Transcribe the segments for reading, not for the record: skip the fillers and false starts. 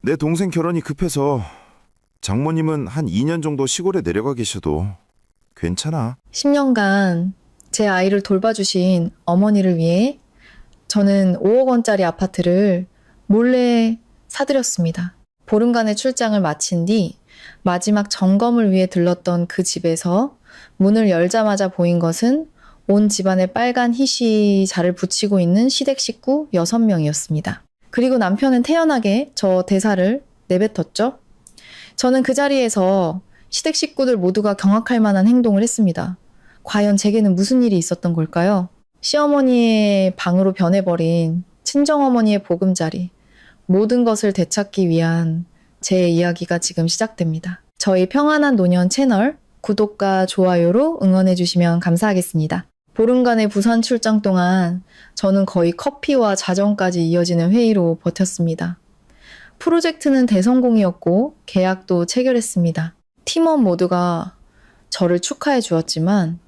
내 동생 결혼이 급해서 장모님은 한 2년 정도 시골에 내려가 계셔도 괜찮아. 10년간 제 아이를 돌봐주신 어머니를 위해 저는 5억 원짜리 아파트를 몰래 사들였습니다. 보름간의 출장을 마친 뒤 마지막 점검을 위해 들렀던 그 집에서 문을 열자마자 보인 것은 온 집안에 빨간 희시자를 붙이고 있는 시댁 식구 6명이었습니다. 그리고 남편은 태연하게 저 대사를 내뱉었죠. 저는 그 자리에서 시댁 식구들 모두가 경악할 만한 행동을 했습니다. 과연 제게는 무슨 일이 있었던 걸까요? 시어머니의 방으로 변해버린 친정어머니의 보금자리, 모든 것을 되찾기 위한 제 이야기가 지금 시작됩니다. 저희 평안한 노년 채널 구독과 좋아요로 응원해주시면 감사하겠습니다. 보름간의 부산 출장 동안 저는 거의 커피와 자정까지 이어지는 회의로 버텼습니다. 프로젝트는 대성공이었고 계약도 체결했습니다. 팀원 모두가 저를 축하해 주었지만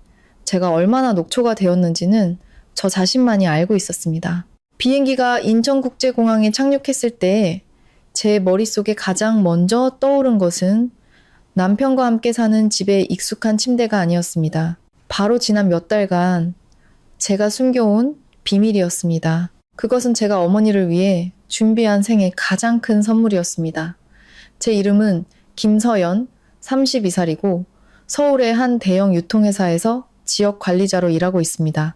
제가 얼마나 녹초가 되었는지는 저 자신만이 알고 있었습니다. 비행기가 인천국제공항에 착륙했을 때 제 머릿속에 가장 먼저 떠오른 것은 남편과 함께 사는 집의 익숙한 침대가 아니었습니다. 바로 지난 몇 달간 제가 숨겨온 비밀이었습니다. 그것은 제가 어머니를 위해 준비한 생애 가장 큰 선물이었습니다. 제 이름은 김서연, 32살이고 서울의 한 대형 유통회사에서 지역 관리자로 일하고 있습니다.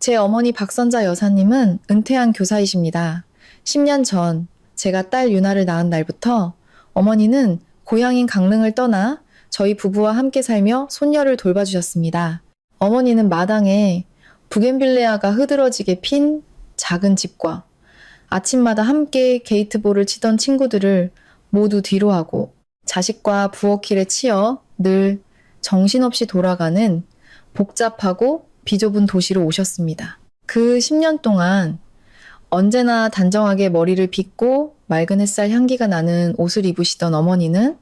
제 어머니 박선자 여사님은 은퇴한 교사이십니다. 10년 전 제가 딸 유나를 낳은 날부터 어머니는 고향인 강릉을 떠나 저희 부부와 함께 살며 손녀를 돌봐주셨습니다. 어머니는 마당에 부겐빌레아가 흐드러지게 핀 작은 집과 아침마다 함께 게이트볼을 치던 친구들을 모두 뒤로하고 자식과 부엌일에 치여 늘 정신없이 돌아가는 복잡하고 비좁은 도시로 오셨습니다. 그 10년 동안 언제나 단정하게 머리를 빗고 맑은 햇살 향기가 나는 옷을 입으시던 어머니는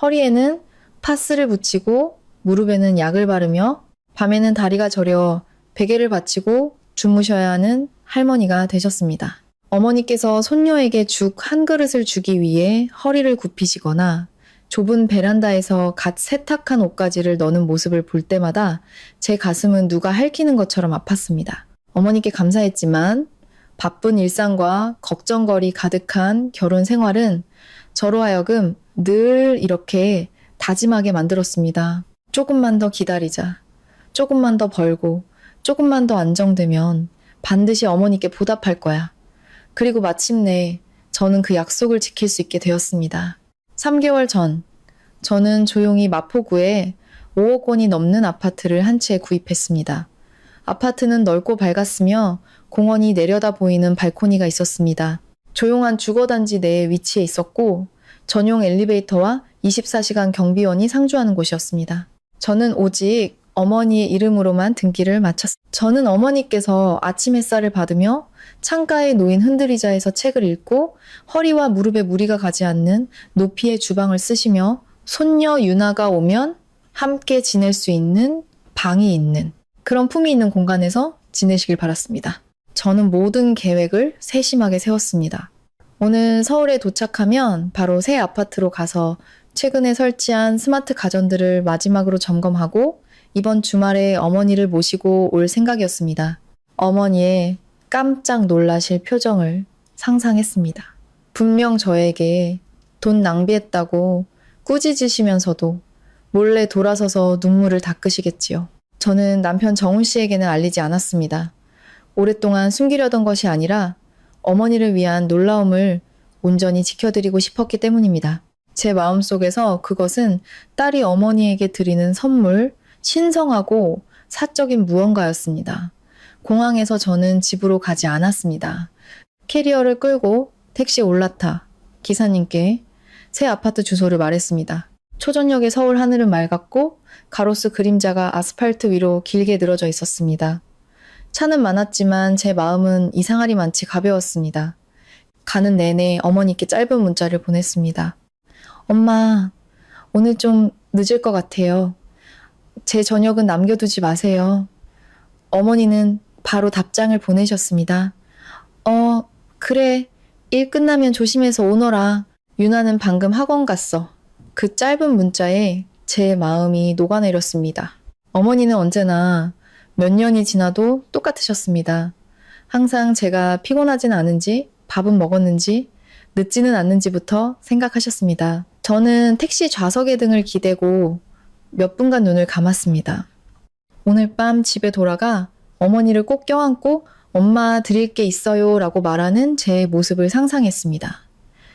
허리에는 파스를 붙이고 무릎에는 약을 바르며 밤에는 다리가 저려 베개를 받치고 주무셔야 하는 할머니가 되셨습니다. 어머니께서 손녀에게 죽 한 그릇을 주기 위해 허리를 굽히시거나 좁은 베란다에서 갓 세탁한 옷가지를 넣는 모습을 볼 때마다 제 가슴은 누가 핥히는 것처럼 아팠습니다. 어머니께 감사했지만 바쁜 일상과 걱정거리 가득한 결혼 생활은 저로 하여금 늘 이렇게 다짐하게 만들었습니다. 조금만 더 기다리자. 조금만 더 벌고 조금만 더 안정되면 반드시 어머니께 보답할 거야. 그리고 마침내 저는 그 약속을 지킬 수 있게 되었습니다. 3개월 전 저는 조용히 마포구에 5억 원이 넘는 아파트를 한 채 구입했습니다. 아파트는 넓고 밝았으며 공원이 내려다 보이는 발코니가 있었습니다. 조용한 주거단지 내에 위치해 있었고 전용 엘리베이터와 24시간 경비원이 상주하는 곳이었습니다. 저는 오직 어머니의 이름으로만 등기를 마쳤습니다. 저는 어머니께서 아침 햇살을 받으며 창가에 놓인 흔들의자에서 책을 읽고 허리와 무릎에 무리가 가지 않는 높이의 주방을 쓰시며 손녀 유나가 오면 함께 지낼 수 있는 방이 있는 그런 품이 있는 공간에서 지내시길 바랐습니다. 저는 모든 계획을 세심하게 세웠습니다. 오늘 서울에 도착하면 바로 새 아파트로 가서 최근에 설치한 스마트 가전들을 마지막으로 점검하고 이번 주말에 어머니를 모시고 올 생각이었습니다. 어머니의 깜짝 놀라실 표정을 상상했습니다. 분명 저에게 돈 낭비했다고 꾸짖으시면서도 몰래 돌아서서 눈물을 닦으시겠지요. 저는 남편 정훈 씨에게는 알리지 않았습니다. 오랫동안 숨기려던 것이 아니라 어머니를 위한 놀라움을 온전히 지켜드리고 싶었기 때문입니다. 제 마음속에서 그것은 딸이 어머니에게 드리는 선물, 신성하고 사적인 무언가였습니다. 공항에서 저는 집으로 가지 않았습니다. 캐리어를 끌고 택시에 올라타 기사님께 새 아파트 주소를 말했습니다. 초저녁에 서울 하늘은 맑았고 가로수 그림자가 아스팔트 위로 길게 늘어져 있었습니다. 차는 많았지만 제 마음은 이상하리만치 가벼웠습니다. 가는 내내 어머니께 짧은 문자를 보냈습니다. 엄마, 오늘 좀 늦을 것 같아요. 제 저녁은 남겨두지 마세요. 어머니는 바로 답장을 보내셨습니다. 그래. 일 끝나면 조심해서 오너라. 유나는 방금 학원 갔어. 그 짧은 문자에 제 마음이 녹아내렸습니다. 어머니는 언제나 몇 년이 지나도 똑같으셨습니다. 항상 제가 피곤하진 않은지, 밥은 먹었는지, 늦지는 않는지부터 생각하셨습니다. 저는 택시 좌석의 등을 기대고 몇 분간 눈을 감았습니다. 오늘 밤 집에 돌아가 어머니를 꼭 껴안고 엄마 드릴 게 있어요 라고 말하는 제 모습을 상상했습니다.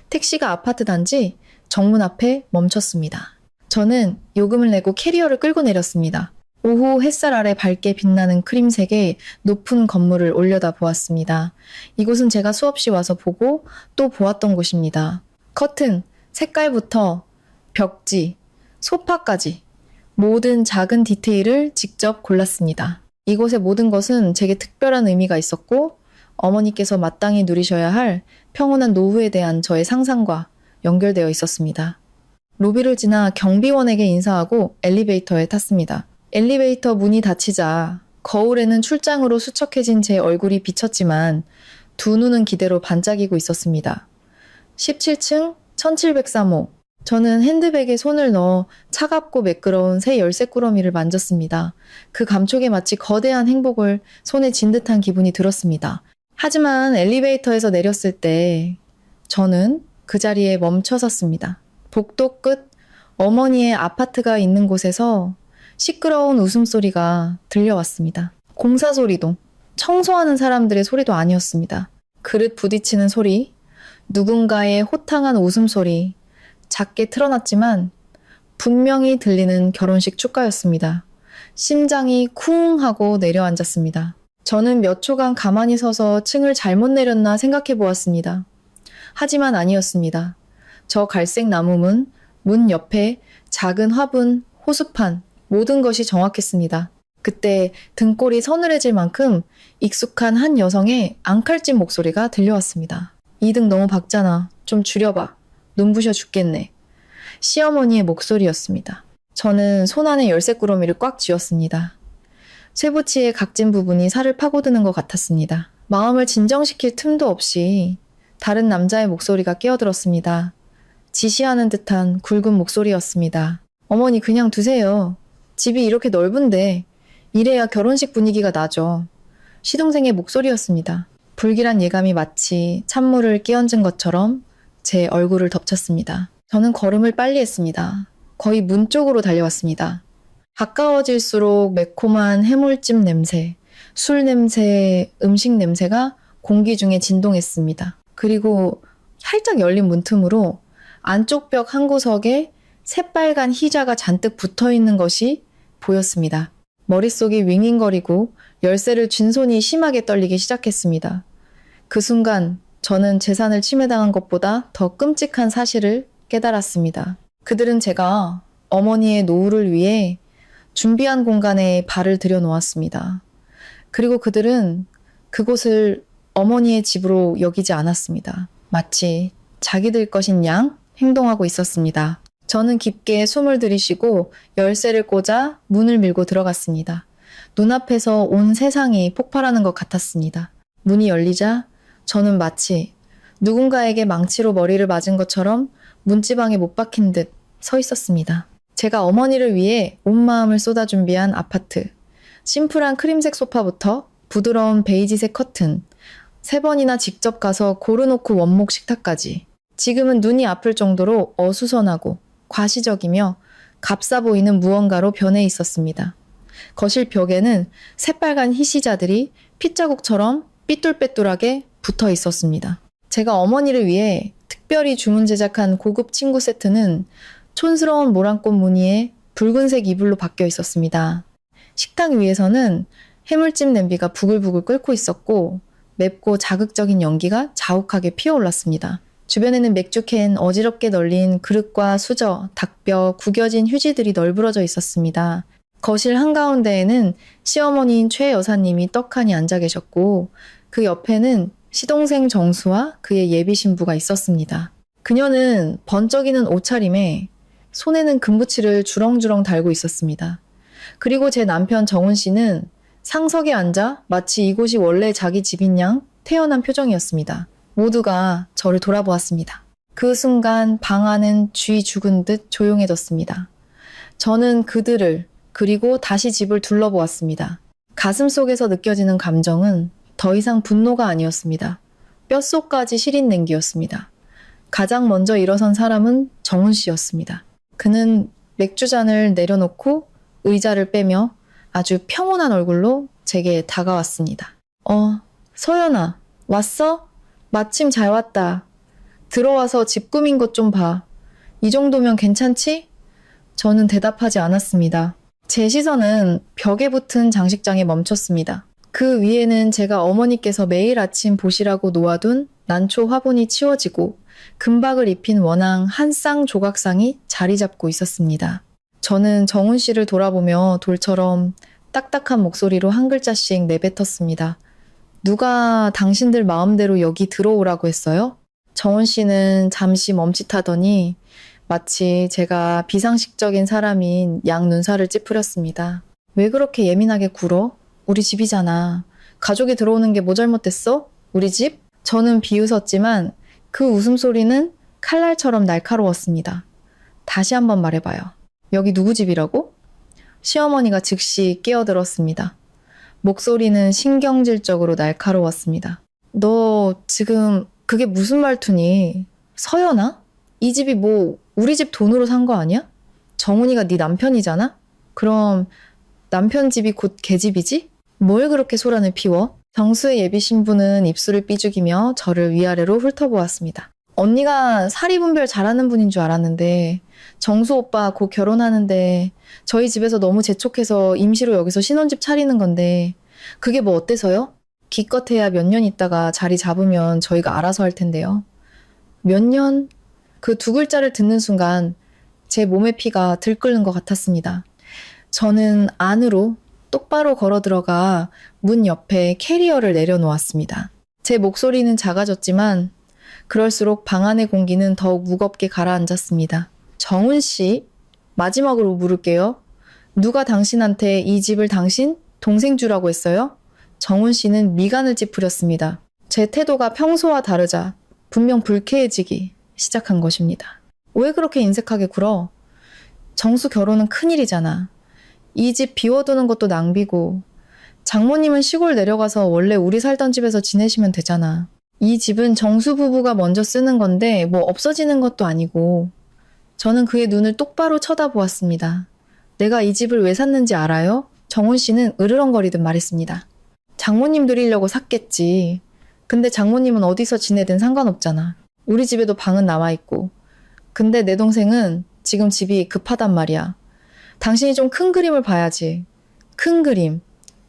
택시가 아파트 단지 정문 앞에 멈췄습니다. 저는 요금을 내고 캐리어를 끌고 내렸습니다. 오후 햇살 아래 밝게 빛나는 크림색의 높은 건물을 올려다 보았습니다. 이곳은 제가 수없이 와서 보고 또 보았던 곳입니다. 커튼, 색깔부터 벽지, 소파까지 모든 작은 디테일을 직접 골랐습니다. 이곳의 모든 것은 제게 특별한 의미가 있었고 어머니께서 마땅히 누리셔야 할 평온한 노후에 대한 저의 상상과 연결되어 있었습니다. 로비를 지나 경비원에게 인사하고 엘리베이터에 탔습니다. 엘리베이터 문이 닫히자 거울에는 출장으로 수척해진 제 얼굴이 비쳤지만 두 눈은 기대로 반짝이고 있었습니다. 17층 1703호. 저는 핸드백에 손을 넣어 차갑고 매끄러운 새 열쇠 꾸러미를 만졌습니다. 그 감촉에 마치 거대한 행복을 손에 쥔 듯한 기분이 들었습니다. 하지만 엘리베이터에서 내렸을 때 저는 그 자리에 멈춰 섰습니다. 복도 끝 어머니의 아파트가 있는 곳에서 시끄러운 웃음소리가 들려왔습니다. 공사 소리도, 청소하는 사람들의 소리도 아니었습니다. 그릇 부딪히는 소리, 누군가의 호탕한 웃음소리, 작게 틀어놨지만 분명히 들리는 결혼식 축가였습니다. 심장이 쿵 하고 내려앉았습니다. 저는 몇 초간 가만히 서서 층을 잘못 내렸나 생각해 보았습니다. 하지만 아니었습니다. 저 갈색 나무문, 문 옆에 작은 화분, 호수판, 모든 것이 정확했습니다. 그때 등골이 서늘해질 만큼 익숙한 한 여성의 앙칼진 목소리가 들려왔습니다. 이 등 너무 밝잖아. 좀 줄여봐. 눈부셔 죽겠네. 시어머니의 목소리였습니다. 저는 손 안에 열쇠 꾸러미를 꽉 쥐었습니다. 쇠붙이의 각진 부분이 살을 파고드는 것 같았습니다. 마음을 진정시킬 틈도 없이 다른 남자의 목소리가 끼어들었습니다. 지시하는 듯한 굵은 목소리였습니다. 어머니 그냥 두세요. 집이 이렇게 넓은데 이래야 결혼식 분위기가 나죠. 시동생의 목소리였습니다. 불길한 예감이 마치 찬물을 끼얹은 것처럼 제 얼굴을 덮쳤습니다. 저는 걸음을 빨리 했습니다. 거의 문 쪽으로 달려왔습니다. 가까워질수록 매콤한 해물찜 냄새, 술 냄새, 음식 냄새가 공기 중에 진동했습니다. 그리고 살짝 열린 문틈으로 안쪽 벽 한 구석에 새빨간 희자가 잔뜩 붙어있는 것이 보였습니다. 머릿속이 윙윙거리고 열쇠를 쥔 손이 심하게 떨리기 시작했습니다. 그 순간 저는 재산을 침해당한 것보다 더 끔찍한 사실을 깨달았습니다. 그들은 제가 어머니의 노후를 위해 준비한 공간에 발을 들여놓았습니다. 그리고 그들은 그곳을 어머니의 집으로 여기지 않았습니다. 마치 자기들 것인 양 행동하고 있었습니다. 저는 깊게 숨을 들이쉬고 열쇠를 꽂아 문을 밀고 들어갔습니다. 눈앞에서 온 세상이 폭발하는 것 같았습니다. 문이 열리자 저는 마치 누군가에게 망치로 머리를 맞은 것처럼 문지방에 못 박힌 듯 서 있었습니다. 제가 어머니를 위해 온 마음을 쏟아 준비한 아파트. 심플한 크림색 소파부터 부드러운 베이지색 커튼, 3번이나 직접 가서 고르놓고 원목 식탁까지. 지금은 눈이 아플 정도로 어수선하고 과시적이며 값싸 보이는 무언가로 변해 있었습니다. 거실 벽에는 새빨간 희시자들이 핏자국처럼 삐뚤빼뚤하게 붙어 있었습니다. 제가 어머니를 위해 특별히 주문 제작한 고급 침구 세트는 촌스러운 모란꽃 무늬의 붉은색 이불로 바뀌어 있었습니다. 식탁 위에서는 해물찜 냄비가 부글부글 끓고 있었고 맵고 자극적인 연기가 자욱하게 피어올랐습니다. 주변에는 맥주캔 어지럽게 널린 그릇과 수저, 닭뼈, 구겨진 휴지들이 널브러져 있었습니다. 거실 한가운데에는 시어머니인 최 여사님이 떡하니 앉아 계셨고 그 옆에는 시동생 정수와 그의 예비 신부가 있었습니다. 그녀는 번쩍이는 옷차림에 손에는 금붙이를 주렁주렁 달고 있었습니다. 그리고 제 남편 정훈 씨는 상석에 앉아 마치 이곳이 원래 자기 집인 양 태연한 표정이었습니다. 모두가 저를 돌아보았습니다. 그 순간 방 안은 쥐 죽은 듯 조용해졌습니다. 저는 그들을 그리고 다시 집을 둘러보았습니다. 가슴 속에서 느껴지는 감정은 더 이상 분노가 아니었습니다. 뼛속까지 시린 냉기였습니다. 가장 먼저 일어선 사람은 정훈 씨였습니다. 그는 맥주잔을 내려놓고 의자를 빼며 아주 평온한 얼굴로 제게 다가왔습니다. 서연아, 왔어? 마침 잘 왔다. 들어와서 집 꾸민 것 좀 봐. 이 정도면 괜찮지? 저는 대답하지 않았습니다. 제 시선은 벽에 붙은 장식장에 멈췄습니다. 그 위에는 제가 어머니께서 매일 아침 보시라고 놓아둔 난초 화분이 치워지고 금박을 입힌 원앙 한 쌍 조각상이 자리 잡고 있었습니다. 저는 정훈 씨를 돌아보며 돌처럼 딱딱한 목소리로 한 글자씩 내뱉었습니다. 누가 당신들 마음대로 여기 들어오라고 했어요? 정훈 씨는 잠시 멈칫하더니 마치 제가 비상식적인 사람인 양 눈살을 찌푸렸습니다. 왜 그렇게 예민하게 굴어? 우리 집이잖아. 가족이 들어오는 게 뭐 잘못됐어? 우리 집? 저는 비웃었지만 그 웃음소리는 칼날처럼 날카로웠습니다. 다시 한번 말해봐요. 여기 누구 집이라고? 시어머니가 즉시 끼어들었습니다. 목소리는 신경질적으로 날카로웠습니다. 너 지금 그게 무슨 말투니? 서연아? 이 집이 뭐 우리 집 돈으로 산 거 아니야? 정훈이가 네 남편이잖아? 그럼 남편 집이 곧 걔 집이지? 뭘 그렇게 소란을 피워? 정수의 예비 신부는 입술을 삐죽이며 저를 위아래로 훑어보았습니다. 언니가 사리분별 잘하는 분인 줄 알았는데 정수 오빠 곧 결혼하는데 저희 집에서 너무 재촉해서 임시로 여기서 신혼집 차리는 건데 그게 뭐 어때서요? 기껏해야 몇 년 있다가 자리 잡으면 저희가 알아서 할 텐데요. 몇 년? 그 두 글자를 듣는 순간 제 몸의 피가 들끓는 것 같았습니다. 저는 안으로 똑바로 걸어 들어가 문 옆에 캐리어를 내려놓았습니다. 제 목소리는 작아졌지만 그럴수록 방 안의 공기는 더욱 무겁게 가라앉았습니다. 정훈 씨, 마지막으로 물을게요. 누가 당신한테 이 집을 당신 동생 주라고 했어요? 정훈 씨는 미간을 찌푸렸습니다. 제 태도가 평소와 다르자 분명 불쾌해지기 시작한 것입니다. 왜 그렇게 인색하게 굴어? 정수 결혼은 큰일이잖아. 이 집 비워두는 것도 낭비고 장모님은 시골 내려가서 원래 우리 살던 집에서 지내시면 되잖아. 이 집은 정수 부부가 먼저 쓰는 건데 뭐 없어지는 것도 아니고. 저는 그의 눈을 똑바로 쳐다보았습니다. 내가 이 집을 왜 샀는지 알아요? 정훈 씨는 으르렁거리듯 말했습니다. 장모님 드리려고 샀겠지. 근데 장모님은 어디서 지내든 상관없잖아. 우리 집에도 방은 남아있고. 근데 내 동생은 지금 집이 급하단 말이야. 당신이 좀 큰 그림을 봐야지. 큰 그림.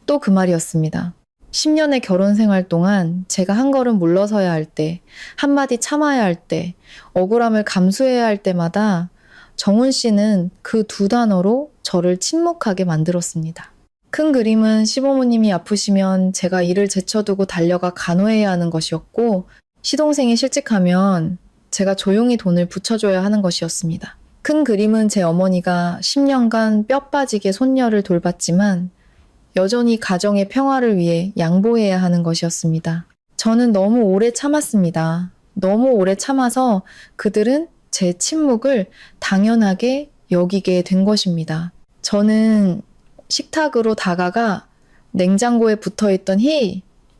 또 그 말이었습니다. 10년의 결혼 생활 동안 제가 한 걸음 물러서야 할 때, 한마디 참아야 할 때, 억울함을 감수해야 할 때마다 정훈 씨는 그 두 단어로 저를 침묵하게 만들었습니다. 큰 그림은 시부모님이 아프시면 제가 일을 제쳐두고 달려가 간호해야 하는 것이었고, 시동생이 실직하면 제가 조용히 돈을 붙여줘야 하는 것이었습니다. 큰 그림은 제 어머니가 10년간 뼈 빠지게 손녀를 돌봤지만 여전히 가정의 평화를 위해 양보해야 하는 것이었습니다. 저는 너무 오래 참았습니다. 너무 오래 참아서 그들은 제 침묵을 당연하게 여기게 된 것입니다. 저는 식탁으로 다가가 냉장고에 붙어있던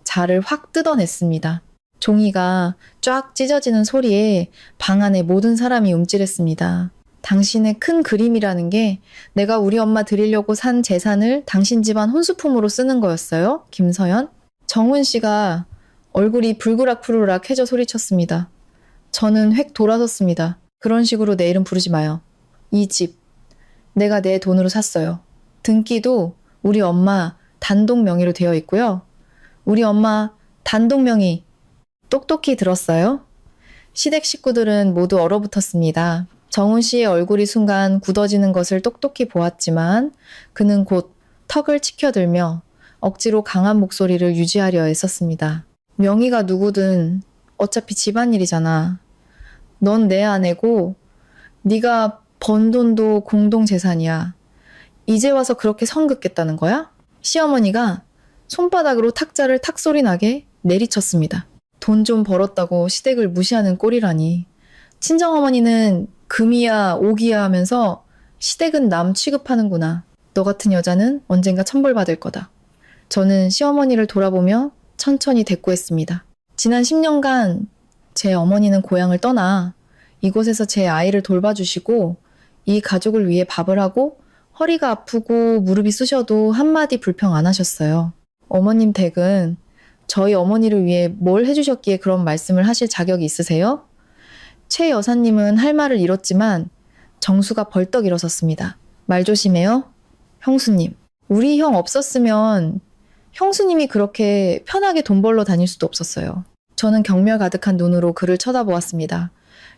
자를 확 뜯어냈습니다. 종이가 쫙 찢어지는 소리에 방 안의 모든 사람이 움찔했습니다. 당신의 큰 그림이라는 게 내가 우리 엄마 드리려고 산 재산을 당신 집안 혼수품으로 쓰는 거였어요? 김서연? 정훈 씨가 얼굴이 불그락푸르락해져 소리쳤습니다. 저는 획 돌아섰습니다. 그런 식으로 내 이름 부르지 마요. 이 집, 내가 내 돈으로 샀어요. 등기도 우리 엄마 단독 명의로 되어 있고요. 우리 엄마 단독 명의 똑똑히 들었어요? 시댁 식구들은 모두 얼어붙었습니다. 정훈 씨의 얼굴이 순간 굳어지는 것을 똑똑히 보았지만 그는 곧 턱을 치켜들며 억지로 강한 목소리를 유지하려 애썼습니다. 명의가 누구든 어차피 집안일이잖아. 넌 내 아내고 네가 번 돈도 공동재산이야. 이제 와서 그렇게 선 긋겠다는 거야? 시어머니가 손바닥으로 탁자를 탁소리 나게 내리쳤습니다. 돈 좀 벌었다고 시댁을 무시하는 꼴이라니. 친정어머니는 금이야 오기야 하면서 시댁은 남 취급하는구나. 너 같은 여자는 언젠가 천벌받을 거다. 저는 시어머니를 돌아보며 천천히 대꾸했습니다. 지난 10년간 제 어머니는 고향을 떠나 이곳에서 제 아이를 돌봐주시고 이 가족을 위해 밥을 하고 허리가 아프고 무릎이 쑤셔도 한마디 불평 안 하셨어요. 어머님 댁은 저희 어머니를 위해 뭘 해주셨기에 그런 말씀을 하실 자격이 있으세요? 최 여사님은 할 말을 잃었지만 정수가 벌떡 일어섰습니다. 말 조심해요. 형수님. 우리 형 없었으면 형수님이 그렇게 편하게 돈 벌러 다닐 수도 없었어요. 저는 경멸 가득한 눈으로 그를 쳐다보았습니다.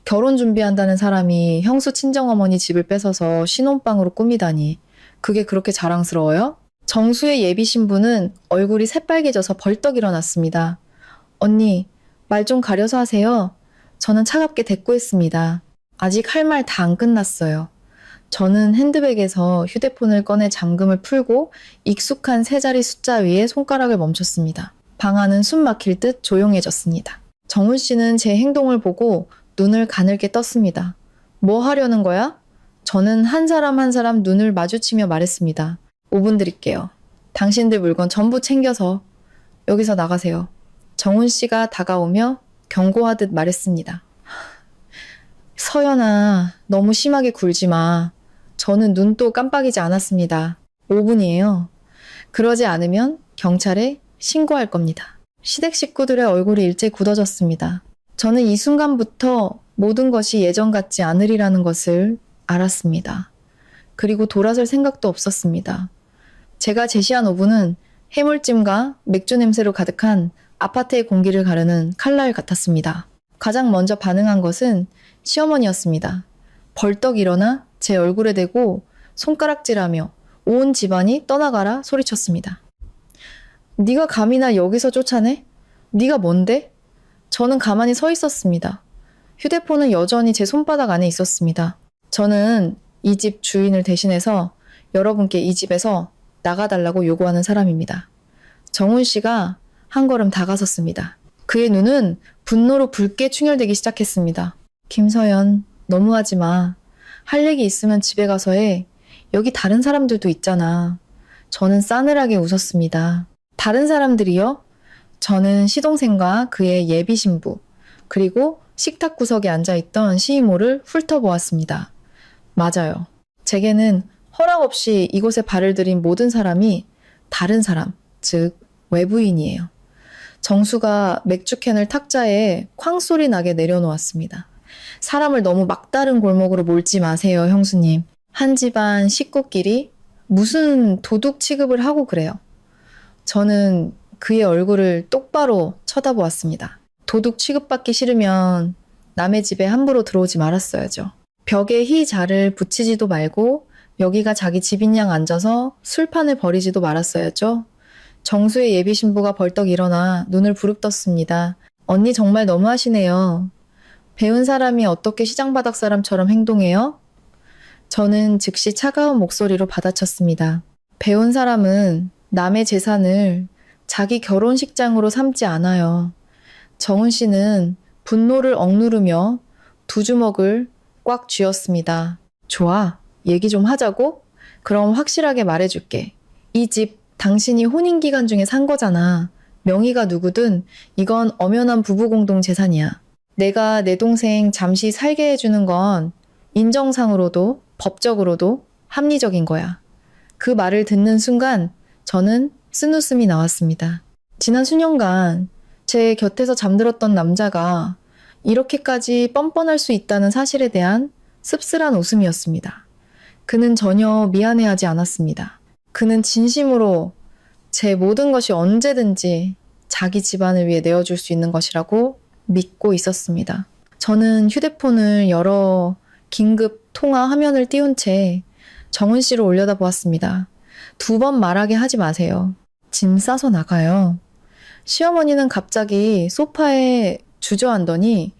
결혼 준비한다는 사람이 형수 친정어머니 집을 뺏어서 신혼방으로 꾸미다니. 그게 그렇게 자랑스러워요? 정수의 예비 신부는 얼굴이 새빨개져서 벌떡 일어났습니다. 언니, 말 좀 가려서 하세요. 저는 차갑게 대꾸했습니다. 아직 할 말 다 안 끝났어요. 저는 핸드백에서 휴대폰을 꺼내 잠금을 풀고 익숙한 세 자리 숫자 위에 손가락을 멈췄습니다. 방 안은 숨 막힐 듯 조용해졌습니다. 정훈 씨는 제 행동을 보고 눈을 가늘게 떴습니다. 뭐 하려는 거야? 저는 한 사람 한 사람 눈을 마주치며 말했습니다. 5분 드릴게요. 당신들 물건 전부 챙겨서 여기서 나가세요. 정훈 씨가 다가오며 경고하듯 말했습니다. 서연아, 너무 심하게 굴지 마. 저는 눈도 깜빡이지 않았습니다. 5분이에요. 그러지 않으면 경찰에 신고할 겁니다. 시댁 식구들의 얼굴이 일제히 굳어졌습니다. 저는 이 순간부터 모든 것이 예전 같지 않으리라는 것을 알았습니다. 그리고 돌아설 생각도 없었습니다. 제가 제시한 5분은 해물찜과 맥주 냄새로 가득한 아파트의 공기를 가르는 칼날 같았습니다. 가장 먼저 반응한 것은 시어머니였습니다. 벌떡 일어나 제 얼굴에 대고 손가락질하며 온 집안이 떠나가라 소리쳤습니다. 네가 감히 나 여기서 쫓아내? 네가 뭔데? 저는 가만히 서 있었습니다. 휴대폰은 여전히 제 손바닥 안에 있었습니다. 저는 이 집 주인을 대신해서 여러분께 이 집에서 나가달라고 요구하는 사람입니다. 정훈 씨가 한 걸음 다가섰습니다. 그의 눈은 분노로 붉게 충혈되기 시작했습니다. 김서연, 너무하지 마. 할 얘기 있으면 집에 가서 해. 여기 다른 사람들도 있잖아. 저는 싸늘하게 웃었습니다. 다른 사람들이요? 저는 시동생과 그의 예비 신부, 그리고 식탁 구석에 앉아있던 시이모를 훑어보았습니다. 맞아요. 제게는 허락 없이 이곳에 발을 들인 모든 사람이 다른 사람, 즉 외부인이에요. 정수가 맥주캔을 탁자에 쾅소리 나게 내려놓았습니다. 사람을 너무 막다른 골목으로 몰지 마세요, 형수님. 한 집안 식구끼리 무슨 도둑 취급을 하고 그래요. 저는 그의 얼굴을 똑바로 쳐다보았습니다. 도둑 취급받기 싫으면 남의 집에 함부로 들어오지 말았어야죠. 벽에 희자를 붙이지도 말고 여기가 자기 집인 양 앉아서 술판을 벌이지도 말았어야죠. 정수의 예비 신부가 벌떡 일어나 눈을 부릅떴습니다. 언니 정말 너무하시네요. 배운 사람이 어떻게 시장바닥 사람처럼 행동해요? 저는 즉시 차가운 목소리로 받아쳤습니다. 배운 사람은 남의 재산을 자기 결혼식장으로 삼지 않아요. 정훈 씨는 분노를 억누르며 두 주먹을 꽉 쥐었습니다. 좋아, 얘기 좀 하자고? 그럼 확실하게 말해줄게. 이 집 당신이 혼인기간 중에 산 거잖아. 명의가 누구든 이건 엄연한 부부공동 재산이야. 내가 내 동생 잠시 살게 해주는 건 인정상으로도 법적으로도 합리적인 거야. 그 말을 듣는 순간 저는 쓴웃음이 나왔습니다. 지난 수년간 제 곁에서 잠들었던 남자가 이렇게까지 뻔뻔할 수 있다는 사실에 대한 씁쓸한 웃음이었습니다. 그는 전혀 미안해하지 않았습니다. 그는 진심으로 제 모든 것이 언제든지 자기 집안을 위해 내어줄 수 있는 것이라고 믿고 있었습니다. 저는 휴대폰을 열어 긴급 통화 화면을 띄운 채 정훈 씨를 올려다보았습니다. 2번 말하게 하지 마세요. 짐 싸서 나가요. 시어머니는 갑자기 소파에 주저앉더니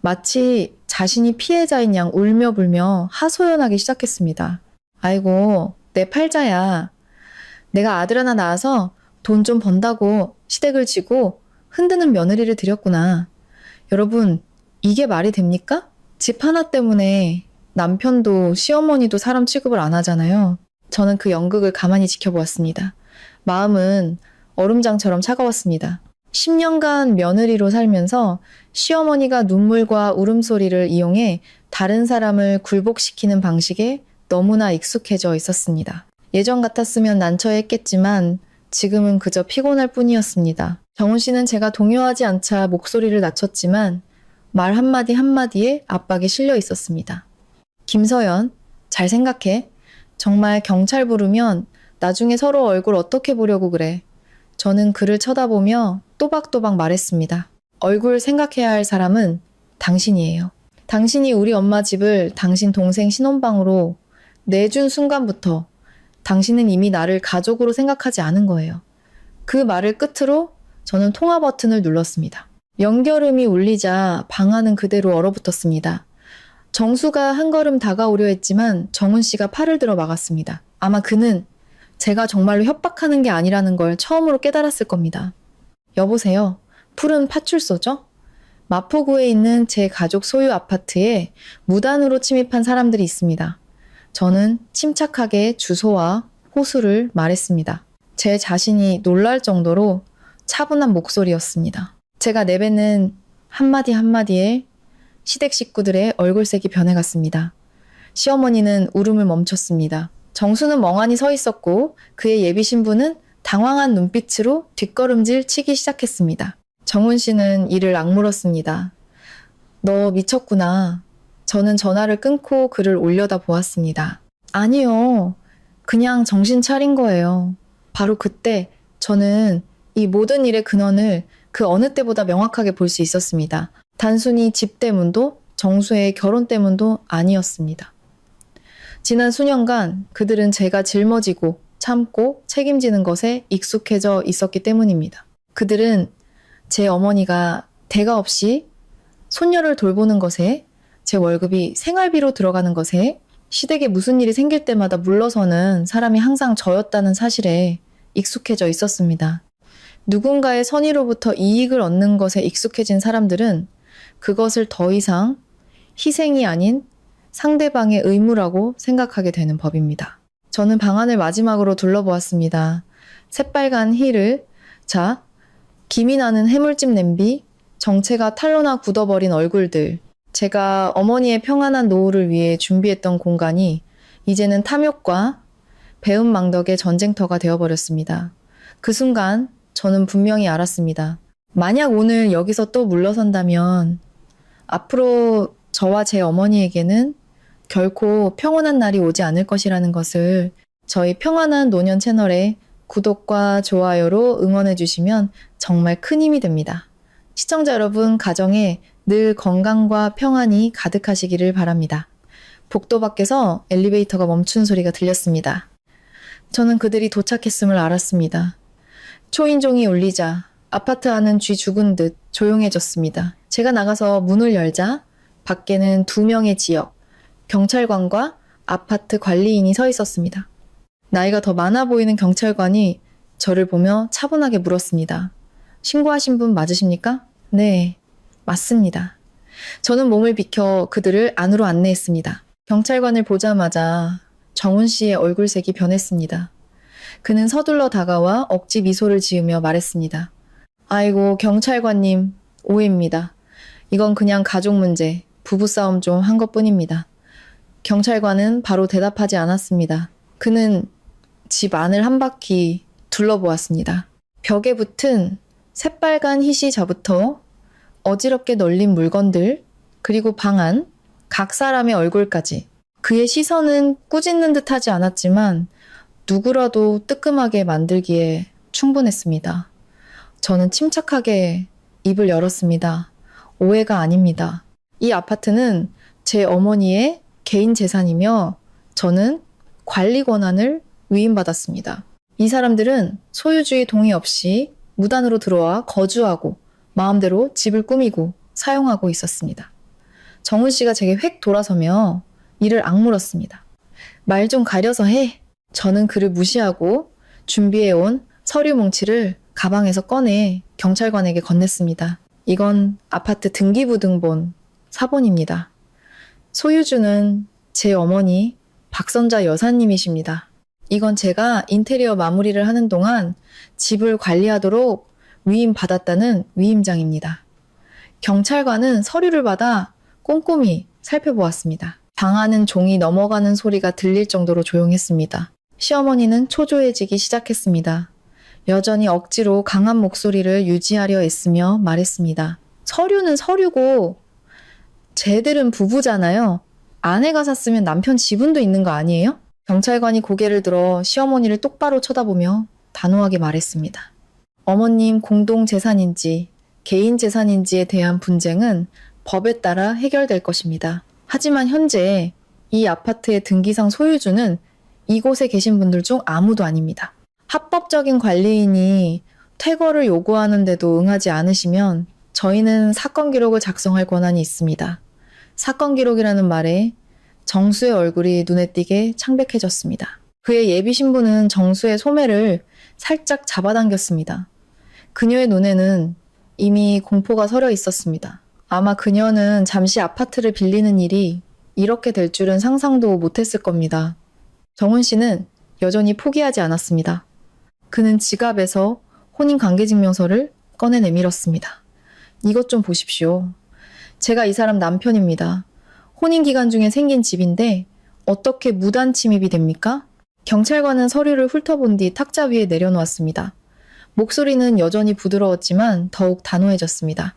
마치 자신이 피해자인 양 울며불며 하소연하기 시작했습니다. 아이고, 내 팔자야. 내가 아들 하나 낳아서 돈 좀 번다고 시댁을 지고 흔드는 며느리를 들였구나. 여러분, 이게 말이 됩니까? 집 하나 때문에 남편도 시어머니도 사람 취급을 안 하잖아요. 저는 그 연극을 가만히 지켜보았습니다. 마음은 얼음장처럼 차가웠습니다. 10년간 며느리로 살면서 시어머니가 눈물과 울음소리를 이용해 다른 사람을 굴복시키는 방식에 너무나 익숙해져 있었습니다. 예전 같았으면 난처했겠지만 지금은 그저 피곤할 뿐이었습니다. 정훈 씨는 제가 동요하지 않자 목소리를 낮췄지만 말 한마디 한마디에 압박이 실려 있었습니다. 김서연, 잘 생각해. 정말 경찰 부르면 나중에 서로 얼굴 어떻게 보려고 그래. 저는 그를 쳐다보며 또박또박 말했습니다. 얼굴 생각해야 할 사람은 당신이에요. 당신이 우리 엄마 집을 당신 동생 신혼방으로 내준 순간부터 당신은 이미 나를 가족으로 생각하지 않은 거예요. 그 말을 끝으로 저는 통화 버튼을 눌렀습니다. 연결음이 울리자 방안은 그대로 얼어붙었습니다. 정수가 한 걸음 다가오려 했지만 정훈 씨가 팔을 들어 막았습니다. 아마 그는 제가 정말로 협박하는 게 아니라는 걸 처음으로 깨달았을 겁니다. 여보세요. 푸른 파출소죠? 마포구에 있는 제 가족 소유 아파트에 무단으로 침입한 사람들이 있습니다. 저는 침착하게 주소와 호수를 말했습니다. 제 자신이 놀랄 정도로 차분한 목소리였습니다. 제가 내뱉는 한마디 한마디에 시댁 식구들의 얼굴색이 변해갔습니다. 시어머니는 울음을 멈췄습니다. 정수는 멍하니 서 있었고 그의 예비 신부는 당황한 눈빛으로 뒷걸음질 치기 시작했습니다. 정훈 씨는 이를 악물었습니다. 너 미쳤구나. 저는 전화를 끊고 그를 올려다 보았습니다. 아니요. 그냥 정신 차린 거예요. 바로 그때 저는 이 모든 일의 근원을 그 어느 때보다 명확하게 볼 수 있었습니다. 단순히 집 때문도 정수의 결혼 때문도 아니었습니다. 지난 수년간 그들은 제가 짊어지고 참고 책임지는 것에 익숙해져 있었기 때문입니다. 그들은 제 어머니가 대가 없이 손녀를 돌보는 것에, 제 월급이 생활비로 들어가는 것에, 시댁에 무슨 일이 생길 때마다 물러서는 사람이 항상 저였다는 사실에 익숙해져 있었습니다. 누군가의 선의로부터 이익을 얻는 것에 익숙해진 사람들은 그것을 더 이상 희생이 아닌 상대방의 의무라고 생각하게 되는 법입니다. 저는 방안을 마지막으로 둘러보았습니다. 새빨간 힐을, 김이 나는 해물집 냄비, 정체가 탄로나 굳어버린 얼굴들, 제가 어머니의 평안한 노후를 위해 준비했던 공간이 이제는 탐욕과 배은망덕의 전쟁터가 되어버렸습니다. 그 순간 저는 분명히 알았습니다. 만약 오늘 여기서 또 물러선다면 앞으로 저와 제 어머니에게는 결코 평온한 날이 오지 않을 것이라는 것을 저희 평안한 노년 채널에 구독과 좋아요로 응원해 주시면 정말 큰 힘이 됩니다. 시청자 여러분 가정에 늘 건강과 평안이 가득하시기를 바랍니다. 복도 밖에서 엘리베이터가 멈춘 소리가 들렸습니다. 저는 그들이 도착했음을 알았습니다. 초인종이 울리자 아파트 안은 쥐 죽은 듯 조용해졌습니다. 제가 나가서 문을 열자 밖에는 2명의 지역, 경찰관과 아파트 관리인이 서 있었습니다. 나이가 더 많아 보이는 경찰관이 저를 보며 차분하게 물었습니다. 신고하신 분 맞으십니까? 네, 맞습니다. 저는 몸을 비켜 그들을 안으로 안내했습니다. 경찰관을 보자마자 정훈 씨의 얼굴색이 변했습니다. 그는 서둘러 다가와 억지 미소를 지으며 말했습니다. 아이고, 경찰관님, 오해입니다. 이건 그냥 가족 문제, 부부싸움 좀 한 것뿐입니다. 경찰관은 바로 대답하지 않았습니다. 그는 집 안을 한 바퀴 둘러보았습니다. 벽에 붙은 새빨간 희시자부터 어지럽게 널린 물건들, 그리고 방 안, 각 사람의 얼굴까지. 그의 시선은 꾸짖는 듯 하지 않았지만 누구라도 뜨끔하게 만들기에 충분했습니다. 저는 침착하게 입을 열었습니다. 오해가 아닙니다. 이 아파트는 제 어머니의 개인 재산이며 저는 관리 권한을 위임받았습니다. 이 사람들은 소유주의 동의 없이 무단으로 들어와 거주하고 마음대로 집을 꾸미고 사용하고 있었습니다. 정훈 씨가 제게 획 돌아서며 이를 악물었습니다. 말 좀 가려서 해. 저는 그를 무시하고 준비해온 서류 뭉치를 가방에서 꺼내 경찰관에게 건넸습니다. 이건 아파트 등기부등본 사본입니다. 소유주는 제 어머니 박선자 여사님이십니다. 이건 제가 인테리어 마무리를 하는 동안 집을 관리하도록 위임받았다는 위임장입니다. 경찰관은 서류를 받아 꼼꼼히 살펴보았습니다. 방 안은 종이 넘어가는 소리가 들릴 정도로 조용했습니다. 시어머니는 초조해지기 시작했습니다. 여전히 억지로 강한 목소리를 유지하려 애쓰며 말했습니다. 서류는 서류고 쟤들은 부부잖아요. 아내가 샀으면 남편 지분도 있는 거 아니에요? 경찰관이 고개를 들어 시어머니를 똑바로 쳐다보며 단호하게 말했습니다. 어머님 공동 재산인지 개인 재산인지에 대한 분쟁은 법에 따라 해결될 것입니다. 하지만 현재 이 아파트의 등기상 소유주는 이곳에 계신 분들 중 아무도 아닙니다. 합법적인 관리인이 퇴거를 요구하는데도 응하지 않으시면 저희는 사건 기록을 작성할 권한이 있습니다. 사건 기록이라는 말에 정수의 얼굴이 눈에 띄게 창백해졌습니다. 그의 예비 신부는 정수의 소매를 살짝 잡아당겼습니다. 그녀의 눈에는 이미 공포가 서려 있었습니다. 아마 그녀는 잠시 아파트를 빌리는 일이 이렇게 될 줄은 상상도 못했을 겁니다. 정훈 씨는 여전히 포기하지 않았습니다. 그는 지갑에서 혼인관계증명서를 꺼내 내밀었습니다. 이것 좀 보십시오. 제가 이 사람 남편입니다. 혼인기간 중에 생긴 집인데 어떻게 무단 침입이 됩니까? 경찰관은 서류를 훑어본 뒤 탁자 위에 내려놓았습니다. 목소리는 여전히 부드러웠지만 더욱 단호해졌습니다.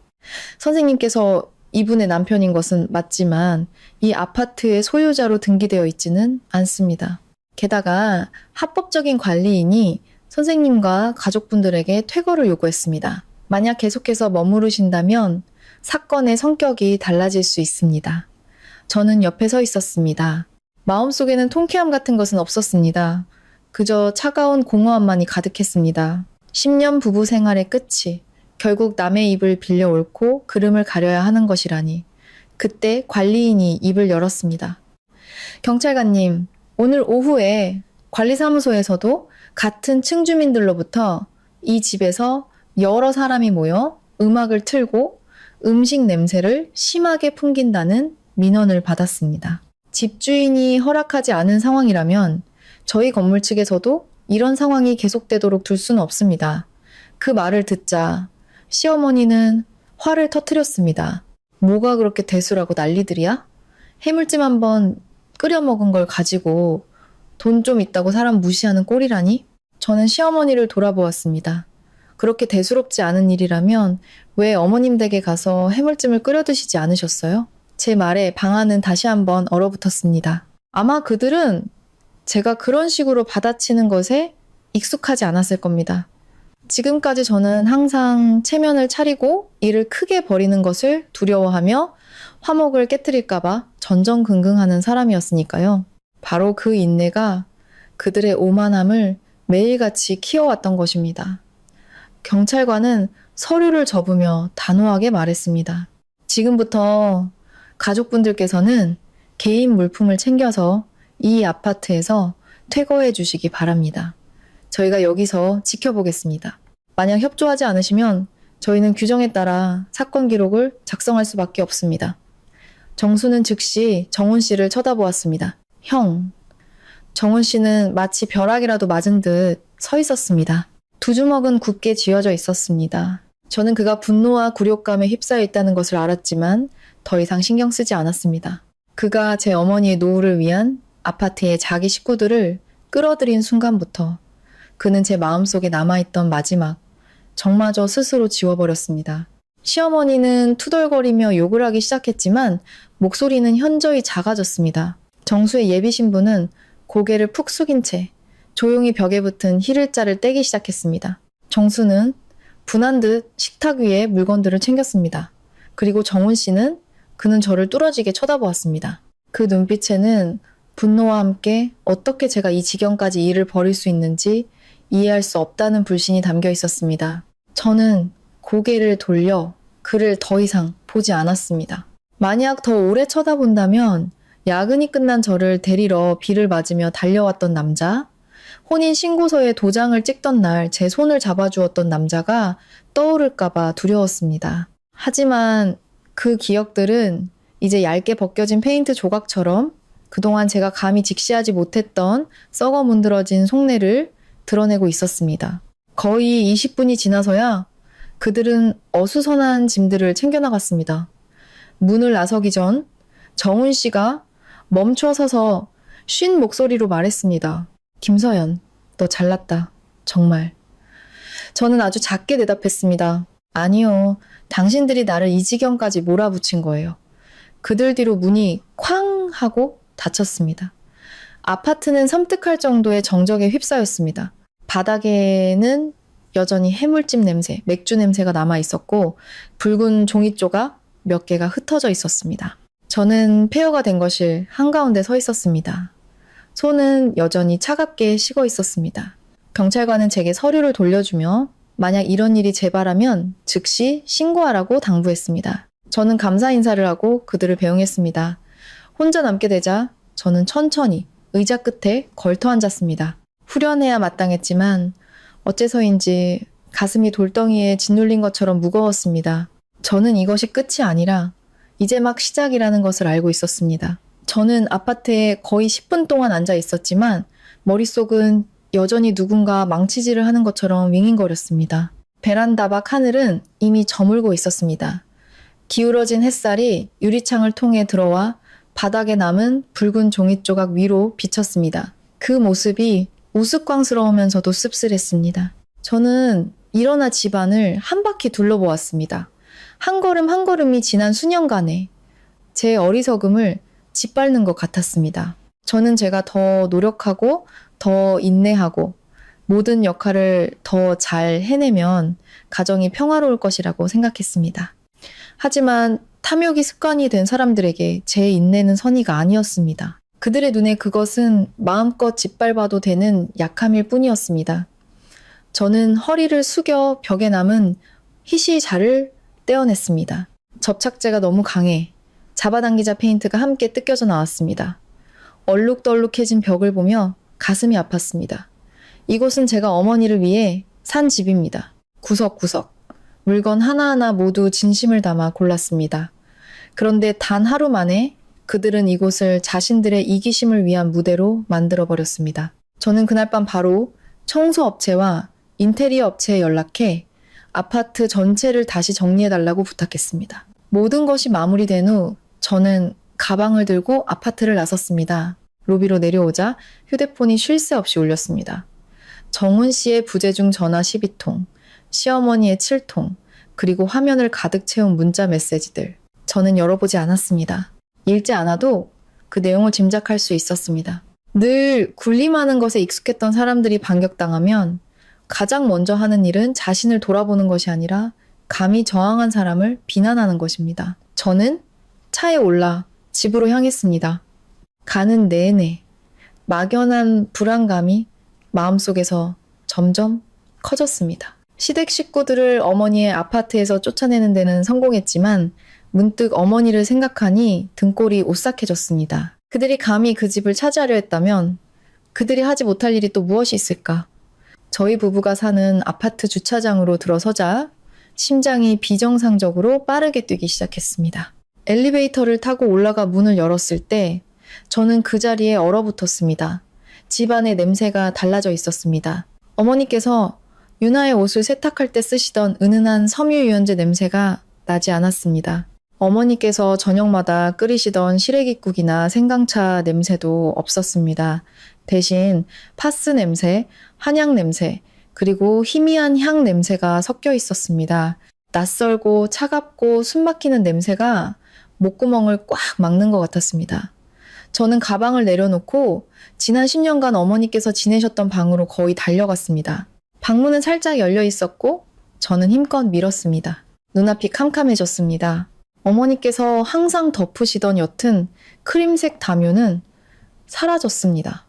선생님께서 이분의 남편인 것은 맞지만 이 아파트의 소유자로 등기되어 있지는 않습니다. 게다가 합법적인 관리인이 선생님과 가족분들에게 퇴거를 요구했습니다. 만약 계속해서 머무르신다면 사건의 성격이 달라질 수 있습니다. 저는 옆에 서 있었습니다. 마음속에는 통쾌함 같은 것은 없었습니다. 그저 차가운 공허함만이 가득했습니다. 10년 부부 생활의 끝이 결국 남의 입을 빌려 옳고 그름을 가려야 하는 것이라니. 그때 관리인이 입을 열었습니다. 경찰관님, 오늘 오후에 관리사무소에서도 같은 층 주민들로부터 이 집에서 여러 사람이 모여 음악을 틀고 음식 냄새를 심하게 풍긴다는 민원을 받았습니다. 집주인이 허락하지 않은 상황이라면 저희 건물 측에서도 이런 상황이 계속되도록 둘 수는 없습니다. 그 말을 듣자 시어머니는 화를 터뜨렸습니다. 뭐가 그렇게 대수라고 난리들이야? 해물찜 한번 끓여 먹은 걸 가지고 돈 좀 있다고 사람 무시하는 꼴이라니? 저는 시어머니를 돌아보았습니다. 그렇게 대수롭지 않은 일이라면 왜 어머님 댁에 가서 해물찜을 끓여 드시지 않으셨어요? 제 말에 방아는 다시 한번 얼어붙었습니다. 아마 그들은 제가 그런 식으로 받아치는 것에 익숙하지 않았을 겁니다. 지금까지 저는 항상 체면을 차리고 일을 크게 벌이는 것을 두려워하며 화목을 깨뜨릴까봐 전전긍긍하는 사람이었으니까요. 바로 그 인내가 그들의 오만함을 매일같이 키워왔던 것입니다. 경찰관은 서류를 접으며 단호하게 말했습니다. 지금부터 가족분들께서는 개인 물품을 챙겨서 이 아파트에서 퇴거해 주시기 바랍니다. 저희가 여기서 지켜보겠습니다. 만약 협조하지 않으시면 저희는 규정에 따라 사건 기록을 작성할 수밖에 없습니다. 정수는 즉시 정훈 씨를 쳐다보았습니다. 형. 정훈 씨는 마치 벼락이라도 맞은 듯 서 있었습니다. 두 주먹은 굳게 쥐어져 있었습니다. 저는 그가 분노와 굴욕감에 휩싸여 있다는 것을 알았지만 더 이상 신경 쓰지 않았습니다. 그가 제 어머니의 노후를 위한 아파트의 자기 식구들을 끌어들인 순간부터 그는 제 마음속에 남아있던 마지막 정마저 스스로 지워버렸습니다. 시어머니는 투덜거리며 욕을 하기 시작했지만 목소리는 현저히 작아졌습니다. 정수의 예비 신부는 고개를 푹 숙인 채 조용히 벽에 붙은 힐을자를 떼기 시작했습니다. 정수는 분한 듯 식탁 위에 물건들을 챙겼습니다. 그리고 정훈 씨는 그는 저를 뚫어지게 쳐다보았습니다. 그 눈빛에는 분노와 함께 어떻게 제가 이 지경까지 일을 벌일 수 있는지 이해할 수 없다는 불신이 담겨 있었습니다. 저는 고개를 돌려 그를 더 이상 보지 않았습니다. 만약 더 오래 쳐다본다면 야근이 끝난 저를 데리러 비를 맞으며 달려왔던 남자, 혼인 신고서에 도장을 찍던 날 제 손을 잡아주었던 남자가 떠오를까봐 두려웠습니다. 하지만 그 기억들은 이제 얇게 벗겨진 페인트 조각처럼 그동안 제가 감히 직시하지 못했던 썩어 문드러진 속내를 드러내고 있었습니다. 거의 20분이 지나서야 그들은 어수선한 짐들을 챙겨나갔습니다. 문을 나서기 전 정훈 씨가 멈춰 서서 쉰 목소리로 말했습니다. 김서연, 너 잘났다. 정말. 저는 아주 작게 대답했습니다. 아니요. 당신들이 나를 이 지경까지 몰아붙인 거예요. 그들 뒤로 문이 쾅 하고 닫혔습니다. 아파트는 섬뜩할 정도의 정적에 휩싸였습니다. 바닥에는 여전히 해물찜 냄새, 맥주 냄새가 남아 있었고 붉은 종이 조각 몇 개가 흩어져 있었습니다. 저는 폐허가 된 거실 한가운데 서 있었습니다. 손은 여전히 차갑게 식어 있었습니다. 경찰관은 제게 서류를 돌려주며 만약 이런 일이 재발하면 즉시 신고하라고 당부했습니다. 저는 감사 인사를 하고 그들을 배웅했습니다. 혼자 남게 되자 저는 천천히 의자 끝에 걸터 앉았습니다. 후련해야 마땅했지만 어째서인지 가슴이 돌덩이에 짓눌린 것처럼 무거웠습니다. 저는 이것이 끝이 아니라 이제 막 시작이라는 것을 알고 있었습니다. 저는 아파트에 거의 10분 동안 앉아 있었지만 머릿속은 여전히 누군가 망치질을 하는 것처럼 윙윙거렸습니다. 베란다 밖 하늘은 이미 저물고 있었습니다. 기울어진 햇살이 유리창을 통해 들어와 바닥에 남은 붉은 종이 조각 위로 비쳤습니다. 그 모습이 우스꽝스러우면서도 씁쓸했습니다. 저는 일어나 집안을 한 바퀴 둘러보았습니다. 한 걸음 한 걸음이 지난 수년간에 제 어리석음을 짓밟는 것 같았습니다. 저는 제가 더 노력하고 더 인내하고 모든 역할을 더 잘 해내면 가정이 평화로울 것이라고 생각했습니다. 하지만 탐욕이 습관이 된 사람들에게 제 인내는 선의가 아니었습니다. 그들의 눈에 그것은 마음껏 짓밟아도 되는 약함일 뿐이었습니다. 저는 허리를 숙여 벽에 남은 희시자를 떼어냈습니다. 접착제가 너무 강해 잡아당기자 페인트가 함께 뜯겨져 나왔습니다. 얼룩덜룩해진 벽을 보며 가슴이 아팠습니다. 이곳은 제가 어머니를 위해 산 집입니다. 구석구석 물건 하나하나 모두 진심을 담아 골랐습니다. 그런데 단 하루 만에 그들은 이곳을 자신들의 이기심을 위한 무대로 만들어버렸습니다. 저는 그날 밤 바로 청소업체와 인테리어 업체에 연락해 아파트 전체를 다시 정리해달라고 부탁했습니다. 모든 것이 마무리된 후 저는 가방을 들고 아파트를 나섰습니다. 로비로 내려오자 휴대폰이 쉴 새 없이 울렸습니다. 정훈 씨의 부재중 전화 12통, 시어머니의 7통, 그리고 화면을 가득 채운 문자 메시지들. 저는 열어보지 않았습니다. 읽지 않아도 그 내용을 짐작할 수 있었습니다. 늘 군림하는 것에 익숙했던 사람들이 반격당하면 가장 먼저 하는 일은 자신을 돌아보는 것이 아니라 감히 저항한 사람을 비난하는 것입니다. 저는 차에 올라 집으로 향했습니다. 가는 내내 막연한 불안감이 마음속에서 점점 커졌습니다. 시댁 식구들을 어머니의 아파트에서 쫓아내는 데는 성공했지만 문득 어머니를 생각하니 등골이 오싹해졌습니다. 그들이 감히 그 집을 차지하려 했다면 그들이 하지 못할 일이 또 무엇이 있을까? 저희 부부가 사는 아파트 주차장으로 들어서자 심장이 비정상적으로 빠르게 뛰기 시작했습니다. 엘리베이터를 타고 올라가 문을 열었을 때 저는 그 자리에 얼어붙었습니다. 집안의 냄새가 달라져 있었습니다. 어머니께서 유나의 옷을 세탁할 때 쓰시던 은은한 섬유유연제 냄새가 나지 않았습니다. 어머니께서 저녁마다 끓이시던 시래기국이나 생강차 냄새도 없었습니다. 대신 파스 냄새, 한약 냄새, 그리고 희미한 향 냄새가 섞여 있었습니다. 낯설고 차갑고 숨막히는 냄새가 목구멍을 꽉 막는 것 같았습니다. 저는 가방을 내려놓고 지난 10년간 어머니께서 지내셨던 방으로 거의 달려갔습니다. 방문은 살짝 열려 있었고 저는 힘껏 밀었습니다. 눈앞이 캄캄해졌습니다. 어머니께서 항상 덮으시던 옅은 크림색 담요는 사라졌습니다.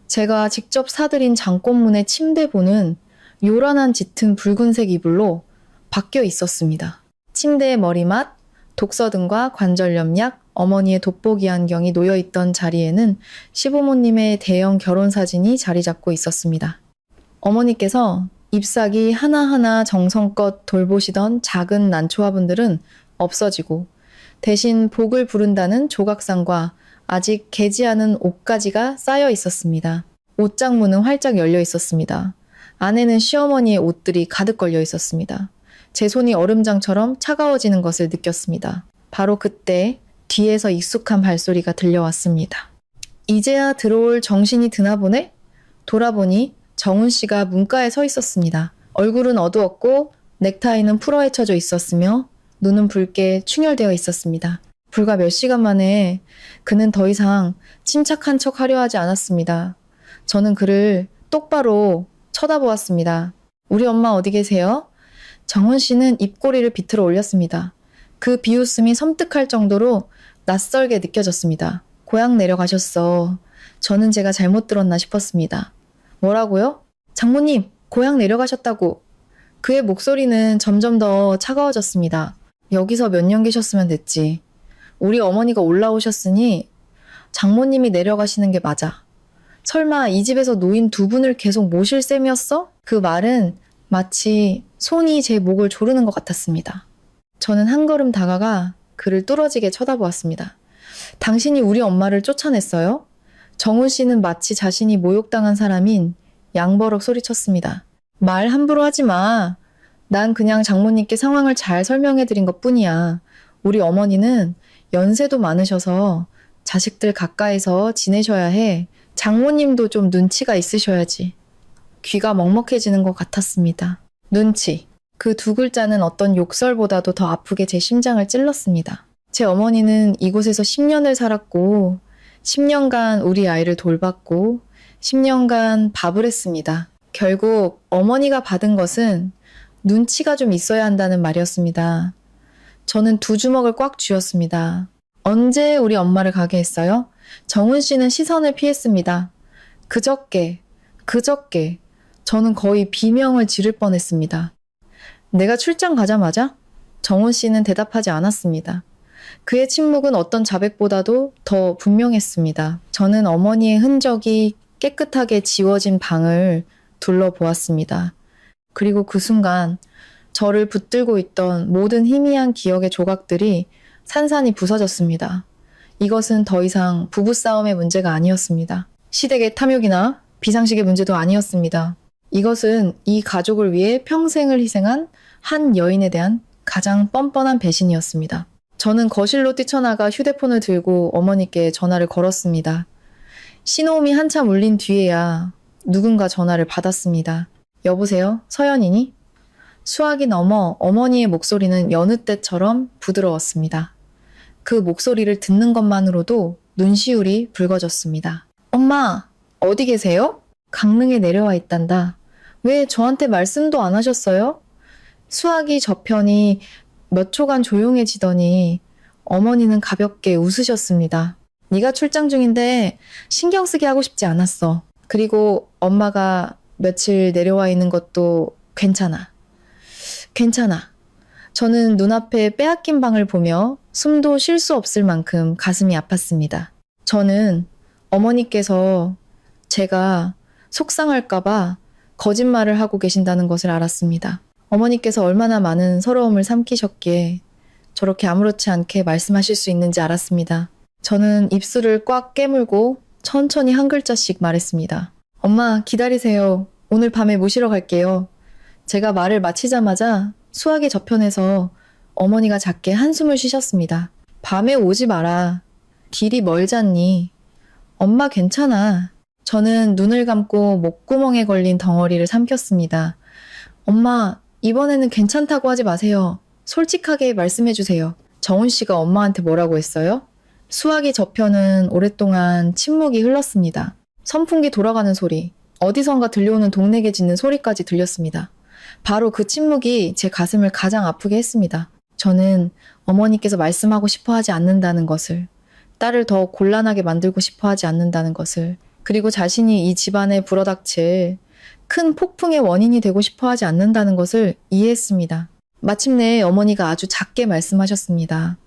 제가 직접 사들인 장꽃문의 침대보는 요란한 짙은 붉은색 이불로 바뀌어 있었습니다. 침대의 머리맡, 독서등과 관절염약, 어머니의 돋보기 안경이 놓여있던 자리에는 시부모님의 대형 결혼사진이 자리 잡고 있었습니다. 어머니께서 잎사귀 하나하나 정성껏 돌보시던 작은 난초화분들은 없어지고 대신 복을 부른다는 조각상과 아직 개지 않은 옷가지가 쌓여 있었습니다. 옷장문은 활짝 열려 있었습니다. 안에는 시어머니의 옷들이 가득 걸려 있었습니다. 제 손이 얼음장처럼 차가워지는 것을 느꼈습니다. 바로 그때 뒤에서 익숙한 발소리가 들려왔습니다. 이제야 들어올 정신이 드나 보네? 돌아보니 정훈 씨가 문가에 서 있었습니다. 얼굴은 어두웠고 넥타이는 풀어헤쳐져 있었으며 눈은 붉게 충혈되어 있었습니다. 불과 몇 시간 만에 그는 더 이상 침착한 척 하려 하지 않았습니다. 저는 그를 똑바로 쳐다보았습니다. 우리 엄마 어디 계세요? 정훈 씨는 입꼬리를 비틀어 올렸습니다. 그 비웃음이 섬뜩할 정도로 낯설게 느껴졌습니다. 고향 내려가셨어. 저는 제가 잘못 들었나 싶었습니다. 뭐라고요? 장모님, 고향 내려가셨다고. 그의 목소리는 점점 더 차가워졌습니다. 여기서 몇 년 계셨으면 됐지. 우리 어머니가 올라오셨으니 장모님이 내려가시는 게 맞아. 설마 이 집에서 노인 두 분을 계속 모실 셈이었어? 그 말은 마치 손이 제 목을 조르는 것 같았습니다. 저는 한 걸음 다가가 그를 뚫어지게 쳐다보았습니다. 당신이 우리 엄마를 쫓아냈어요? 정훈 씨는 마치 자신이 모욕당한 사람인 양버럭 소리쳤습니다. 말 함부로 하지 마. 난 그냥 장모님께 상황을 잘 설명해 드린 것 뿐이야. 우리 어머니는 연세도 많으셔서 자식들 가까이서 지내셔야 해. 장모님도 좀 눈치가 있으셔야지. 귀가 먹먹해지는 것 같았습니다. 눈치. 그 두 글자는 어떤 욕설보다도 더 아프게 제 심장을 찔렀습니다. 제 어머니는 이곳에서 10년을 살았고 10년간 우리 아이를 돌봤고 10년간 밥을 했습니다. 결국 어머니가 받은 것은 눈치가 좀 있어야 한다는 말이었습니다. 저는 두 주먹을 꽉 쥐었습니다. 언제 우리 엄마를 가게 했어요? 정훈 씨는 시선을 피했습니다. 그저께 저는 거의 비명을 지를 뻔했습니다. 내가 출장 가자마자 정훈 씨는 대답하지 않았습니다. 그의 침묵은 어떤 자백보다도 더 분명했습니다. 저는 어머니의 흔적이 깨끗하게 지워진 방을 둘러보았습니다. 그리고 그 순간 저를 붙들고 있던 모든 희미한 기억의 조각들이 산산이 부서졌습니다. 이것은 더 이상 부부싸움의 문제가 아니었습니다. 시댁의 탐욕이나 비상식의 문제도 아니었습니다. 이것은 이 가족을 위해 평생을 희생한 한 여인에 대한 가장 뻔뻔한 배신이었습니다. 저는 거실로 뛰쳐나가 휴대폰을 들고 어머니께 전화를 걸었습니다. 신호음이 한참 울린 뒤에야 누군가 전화를 받았습니다. 여보세요? 서연이니? 수화기 넘어 어머니의 목소리는 여느 때처럼 부드러웠습니다. 그 목소리를 듣는 것만으로도 눈시울이 붉어졌습니다. 엄마, 어디 계세요? 강릉에 내려와 있단다. 왜 저한테 말씀도 안 하셨어요? 수화기 저편이 몇 초간 조용해지더니 어머니는 가볍게 웃으셨습니다. 네가 출장 중인데 신경 쓰게 하고 싶지 않았어. 그리고 엄마가 며칠 내려와 있는 것도 괜찮아. 저는 눈앞에 빼앗긴 방을 보며 숨도 쉴 수 없을 만큼 가슴이 아팠습니다. 저는 어머니께서 제가 속상할까봐 거짓말을 하고 계신다는 것을 알았습니다. 어머니께서 얼마나 많은 서러움을 삼키셨기에 저렇게 아무렇지 않게 말씀하실 수 있는지 알았습니다. 저는 입술을 꽉 깨물고 천천히 한 글자씩 말했습니다. 엄마, 기다리세요. 오늘 밤에 모시러 갈게요. 제가 말을 마치자마자 수화기 저편에서 어머니가 작게 한숨을 쉬셨습니다. 밤에 오지 마라. 길이 멀잖니. 엄마 괜찮아. 저는 눈을 감고 목구멍에 걸린 덩어리를 삼켰습니다. 엄마, 이번에는 괜찮다고 하지 마세요. 솔직하게 말씀해 주세요. 정훈 씨가 엄마한테 뭐라고 했어요? 수화기 저편은 오랫동안 침묵이 흘렀습니다. 선풍기 돌아가는 소리, 어디선가 들려오는 동네개 짖는 소리까지 들렸습니다. 바로 그 침묵이 제 가슴을 가장 아프게 했습니다. 저는 어머니께서 말씀하고 싶어 하지 않는다는 것을, 딸을 더 곤란하게 만들고 싶어 하지 않는다는 것을, 그리고 자신이 이 집안에 불어닥칠 큰 폭풍의 원인이 되고 싶어 하지 않는다는 것을 이해했습니다. 마침내 어머니가 아주 작게 말씀하셨습니다.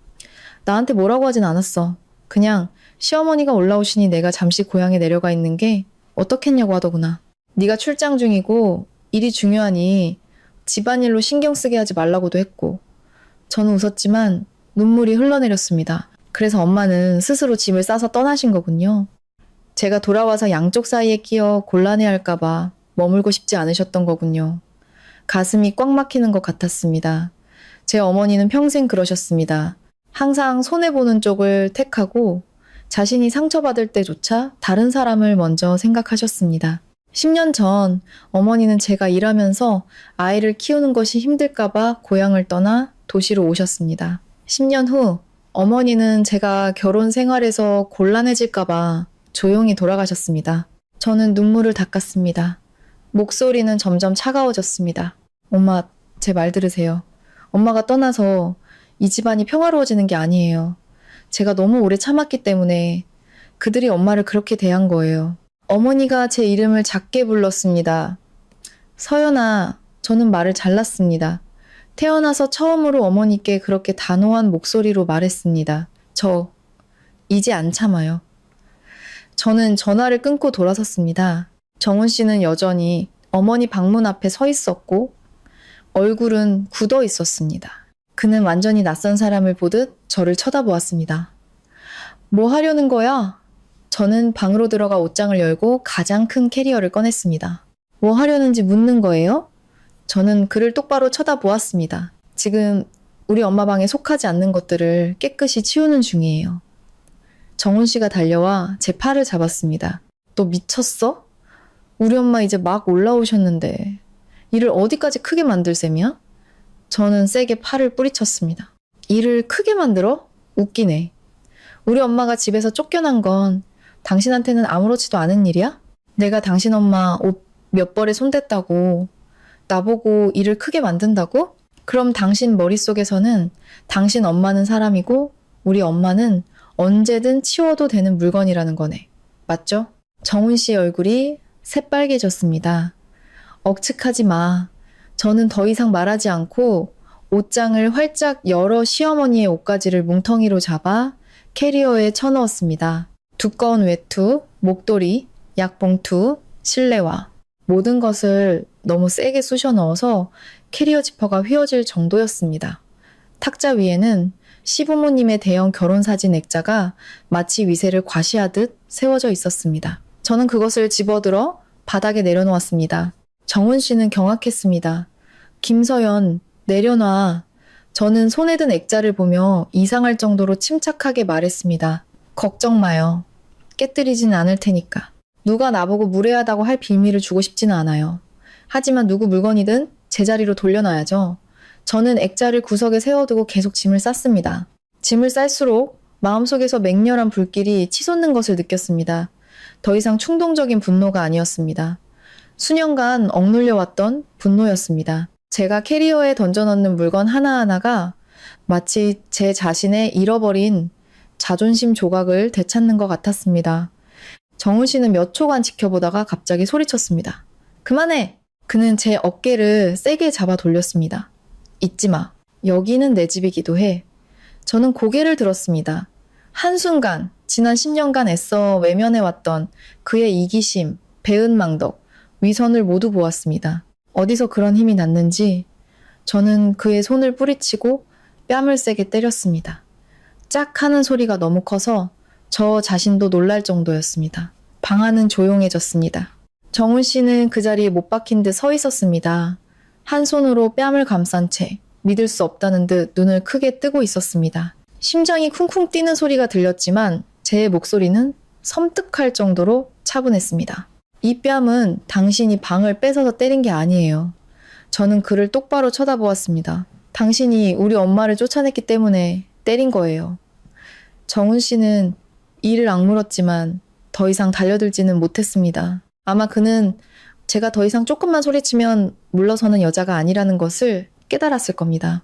나한테 뭐라고 하진 않았어. 그냥 시어머니가 올라오시니 내가 잠시 고향에 내려가 있는 게 어떻겠냐고 하더구나. 네가 출장 중이고 일이 중요하니 집안일로 신경 쓰게 하지 말라고도 했고. 저는 웃었지만 눈물이 흘러내렸습니다. 그래서 엄마는 스스로 짐을 싸서 떠나신 거군요. 제가 돌아와서 양쪽 사이에 끼어 곤란해할까봐 머물고 싶지 않으셨던 거군요. 가슴이 꽉 막히는 것 같았습니다. 제 어머니는 평생 그러셨습니다. 항상 손해보는 쪽을 택하고 자신이 상처받을 때조차 다른 사람을 먼저 생각하셨습니다. 10년 전 어머니는 제가 일하면서 아이를 키우는 것이 힘들까봐 고향을 떠나 도시로 오셨습니다. 10년 후 어머니는 제가 결혼 생활에서 곤란해질까봐 조용히 돌아가셨습니다. 저는 눈물을 닦았습니다. 목소리는 점점 차가워졌습니다. 엄마, 제 말 들으세요. 엄마가 떠나서 이 집안이 평화로워지는 게 아니에요. 제가 너무 오래 참았기 때문에 그들이 엄마를 그렇게 대한 거예요. 어머니가 제 이름을 작게 불렀습니다. 서연아, 저는 말을 잘랐습니다. 태어나서 처음으로 어머니께 그렇게 단호한 목소리로 말했습니다. 저 이제 안 참아요. 저는 전화를 끊고 돌아섰습니다. 정훈 씨는 여전히 어머니 방문 앞에 서 있었고 얼굴은 굳어 있었습니다. 그는 완전히 낯선 사람을 보듯 저를 쳐다보았습니다. 뭐 하려는 거야? 저는 방으로 들어가 옷장을 열고 가장 큰 캐리어를 꺼냈습니다. 뭐 하려는지 묻는 거예요? 저는 그를 똑바로 쳐다보았습니다. 지금 우리 엄마 방에 속하지 않는 것들을 깨끗이 치우는 중이에요. 정훈 씨가 달려와 제 팔을 잡았습니다. 너 미쳤어? 우리 엄마 이제 막 올라오셨는데 일을 어디까지 크게 만들 셈이야? 저는 세게 팔을 뿌리쳤습니다. 일을 크게 만들어? 웃기네. 우리 엄마가 집에서 쫓겨난 건 당신한테는 아무렇지도 않은 일이야? 내가 당신 엄마 옷 몇 벌에 손댔다고 나보고 일을 크게 만든다고? 그럼 당신 머릿속에서는 당신 엄마는 사람이고 우리 엄마는 언제든 치워도 되는 물건이라는 거네. 맞죠? 정훈 씨의 얼굴이 새빨개졌습니다. 억측하지 마. 저는 더 이상 말하지 않고 옷장을 활짝 열어 시어머니의 옷가지를 뭉텅이로 잡아 캐리어에 쳐넣었습니다. 두꺼운 외투, 목도리, 약봉투, 실내화. 모든 것을 너무 세게 쑤셔 넣어서 캐리어 지퍼가 휘어질 정도였습니다. 탁자 위에는 시부모님의 대형 결혼사진 액자가 마치 위세를 과시하듯 세워져 있었습니다. 저는 그것을 집어들어 바닥에 내려놓았습니다. 정훈 씨는 경악했습니다. 김서연, 내려놔. 저는 손에 든 액자를 보며 이상할 정도로 침착하게 말했습니다. 걱정 마요. 깨뜨리진 않을 테니까. 누가 나보고 무례하다고 할 빌미를 주고 싶지는 않아요. 하지만 누구 물건이든 제자리로 돌려놔야죠. 저는 액자를 구석에 세워두고 계속 짐을 쌌습니다. 짐을 쌀수록 마음속에서 맹렬한 불길이 치솟는 것을 느꼈습니다. 더 이상 충동적인 분노가 아니었습니다. 수년간 억눌려왔던 분노였습니다. 제가 캐리어에 던져넣는 물건 하나하나가 마치 제 자신의 잃어버린 자존심 조각을 되찾는 것 같았습니다. 정훈 씨는 몇 초간 지켜보다가 갑자기 소리쳤습니다. 그만해! 그는 제 어깨를 세게 잡아 돌렸습니다. 잊지 마. 여기는 내 집이기도 해. 저는 고개를 들었습니다. 한순간 지난 10년간 애써 외면해왔던 그의 이기심, 배은망덕, 위선을 모두 보았습니다. 어디서 그런 힘이 났는지 저는 그의 손을 뿌리치고 뺨을 세게 때렸습니다. 짝 하는 소리가 너무 커서 저 자신도 놀랄 정도였습니다. 방 안은 조용해졌습니다. 정훈 씨는 그 자리에 못 박힌 듯 서 있었습니다. 한 손으로 뺨을 감싼 채 믿을 수 없다는 듯 눈을 크게 뜨고 있었습니다. 심장이 쿵쿵 뛰는 소리가 들렸지만 제 목소리는 섬뜩할 정도로 차분했습니다. 이 뺨은 당신이 방을 뺏어서 때린 게 아니에요. 저는 그를 똑바로 쳐다보았습니다. 당신이 우리 엄마를 쫓아냈기 때문에 때린 거예요. 정훈 씨는 이를 악물었지만 더 이상 달려들지는 못했습니다. 아마 그는 제가 더 이상 조금만 소리치면 물러서는 여자가 아니라는 것을 깨달았을 겁니다.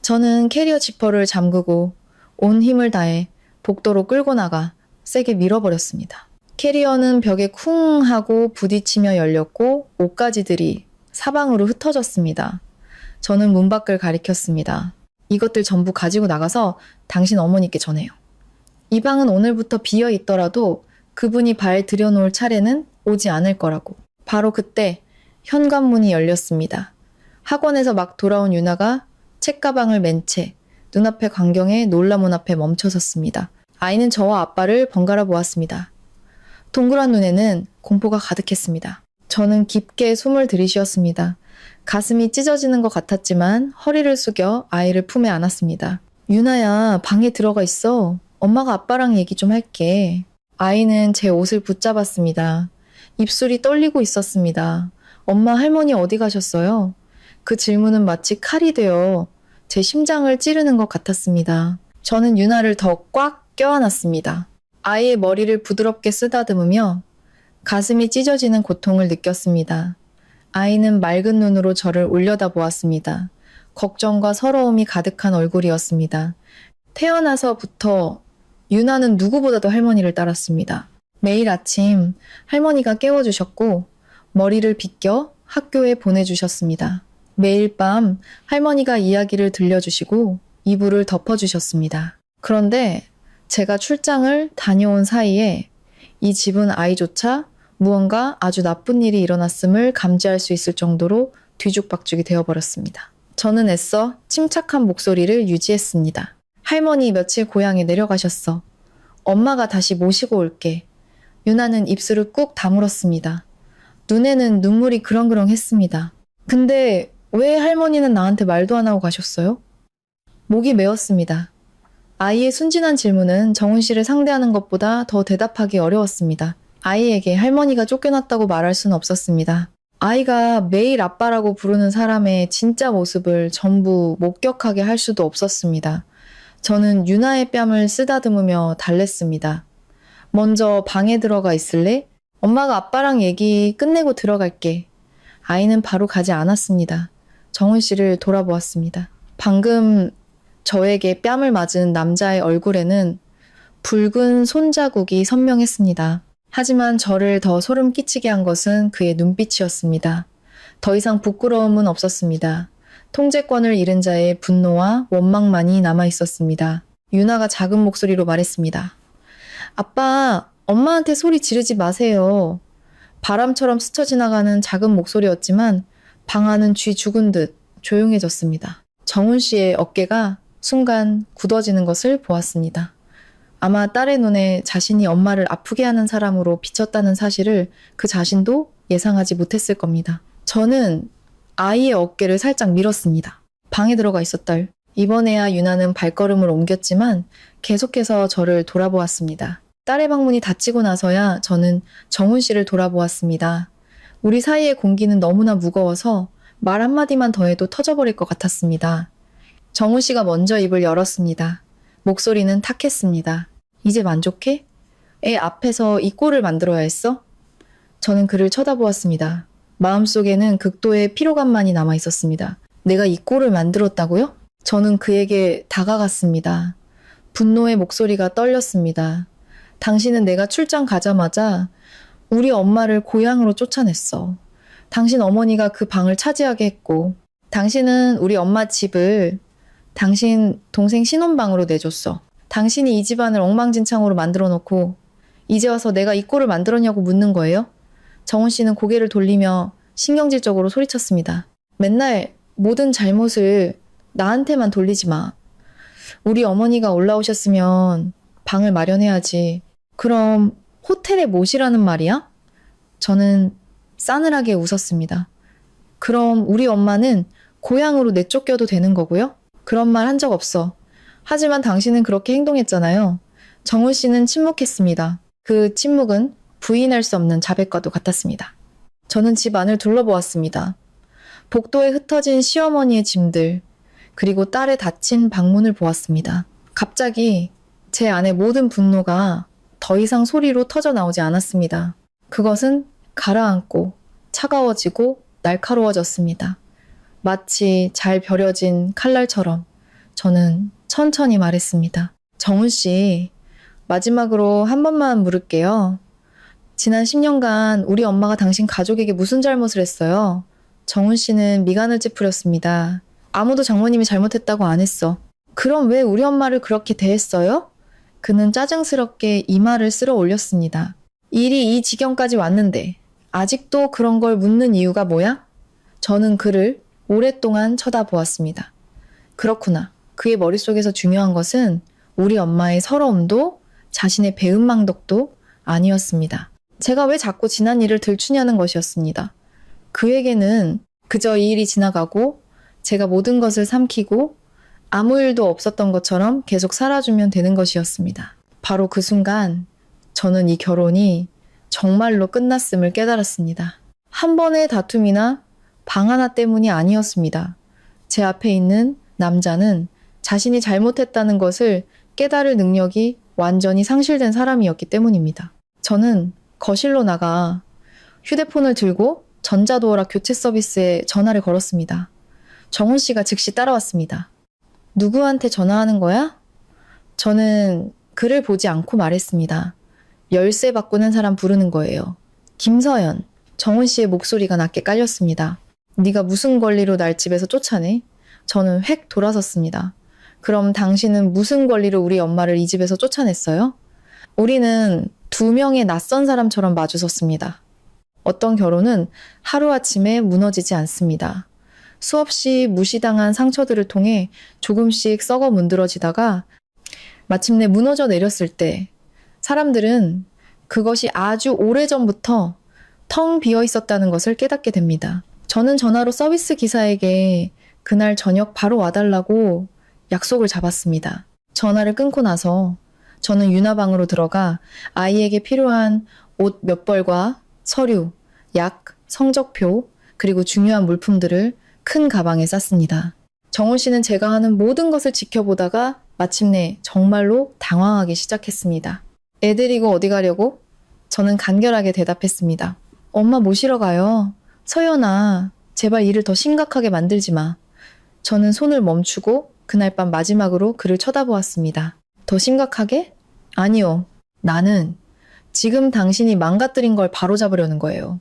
저는 캐리어 지퍼를 잠그고 온 힘을 다해 복도로 끌고 나가 세게 밀어버렸습니다. 캐리어는 벽에 쿵 하고 부딪히며 열렸고 옷가지들이 사방으로 흩어졌습니다. 저는 문 밖을 가리켰습니다. 이것들 전부 가지고 나가서 당신 어머니께 전해요. 이 방은 오늘부터 비어 있더라도 그분이 발 들여놓을 차례는 오지 않을 거라고. 바로 그때 현관문이 열렸습니다. 학원에서 막 돌아온 유나가 책가방을 맨 채 눈앞의 광경에 놀라문 앞에 멈춰섰습니다. 아이는 저와 아빠를 번갈아 보았습니다. 동그란 눈에는 공포가 가득했습니다. 저는 깊게 숨을 들이쉬었습니다. 가슴이 찢어지는 것 같았지만 허리를 숙여 아이를 품에 안았습니다. 유나야, 방에 들어가 있어. 엄마가 아빠랑 얘기 좀 할게. 아이는 제 옷을 붙잡았습니다. 입술이 떨리고 있었습니다. 엄마, 할머니 어디 가셨어요? 그 질문은 마치 칼이 되어 제 심장을 찌르는 것 같았습니다. 저는 유나를 더 꽉 껴안았습니다. 아이의 머리를 부드럽게 쓰다듬으며 가슴이 찢어지는 고통을 느꼈습니다. 아이는 맑은 눈으로 저를 올려다보았습니다. 걱정과 서러움이 가득한 얼굴이었습니다. 태어나서부터 유나는 누구보다도 할머니를 따랐습니다. 매일 아침 할머니가 깨워주셨고 머리를 빗겨 학교에 보내주셨습니다. 매일 밤 할머니가 이야기를 들려주시고 이불을 덮어주셨습니다. 그런데 제가 출장을 다녀온 사이에 이 집은 아이조차 무언가 아주 나쁜 일이 일어났음을 감지할 수 있을 정도로 뒤죽박죽이 되어버렸습니다. 저는 애써 침착한 목소리를 유지했습니다. 할머니 며칠 고향에 내려가셨어. 엄마가 다시 모시고 올게. 유나는 입술을 꾹 다물었습니다. 눈에는 눈물이 그렁그렁했습니다. 근데 왜 할머니는 나한테 말도 안 하고 가셨어요? 목이 메었습니다. 아이의 순진한 질문은 정훈 씨를 상대하는 것보다 더 대답하기 어려웠습니다. 아이에게 할머니가 쫓겨났다고 말할 수는 없었습니다. 아이가 매일 아빠라고 부르는 사람의 진짜 모습을 전부 목격하게 할 수도 없었습니다. 저는 유나의 뺨을 쓰다듬으며 달랬습니다. 먼저 방에 들어가 있을래? 엄마가 아빠랑 얘기 끝내고 들어갈게. 아이는 바로 가지 않았습니다. 정훈 씨를 돌아보았습니다. 방금 저에게 뺨을 맞은 남자의 얼굴에는 붉은 손자국이 선명했습니다. 하지만 저를 더 소름 끼치게 한 것은 그의 눈빛이었습니다. 더 이상 부끄러움은 없었습니다. 통제권을 잃은 자의 분노와 원망만이 남아 있었습니다. 유나가 작은 목소리로 말했습니다. 아빠, 엄마한테 소리 지르지 마세요. 바람처럼 스쳐 지나가는 작은 목소리였지만 방 안은 쥐 죽은 듯 조용해졌습니다. 정훈 씨의 어깨가 순간 굳어지는 것을 보았습니다. 아마 딸의 눈에 자신이 엄마를 아프게 하는 사람으로 비쳤다는 사실을 그 자신도 예상하지 못했을 겁니다. 저는 아이의 어깨를 살짝 밀었습니다. 방에 들어가 있어, 딸. 이번에야 유나는 발걸음을 옮겼지만 계속해서 저를 돌아보았습니다. 딸의 방문이 닫히고 나서야 저는 정훈 씨를 돌아보았습니다. 우리 사이의 공기는 너무나 무거워서 말 한마디만 더해도 터져버릴 것 같았습니다. 정훈 씨가 먼저 입을 열었습니다. 목소리는 탁했습니다. 이제 만족해? 애 앞에서 이 꼴을 만들어야 했어? 저는 그를 쳐다보았습니다. 마음속에는 극도의 피로감만이 남아 있었습니다. 내가 이 꼴을 만들었다고요? 저는 그에게 다가갔습니다. 분노의 목소리가 떨렸습니다. 당신은 내가 출장 가자마자 우리 엄마를 고향으로 쫓아냈어. 당신 어머니가 그 방을 차지하게 했고, 당신은 우리 엄마 집을 당신 동생 신혼방으로 내줬어. 당신이 이 집안을 엉망진창으로 만들어 놓고 이제 와서 내가 이 꼴을 만들었냐고 묻는 거예요? 정훈 씨는 고개를 돌리며 신경질적으로 소리쳤습니다. 맨날 모든 잘못을 나한테만 돌리지 마. 우리 어머니가 올라오셨으면 방을 마련해야지. 그럼 호텔에 모시라는 말이야? 저는 싸늘하게 웃었습니다. 그럼 우리 엄마는 고향으로 내쫓겨도 되는 거고요? 그런 말 한 적 없어. 하지만 당신은 그렇게 행동했잖아요. 정훈 씨는 침묵했습니다. 그 침묵은 부인할 수 없는 자백과도 같았습니다. 저는 집 안을 둘러보았습니다. 복도에 흩어진 시어머니의 짐들, 그리고 딸의 닫힌 방문을 보았습니다. 갑자기 제 안의 모든 분노가 더 이상 소리로 터져 나오지 않았습니다. 그것은 가라앉고 차가워지고 날카로워졌습니다. 마치 잘 벼려진 칼날처럼 저는 천천히 말했습니다. 정훈 씨, 마지막으로 한 번만 물을게요. 지난 10년간 우리 엄마가 당신 가족에게 무슨 잘못을 했어요? 정훈 씨는 미간을 찌푸렸습니다. 아무도 장모님이 잘못했다고 안 했어. 그럼 왜 우리 엄마를 그렇게 대했어요? 그는 짜증스럽게 이마를 쓸어 올렸습니다. 일이 이 지경까지 왔는데 아직도 그런 걸 묻는 이유가 뭐야? 저는 그를 오랫동안 쳐다보았습니다. 그렇구나. 그의 머릿속에서 중요한 것은 우리 엄마의 서러움도 자신의 배은망덕도 아니었습니다. 제가 왜 자꾸 지난 일을 들추냐는 것이었습니다. 그에게는 그저 이 일이 지나가고 제가 모든 것을 삼키고 아무 일도 없었던 것처럼 계속 살아주면 되는 것이었습니다. 바로 그 순간 저는 이 결혼이 정말로 끝났음을 깨달았습니다. 한 번의 다툼이나 방 하나 때문이 아니었습니다. 제 앞에 있는 남자는 자신이 잘못했다는 것을 깨달을 능력이 완전히 상실된 사람이었기 때문입니다. 저는 거실로 나가 휴대폰을 들고 전자도어락 교체 서비스에 전화를 걸었습니다. 정훈 씨가 즉시 따라왔습니다. 누구한테 전화하는 거야? 저는 글을 보지 않고 말했습니다. 열쇠 바꾸는 사람 부르는 거예요. 김서연. 정훈 씨의 목소리가 낮게 깔렸습니다. 네가 무슨 권리로 날 집에서 쫓아내? 저는 획 돌아섰습니다. 그럼 당신은 무슨 권리로 우리 엄마를 이 집에서 쫓아냈어요? 우리는 두 명의 낯선 사람처럼 마주섰습니다. 어떤 결혼은 하루아침에 무너지지 않습니다. 수없이 무시당한 상처들을 통해 조금씩 썩어 문드러지다가 마침내 무너져 내렸을 때 사람들은 그것이 아주 오래전부터 텅 비어 있었다는 것을 깨닫게 됩니다. 저는 전화로 서비스 기사에게 그날 저녁 바로 와달라고 약속을 잡았습니다. 전화를 끊고 나서 저는 유나방으로 들어가 아이에게 필요한 옷 몇 벌과 서류, 약, 성적표, 그리고 중요한 물품들을 큰 가방에 쌌습니다. 정훈 씨는 제가 하는 모든 것을 지켜보다가 마침내 정말로 당황하기 시작했습니다. 애 데리고 어디 가려고? 저는 간결하게 대답했습니다. 엄마 모시러 가요. 서연아, 제발 일을 더 심각하게 만들지 마. 저는 손을 멈추고 그날 밤 마지막으로 그를 쳐다보았습니다. 더 심각하게? 아니요. 나는 지금 당신이 망가뜨린 걸 바로잡으려는 거예요.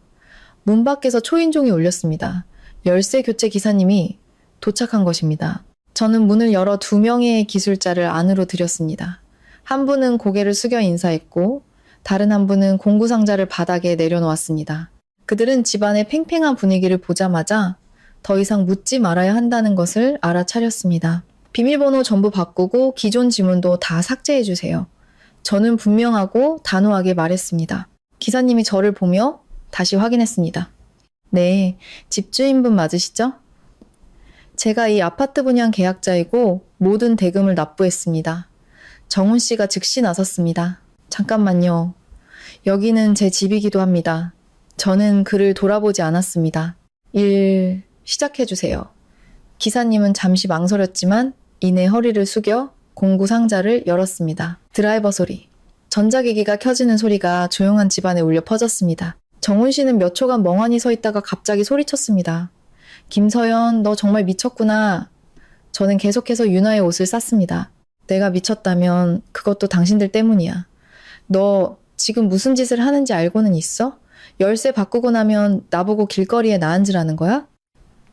문 밖에서 초인종이 울렸습니다. 열쇠 교체 기사님이 도착한 것입니다. 저는 문을 열어 두 명의 기술자를 안으로 들였습니다. 한 분은 고개를 숙여 인사했고 다른 한 분은 공구상자를 바닥에 내려놓았습니다. 그들은 집안의 팽팽한 분위기를 보자마자 더 이상 묻지 말아야 한다는 것을 알아차렸습니다. 비밀번호 전부 바꾸고 기존 지문도 다 삭제해주세요. 저는 분명하고 단호하게 말했습니다. 기사님이 저를 보며 다시 확인했습니다. 네, 집주인분 맞으시죠? 제가 이 아파트 분양 계약자이고 모든 대금을 납부했습니다. 정훈 씨가 즉시 나섰습니다. 잠깐만요. 여기는 제 집이기도 합니다. 저는 그를 돌아보지 않았습니다. 일 시작해주세요. 기사님은 잠시 망설였지만 이내 허리를 숙여 공구 상자를 열었습니다. 드라이버 소리. 전자기기가 켜지는 소리가 조용한 집안에 울려 퍼졌습니다. 정훈 씨는 몇 초간 멍하니 서 있다가 갑자기 소리쳤습니다. 김서연, 너 정말 미쳤구나. 저는 계속해서 유나의 옷을 쌌습니다. 내가 미쳤다면 그것도 당신들 때문이야. 너 지금 무슨 짓을 하는지 알고는 있어? 열쇠 바꾸고 나면 나보고 길거리에 나앉으라는 거야?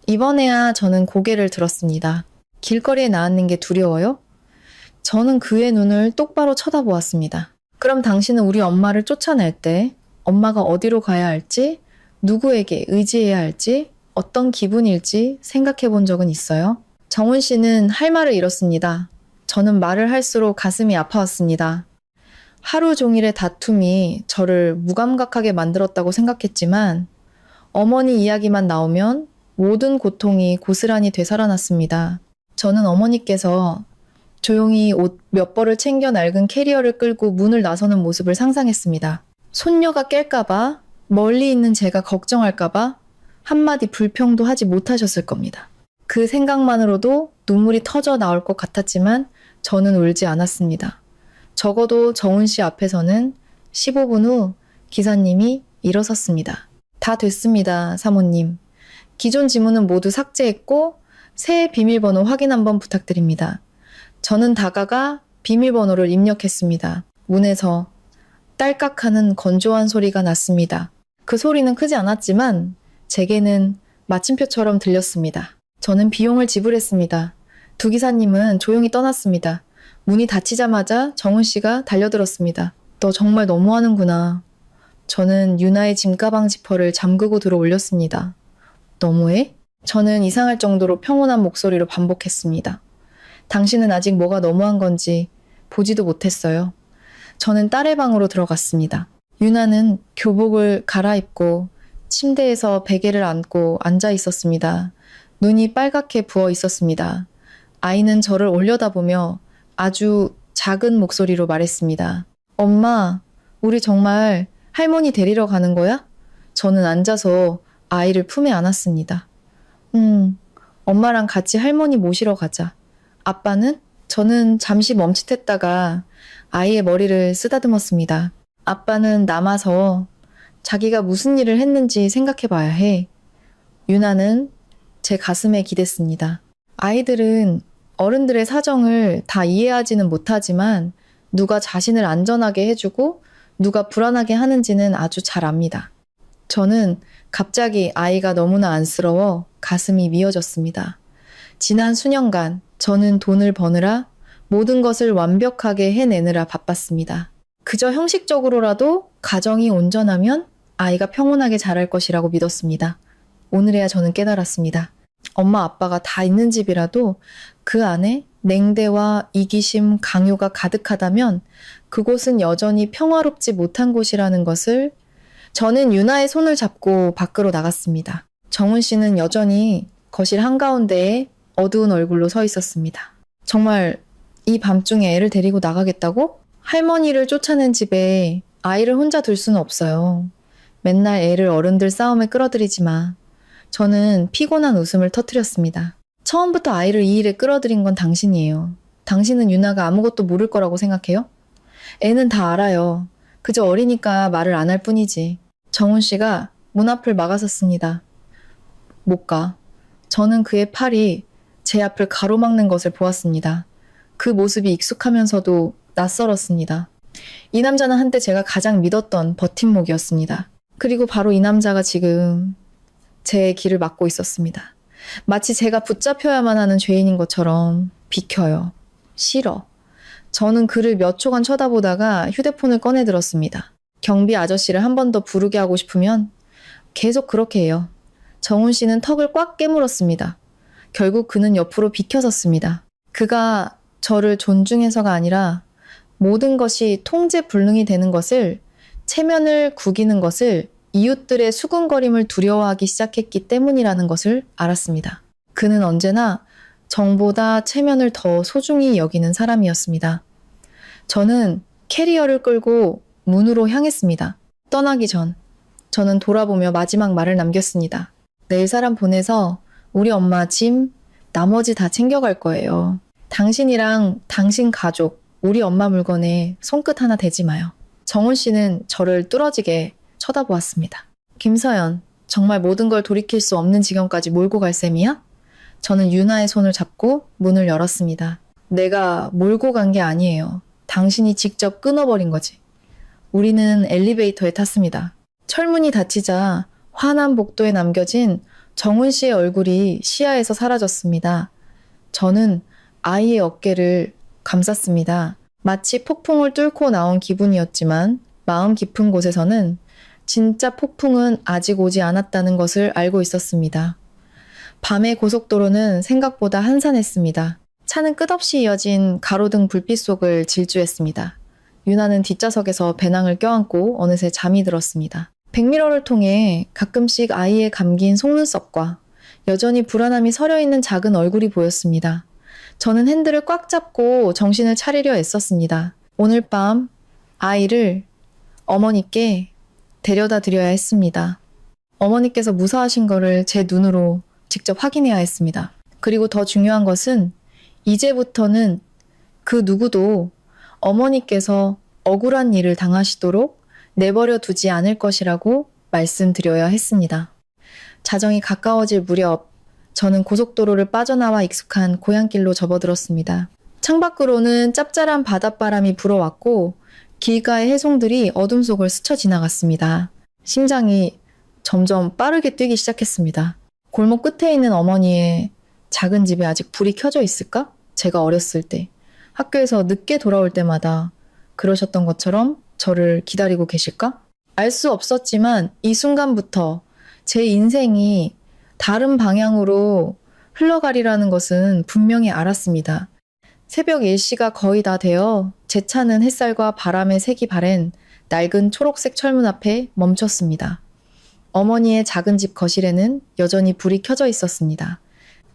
이번에야 저는 고개를 들었습니다. 길거리에 나앉는 게 두려워요? 저는 그의 눈을 똑바로 쳐다보았습니다. 그럼 당신은 우리 엄마를 쫓아낼 때 엄마가 어디로 가야 할지, 누구에게 의지해야 할지, 어떤 기분일지 생각해 본 적은 있어요? 정훈 씨는 할 말을 잃었습니다. 저는 말을 할수록 가슴이 아파왔습니다. 하루 종일의 다툼이 저를 무감각하게 만들었다고 생각했지만 어머니 이야기만 나오면 모든 고통이 고스란히 되살아났습니다. 저는 어머니께서 조용히 옷 몇 벌을 챙겨 낡은 캐리어를 끌고 문을 나서는 모습을 상상했습니다. 손녀가 깰까봐, 멀리 있는 제가 걱정할까봐 한마디 불평도 하지 못하셨을 겁니다. 그 생각만으로도 눈물이 터져 나올 것 같았지만 저는 울지 않았습니다. 적어도 정훈 씨 앞에서는 15분 후 기사님이 일어섰습니다. 다 됐습니다, 사모님. 기존 지문은 모두 삭제했고 새 비밀번호 확인 한번 부탁드립니다. 저는 다가가 비밀번호를 입력했습니다. 문에서 딸깍하는 건조한 소리가 났습니다. 그 소리는 크지 않았지만 제게는 마침표처럼 들렸습니다. 저는 비용을 지불했습니다. 두 기사님은 조용히 떠났습니다. 문이 닫히자마자 정훈 씨가 달려들었습니다. 너 정말 너무하는구나. 저는 유나의 짐가방 지퍼를 잠그고 들어 올렸습니다. 너무해? 저는 이상할 정도로 평온한 목소리로 반복했습니다. 당신은 아직 뭐가 너무한 건지 보지도 못했어요. 저는 딸의 방으로 들어갔습니다. 유나는 교복을 갈아입고 침대에서 베개를 안고 앉아 있었습니다. 눈이 빨갛게 부어 있었습니다. 아이는 저를 올려다보며 아주 작은 목소리로 말했습니다. 엄마, 우리 정말 할머니 데리러 가는 거야? 저는 앉아서 아이를 품에 안았습니다. 엄마랑 같이 할머니 모시러 가자. 아빠는? 저는 잠시 멈칫했다가 아이의 머리를 쓰다듬었습니다. 아빠는 남아서 자기가 무슨 일을 했는지 생각해 봐야 해. 유나는 제 가슴에 기댔습니다. 아이들은 어른들의 사정을 다 이해하지는 못하지만 누가 자신을 안전하게 해주고 누가 불안하게 하는지는 아주 잘 압니다. 저는 갑자기 아이가 너무나 안쓰러워 가슴이 미어졌습니다. 지난 수년간 저는 돈을 버느라 모든 것을 완벽하게 해내느라 바빴습니다. 그저 형식적으로라도 가정이 온전하면 아이가 평온하게 자랄 것이라고 믿었습니다. 오늘에야 저는 깨달았습니다. 엄마 아빠가 다 있는 집이라도 그 안에 냉대와 이기심, 강요가 가득하다면 그곳은 여전히 평화롭지 못한 곳이라는 것을 저는 유나의 손을 잡고 밖으로 나갔습니다. 정훈 씨는 여전히 거실 한가운데에 어두운 얼굴로 서 있었습니다. 정말 이 밤중에 애를 데리고 나가겠다고? 할머니를 쫓아낸 집에 아이를 혼자 둘 수는 없어요. 맨날 애를 어른들 싸움에 끌어들이지 마. 저는 피곤한 웃음을 터뜨렸습니다. 처음부터 아이를 이 일에 끌어들인 건 당신이에요. 당신은 유나가 아무것도 모를 거라고 생각해요? 애는 다 알아요. 그저 어리니까 말을 안 할 뿐이지. 정훈 씨가 문 앞을 막아섰습니다. 못 가. 저는 그의 팔이 제 앞을 가로막는 것을 보았습니다. 그 모습이 익숙하면서도 낯설었습니다. 이 남자는 한때 제가 가장 믿었던 버팀목이었습니다. 그리고 바로 이 남자가 지금 제 길을 막고 있었습니다. 마치 제가 붙잡혀야만 하는 죄인인 것처럼 비켜요. 싫어. 저는 그를 몇 초간 쳐다보다가 휴대폰을 꺼내 들었습니다. 경비 아저씨를 한 번 더 부르게 하고 싶으면 계속 그렇게 해요. 정훈 씨는 턱을 꽉 깨물었습니다. 결국 그는 옆으로 비켜섰습니다. 그가 저를 존중해서가 아니라 모든 것이 통제불능이 되는 것을, 체면을 구기는 것을, 이웃들의 수군거림을 두려워하기 시작했기 때문이라는 것을 알았습니다. 그는 언제나 정보다 체면을 더 소중히 여기는 사람이었습니다. 저는 캐리어를 끌고 문으로 향했습니다. 떠나기 전 저는 돌아보며 마지막 말을 남겼습니다. 내일 사람 보내서 우리 엄마 짐, 나머지 다 챙겨갈 거예요. 당신이랑 당신 가족, 우리 엄마 물건에 손끝 하나 대지 마요. 정훈 씨는 저를 뚫어지게 쳐다보았습니다. 김서연, 정말 모든 걸 돌이킬 수 없는 지경까지 몰고 갈 셈이야? 저는 유나의 손을 잡고 문을 열었습니다. 내가 몰고 간 게 아니에요. 당신이 직접 끊어버린 거지. 우리는 엘리베이터에 탔습니다. 철문이 닫히자 환한 복도에 남겨진 정훈 씨의 얼굴이 시야에서 사라졌습니다. 저는 아이의 어깨를 감쌌습니다. 마치 폭풍을 뚫고 나온 기분이었지만 마음 깊은 곳에서는 진짜 폭풍은 아직 오지 않았다는 것을 알고 있었습니다. 밤의 고속도로는 생각보다 한산했습니다. 차는 끝없이 이어진 가로등 불빛 속을 질주했습니다. 유나는 뒷좌석에서 배낭을 껴안고 어느새 잠이 들었습니다. 백미러를 통해 가끔씩 아이의 감긴 속눈썹과 여전히 불안함이 서려있는 작은 얼굴이 보였습니다. 저는 핸들을 꽉 잡고 정신을 차리려 애썼습니다. 오늘 밤 아이를 어머니께 데려다 드려야 했습니다. 어머니께서 무사하신 거를 제 눈으로 직접 확인해야 했습니다. 그리고 더 중요한 것은 이제부터는 그 누구도 어머니께서 억울한 일을 당하시도록 내버려 두지 않을 것이라고 말씀드려야 했습니다. 자정이 가까워질 무렵 저는 고속도로를 빠져나와 익숙한 고향길로 접어들었습니다. 창밖으로는 짭짤한 바닷바람이 불어왔고 길가의 해송들이 어둠 속을 스쳐 지나갔습니다. 심장이 점점 빠르게 뛰기 시작했습니다. 골목 끝에 있는 어머니의 작은 집에 아직 불이 켜져 있을까? 제가 어렸을 때 학교에서 늦게 돌아올 때마다 그러셨던 것처럼 저를 기다리고 계실까? 알 수 없었지만 이 순간부터 제 인생이 다른 방향으로 흘러가리라는 것은 분명히 알았습니다. 새벽 일시가 거의 다 되어 제 차는 햇살과 바람의 색이 바랜 낡은 초록색 철문 앞에 멈췄습니다. 어머니의 작은 집 거실에는 여전히 불이 켜져 있었습니다.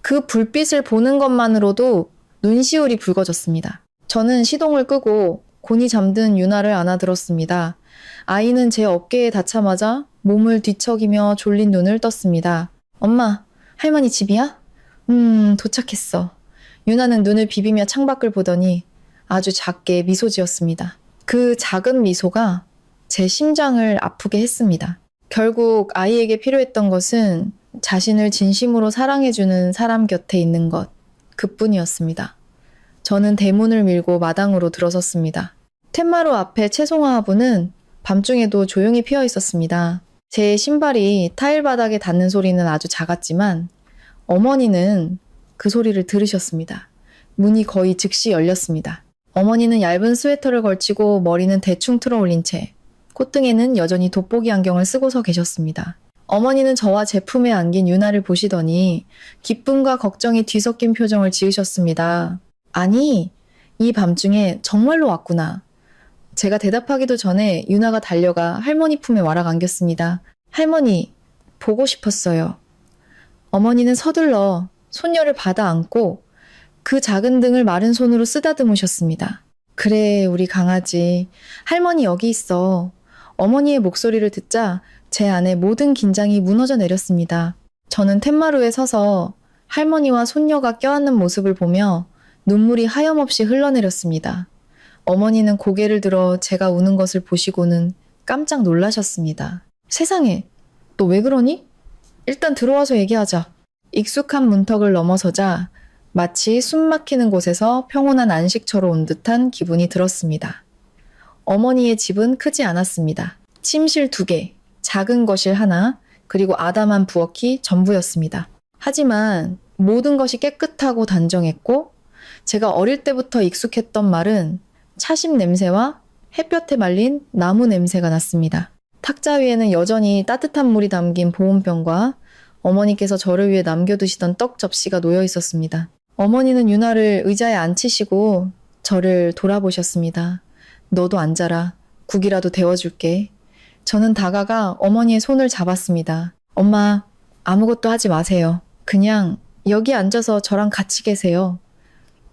그 불빛을 보는 것만으로도 눈시울이 붉어졌습니다. 저는 시동을 끄고 곤히 잠든 유나를 안아들었습니다. 아이는 제 어깨에 닿자마자 몸을 뒤척이며 졸린 눈을 떴습니다. 엄마, 할머니 집이야? 도착했어. 유나는 눈을 비비며 창밖을 보더니 아주 작게 미소 지었습니다. 그 작은 미소가 제 심장을 아프게 했습니다. 결국 아이에게 필요했던 것은 자신을 진심으로 사랑해주는 사람 곁에 있는 것, 그뿐이었습니다. 저는 대문을 밀고 마당으로 들어섰습니다. 텐마루 앞에 채송화화부는 밤중에도 조용히 피어 있었습니다. 제 신발이 타일 바닥에 닿는 소리는 아주 작았지만 어머니는 그 소리를 들으셨습니다. 문이 거의 즉시 열렸습니다. 어머니는 얇은 스웨터를 걸치고 머리는 대충 틀어올린 채 콧등에는 여전히 돋보기 안경을 쓰고서 계셨습니다. 어머니는 저와 제 품에 안긴 유나를 보시더니 기쁨과 걱정이 뒤섞인 표정을 지으셨습니다. 아니, 이 밤중에 정말로 왔구나. 제가 대답하기도 전에 유나가 달려가 할머니 품에 와락 안겼습니다. 할머니, 보고 싶었어요. 어머니는 서둘러 손녀를 받아 안고 그 작은 등을 마른 손으로 쓰다듬으셨습니다. 그래, 우리 강아지. 할머니 여기 있어. 어머니의 목소리를 듣자 제 안에 모든 긴장이 무너져 내렸습니다. 저는 텐마루에 서서 할머니와 손녀가 껴안는 모습을 보며 눈물이 하염없이 흘러내렸습니다. 어머니는 고개를 들어 제가 우는 것을 보시고는 깜짝 놀라셨습니다. 세상에, 너 왜 그러니? 일단 들어와서 얘기하자. 익숙한 문턱을 넘어서자 마치 숨 막히는 곳에서 평온한 안식처로 온 듯한 기분이 들었습니다. 어머니의 집은 크지 않았습니다. 침실 2개, 작은 거실 하나, 그리고 아담한 부엌이 전부였습니다. 하지만 모든 것이 깨끗하고 단정했고 제가 어릴 때부터 익숙했던 말은 차심 냄새와 햇볕에 말린 나무 냄새가 났습니다. 탁자 위에는 여전히 따뜻한 물이 담긴 보온병과 어머니께서 저를 위해 남겨두시던 떡 접시가 놓여 있었습니다. 어머니는 유나를 의자에 앉히시고 저를 돌아보셨습니다. 너도 앉아라. 국이라도 데워줄게. 저는 다가가 어머니의 손을 잡았습니다. 엄마, 아무것도 하지 마세요. 그냥 여기 앉아서 저랑 같이 계세요.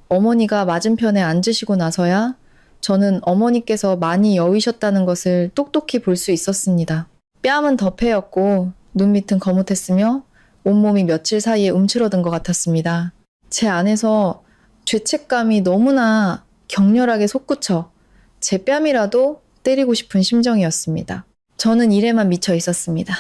어머니가 맞은편에 앉으시고 나서야 저는 어머니께서 많이 여위셨다는 것을 똑똑히 볼 수 있었습니다. 뺨은 더 패였고 눈 밑은 거뭇했으며 온몸이 며칠 사이에 움츠러든 것 같았습니다. 제 안에서 죄책감이 너무나 격렬하게 솟구쳐 제 뺨이라도 때리고 싶은 심정이었습니다. 저는 일에만 미쳐 있었습니다.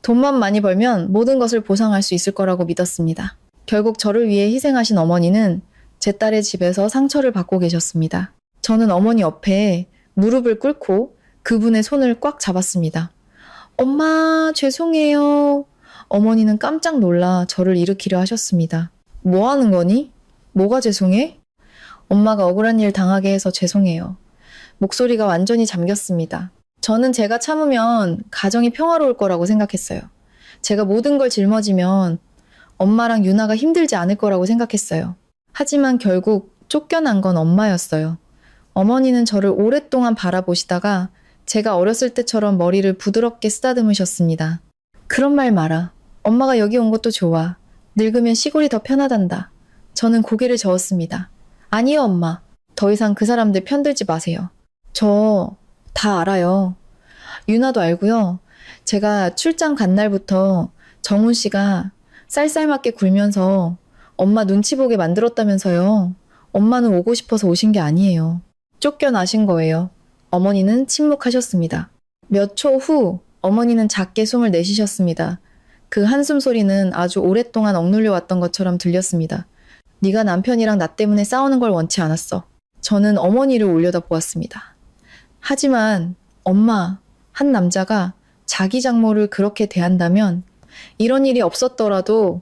돈만 많이 벌면 모든 것을 보상할 수 있을 거라고 믿었습니다. 결국 저를 위해 희생하신 어머니는 제 딸의 집에서 상처를 받고 계셨습니다. 저는 어머니 옆에 무릎을 꿇고 그분의 손을 꽉 잡았습니다. 엄마, 죄송해요. 어머니는 깜짝 놀라 저를 일으키려 하셨습니다. 뭐 하는 거니? 뭐가 죄송해? 엄마가 억울한 일 당하게 해서 죄송해요. 목소리가 완전히 잠겼습니다. 저는 제가 참으면 가정이 평화로울 거라고 생각했어요. 제가 모든 걸 짊어지면 엄마랑 유나가 힘들지 않을 거라고 생각했어요. 하지만 결국 쫓겨난 건 엄마였어요. 어머니는 저를 오랫동안 바라보시다가 제가 어렸을 때처럼 머리를 부드럽게 쓰다듬으셨습니다. 그런 말 마라. 엄마가 여기 온 것도 좋아. 늙으면 시골이 더 편하단다. 저는 고개를 저었습니다. 아니요, 엄마. 더 이상 그 사람들 편들지 마세요. 저 다 알아요. 유나도 알고요. 제가 출장 간 날부터 정훈 씨가 쌀쌀맞게 굴면서 엄마 눈치 보게 만들었다면서요. 엄마는 오고 싶어서 오신 게 아니에요. 쫓겨나신 거예요. 어머니는 침묵하셨습니다. 몇 초 후 어머니는 작게 숨을 내쉬셨습니다. 그 한숨 소리는 아주 오랫동안 억눌려 왔던 것처럼 들렸습니다. 네가 남편이랑 나 때문에 싸우는 걸 원치 않았어. 저는 어머니를 올려다보았습니다. 하지만 엄마, 한 남자가 자기 장모를 그렇게 대한다면 이런 일이 없었더라도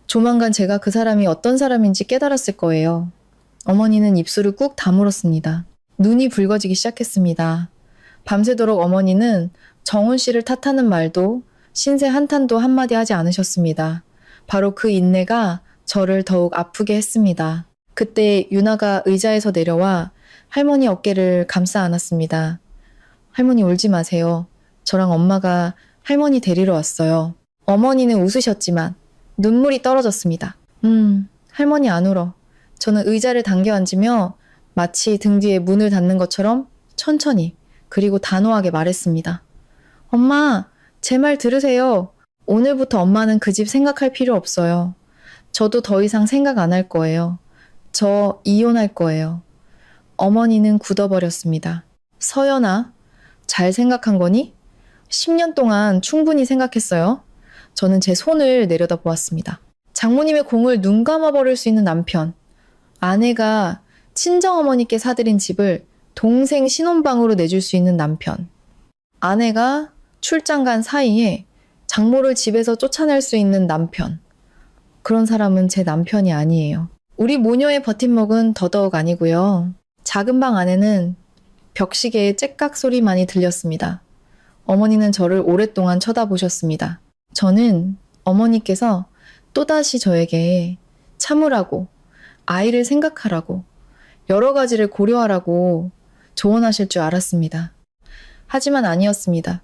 조만간 제가 그 사람이 어떤 사람인지 깨달았을 거예요. 어머니는 입술을 꾹 다물었습니다. 눈이 붉어지기 시작했습니다. 밤새도록 어머니는 정훈 씨를 탓하는 말도 신세 한탄도 한마디 하지 않으셨습니다. 바로 그 인내가 저를 더욱 아프게 했습니다. 그때 유나가 의자에서 내려와 할머니 어깨를 감싸 안았습니다. 할머니 울지 마세요. 저랑 엄마가 할머니 데리러 왔어요. 어머니는 웃으셨지만 눈물이 떨어졌습니다. 할머니 안 울어. 저는 의자를 당겨 앉으며 마치 등 뒤에 문을 닫는 것처럼 천천히 그리고 단호하게 말했습니다. 엄마, 제 말 들으세요. 오늘부터 엄마는 그 집 생각할 필요 없어요. 저도 더 이상 생각 안 할 거예요. 저 이혼할 거예요. 어머니는 굳어버렸습니다. 서연아, 잘 생각한 거니? 10년 동안 충분히 생각했어요. 저는 제 손을 내려다 보았습니다. 장모님의 공을 눈 감아버릴 수 있는 남편. 아내가 친정어머니께 사들인 집을 동생 신혼방으로 내줄 수 있는 남편. 아내가 출장 간 사이에 장모를 집에서 쫓아낼 수 있는 남편. 그런 사람은 제 남편이 아니에요. 우리 모녀의 버팀목은 더더욱 아니고요. 작은 방 안에는 벽시계의 째깍 소리만이 들렸습니다. 어머니는 저를 오랫동안 쳐다보셨습니다. 저는 어머니께서 또다시 저에게 참으라고, 아이를 생각하라고, 여러 가지를 고려하라고 조언하실 줄 알았습니다. 하지만 아니었습니다.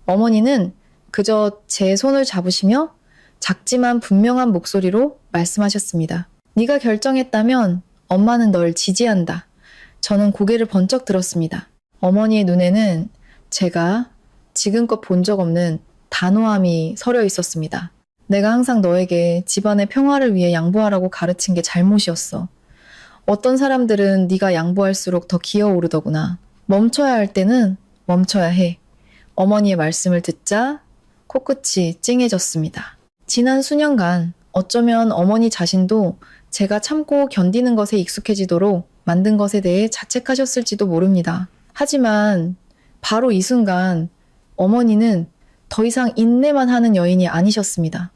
어머니는 그저 제 손을 잡으시며 작지만 분명한 목소리로 말씀하셨습니다. 네가 결정했다면 엄마는 널 지지한다. 저는 고개를 번쩍 들었습니다. 어머니의 눈에는 제가 지금껏 본 적 없는 단호함이 서려 있었습니다. 내가 항상 너에게 집안의 평화를 위해 양보하라고 가르친 게 잘못이었어. 어떤 사람들은 네가 양보할수록 더 기어오르더구나. 멈춰야 할 때는 멈춰야 해. 어머니의 말씀을 듣자 코끝이 찡해졌습니다. 지난 수년간 어쩌면 어머니 자신도 제가 참고 견디는 것에 익숙해지도록 만든 것에 대해 자책하셨을지도 모릅니다. 하지만 바로 이 순간 어머니는 더 이상 인내만 하는 여인이 아니셨습니다.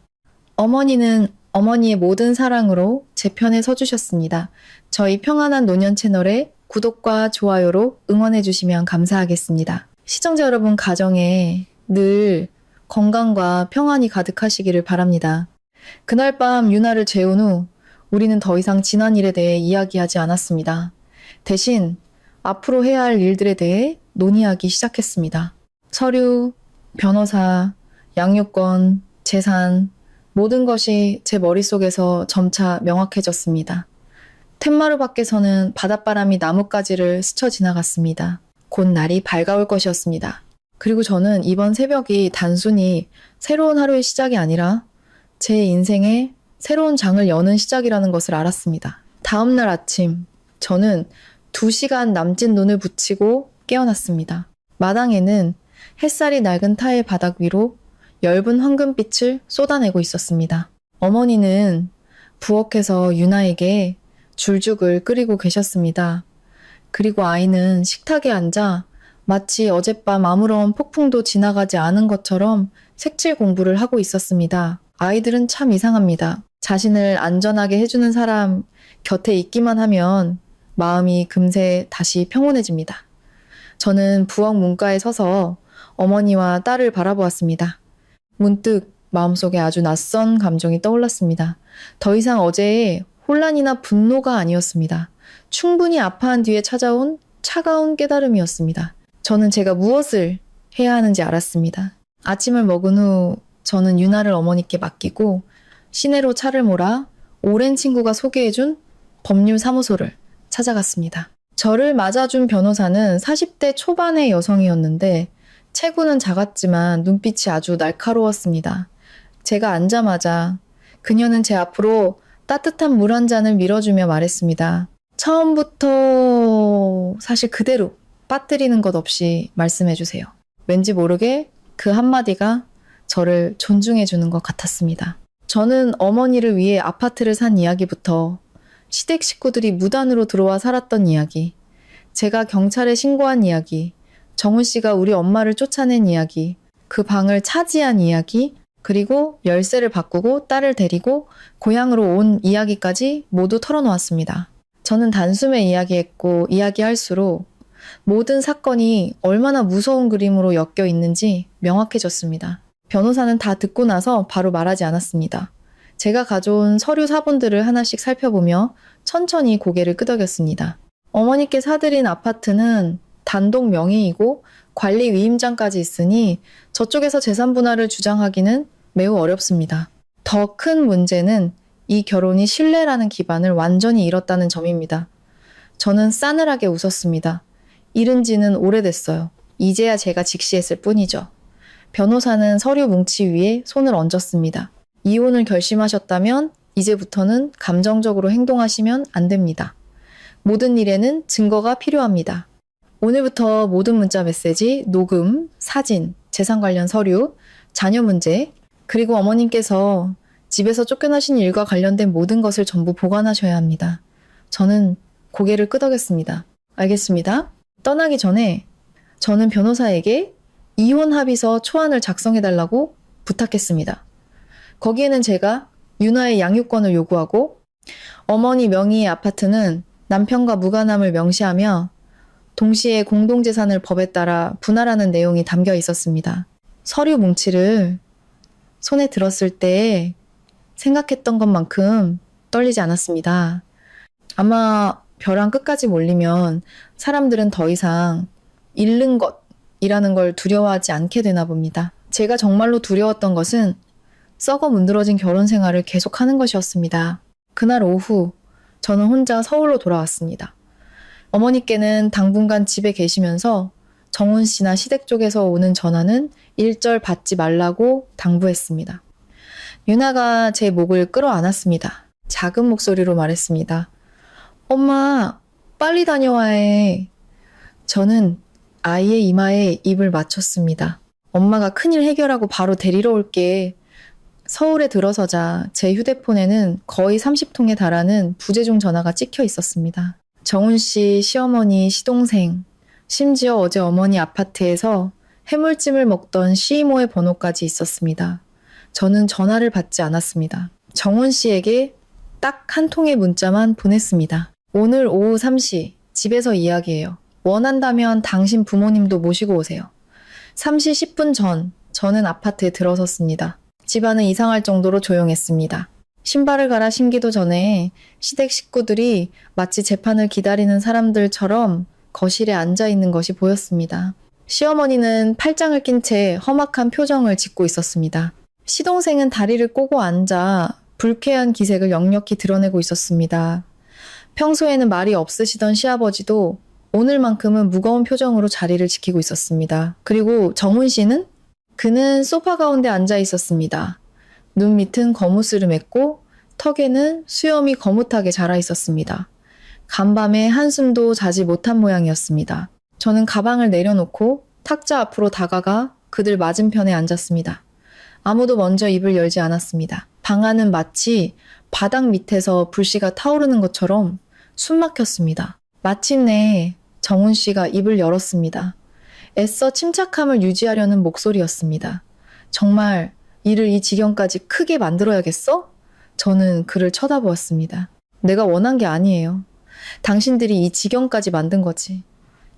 어머니는 어머니의 모든 사랑으로 제 편에 서주셨습니다. 저희 평안한 노년 채널에 구독과 좋아요로 응원해 주시면 감사하겠습니다. 시청자 여러분 가정에 늘 건강과 평안이 가득하시기를 바랍니다. 그날 밤 유나를 재운 후 우리는 더 이상 지난 일에 대해 이야기하지 않았습니다. 대신 앞으로 해야 할 일들에 대해 논의하기 시작했습니다. 서류, 변호사, 양육권, 재산, 모든 것이 제 머릿속에서 점차 명확해졌습니다. 텐마루 밖에서는 바닷바람이 나뭇가지를 스쳐 지나갔습니다. 곧 날이 밝아올 것이었습니다. 그리고 저는 이번 새벽이 단순히 새로운 하루의 시작이 아니라 제 인생의 새로운 장을 여는 시작이라는 것을 알았습니다. 다음 날 아침, 저는 2시간 남짓 눈을 붙이고 깨어났습니다. 마당에는 햇살이 낡은 타일 바닥 위로 엷은 황금빛을 쏟아내고 있었습니다. 어머니는 부엌에서 유나에게 줄죽을 끓이고 계셨습니다. 그리고 아이는 식탁에 앉아 마치 어젯밤 아무런 폭풍도 지나가지 않은 것처럼 색칠 공부를 하고 있었습니다. 아이들은 참 이상합니다. 자신을 안전하게 해주는 사람 곁에 있기만 하면 마음이 금세 다시 평온해집니다. 저는 부엌 문가에 서서 어머니와 딸을 바라보았습니다. 문득 마음속에 아주 낯선 감정이 떠올랐습니다. 더 이상 어제의 혼란이나 분노가 아니었습니다. 충분히 아파한 뒤에 찾아온 차가운 깨달음이었습니다. 저는 제가 무엇을 해야 하는지 알았습니다. 아침을 먹은 후 저는 유나를 어머니께 맡기고 시내로 차를 몰아 오랜 친구가 소개해준 법률사무소를 찾아갔습니다. 저를 맞아준 변호사는 40대 초반의 여성이었는데 체구는 작았지만 눈빛이 아주 날카로웠습니다. 제가 앉자마자 그녀는 제 앞으로 따뜻한 물 한 잔을 밀어주며 말했습니다. 처음부터 사실 그대로 빠뜨리는 것 없이 말씀해주세요. 왠지 모르게 그 한마디가 저를 존중해주는 것 같았습니다. 저는 어머니를 위해 아파트를 산 이야기부터 시댁 식구들이 무단으로 들어와 살았던 이야기, 제가 경찰에 신고한 이야기, 정훈 씨가 우리 엄마를 쫓아낸 이야기, 그 방을 차지한 이야기, 그리고 열쇠를 바꾸고 딸을 데리고 고향으로 온 이야기까지 모두 털어놓았습니다. 저는 단숨에 이야기했고 이야기할수록 모든 사건이 얼마나 무서운 그림으로 엮여 있는지 명확해졌습니다. 변호사는 다 듣고 나서 바로 말하지 않았습니다. 제가 가져온 서류 사본들을 하나씩 살펴보며 천천히 고개를 끄덕였습니다. 어머니께 사드린 아파트는 단독 명의이고 관리 위임장까지 있으니 저쪽에서 재산 분할을 주장하기는 매우 어렵습니다. 더 큰 문제는 이 결혼이 신뢰라는 기반을 완전히 잃었다는 점입니다. 저는 싸늘하게 웃었습니다. 잃은 지는 오래됐어요. 이제야 제가 직시했을 뿐이죠. 변호사는 서류 뭉치 위에 손을 얹었습니다. 이혼을 결심하셨다면 이제부터는 감정적으로 행동하시면 안 됩니다. 모든 일에는 증거가 필요합니다. 오늘부터 모든 문자 메시지, 녹음, 사진, 재산 관련 서류, 자녀 문제, 그리고 어머님께서 집에서 쫓겨나신 일과 관련된 모든 것을 전부 보관하셔야 합니다. 저는 고개를 끄덕였습니다. 알겠습니다. 떠나기 전에 저는 변호사에게 이혼 합의서 초안을 작성해달라고 부탁했습니다. 거기에는 제가 윤아의 양육권을 요구하고 어머니 명의의 아파트는 남편과 무관함을 명시하며 동시에 공동재산을 법에 따라 분할하는 내용이 담겨 있었습니다. 서류 뭉치를 손에 들었을 때 생각했던 것만큼 떨리지 않았습니다. 아마 벼랑 끝까지 몰리면 사람들은 더 이상 잃는 것이라는 걸 두려워하지 않게 되나 봅니다. 제가 정말로 두려웠던 것은 썩어 문드러진 결혼 생활을 계속하는 것이었습니다. 그날 오후 저는 혼자 서울로 돌아왔습니다. 어머니께는 당분간 집에 계시면서 정훈 씨나 시댁 쪽에서 오는 전화는 일절 받지 말라고 당부했습니다. 유나가 제 목을 끌어안았습니다. 작은 목소리로 말했습니다. 엄마, 빨리 다녀와 해. 저는 아이의 이마에 입을 맞췄습니다. 엄마가 큰일 해결하고 바로 데리러 올게. 서울에 들어서자 제 휴대폰에는 거의 30통에 달하는 부재중 전화가 찍혀 있었습니다. 정훈 씨, 시어머니, 시동생, 심지어 어제 어머니 아파트에서 해물찜을 먹던 시이모의 번호까지 있었습니다. 저는 전화를 받지 않았습니다. 정훈 씨에게 딱 한 통의 문자만 보냈습니다. 오늘 오후 3시 집에서 이야기해요. 원한다면 당신 부모님도 모시고 오세요. 3시 10분 전 저는 아파트에 들어섰습니다. 집안은 이상할 정도로 조용했습니다. 신발을 갈아 신기도 전에 시댁 식구들이 마치 재판을 기다리는 사람들처럼 거실에 앉아 있는 것이 보였습니다. 시어머니는 팔짱을 낀 채 험악한 표정을 짓고 있었습니다. 시동생은 다리를 꼬고 앉아 불쾌한 기색을 역력히 드러내고 있었습니다. 평소에는 말이 없으시던 시아버지도 오늘만큼은 무거운 표정으로 자리를 지키고 있었습니다. 그리고 정훈 씨는? 그는 소파 가운데 앉아 있었습니다. 눈 밑은 거무스름했고 턱에는 수염이 거뭇하게 자라 있었습니다. 간밤에 한숨도 자지 못한 모양이었습니다. 저는 가방을 내려놓고 탁자 앞으로 다가가 그들 맞은편에 앉았습니다. 아무도 먼저 입을 열지 않았습니다. 방 안은 마치 바닥 밑에서 불씨가 타오르는 것처럼 숨 막혔습니다. 마침내 정훈 씨가 입을 열었습니다. 애써 침착함을 유지하려는 목소리였습니다. 정말 이를 이 지경까지 크게 만들어야겠어? 저는 그를 쳐다보았습니다. 내가 원한 게 아니에요. 당신들이 이 지경까지 만든 거지.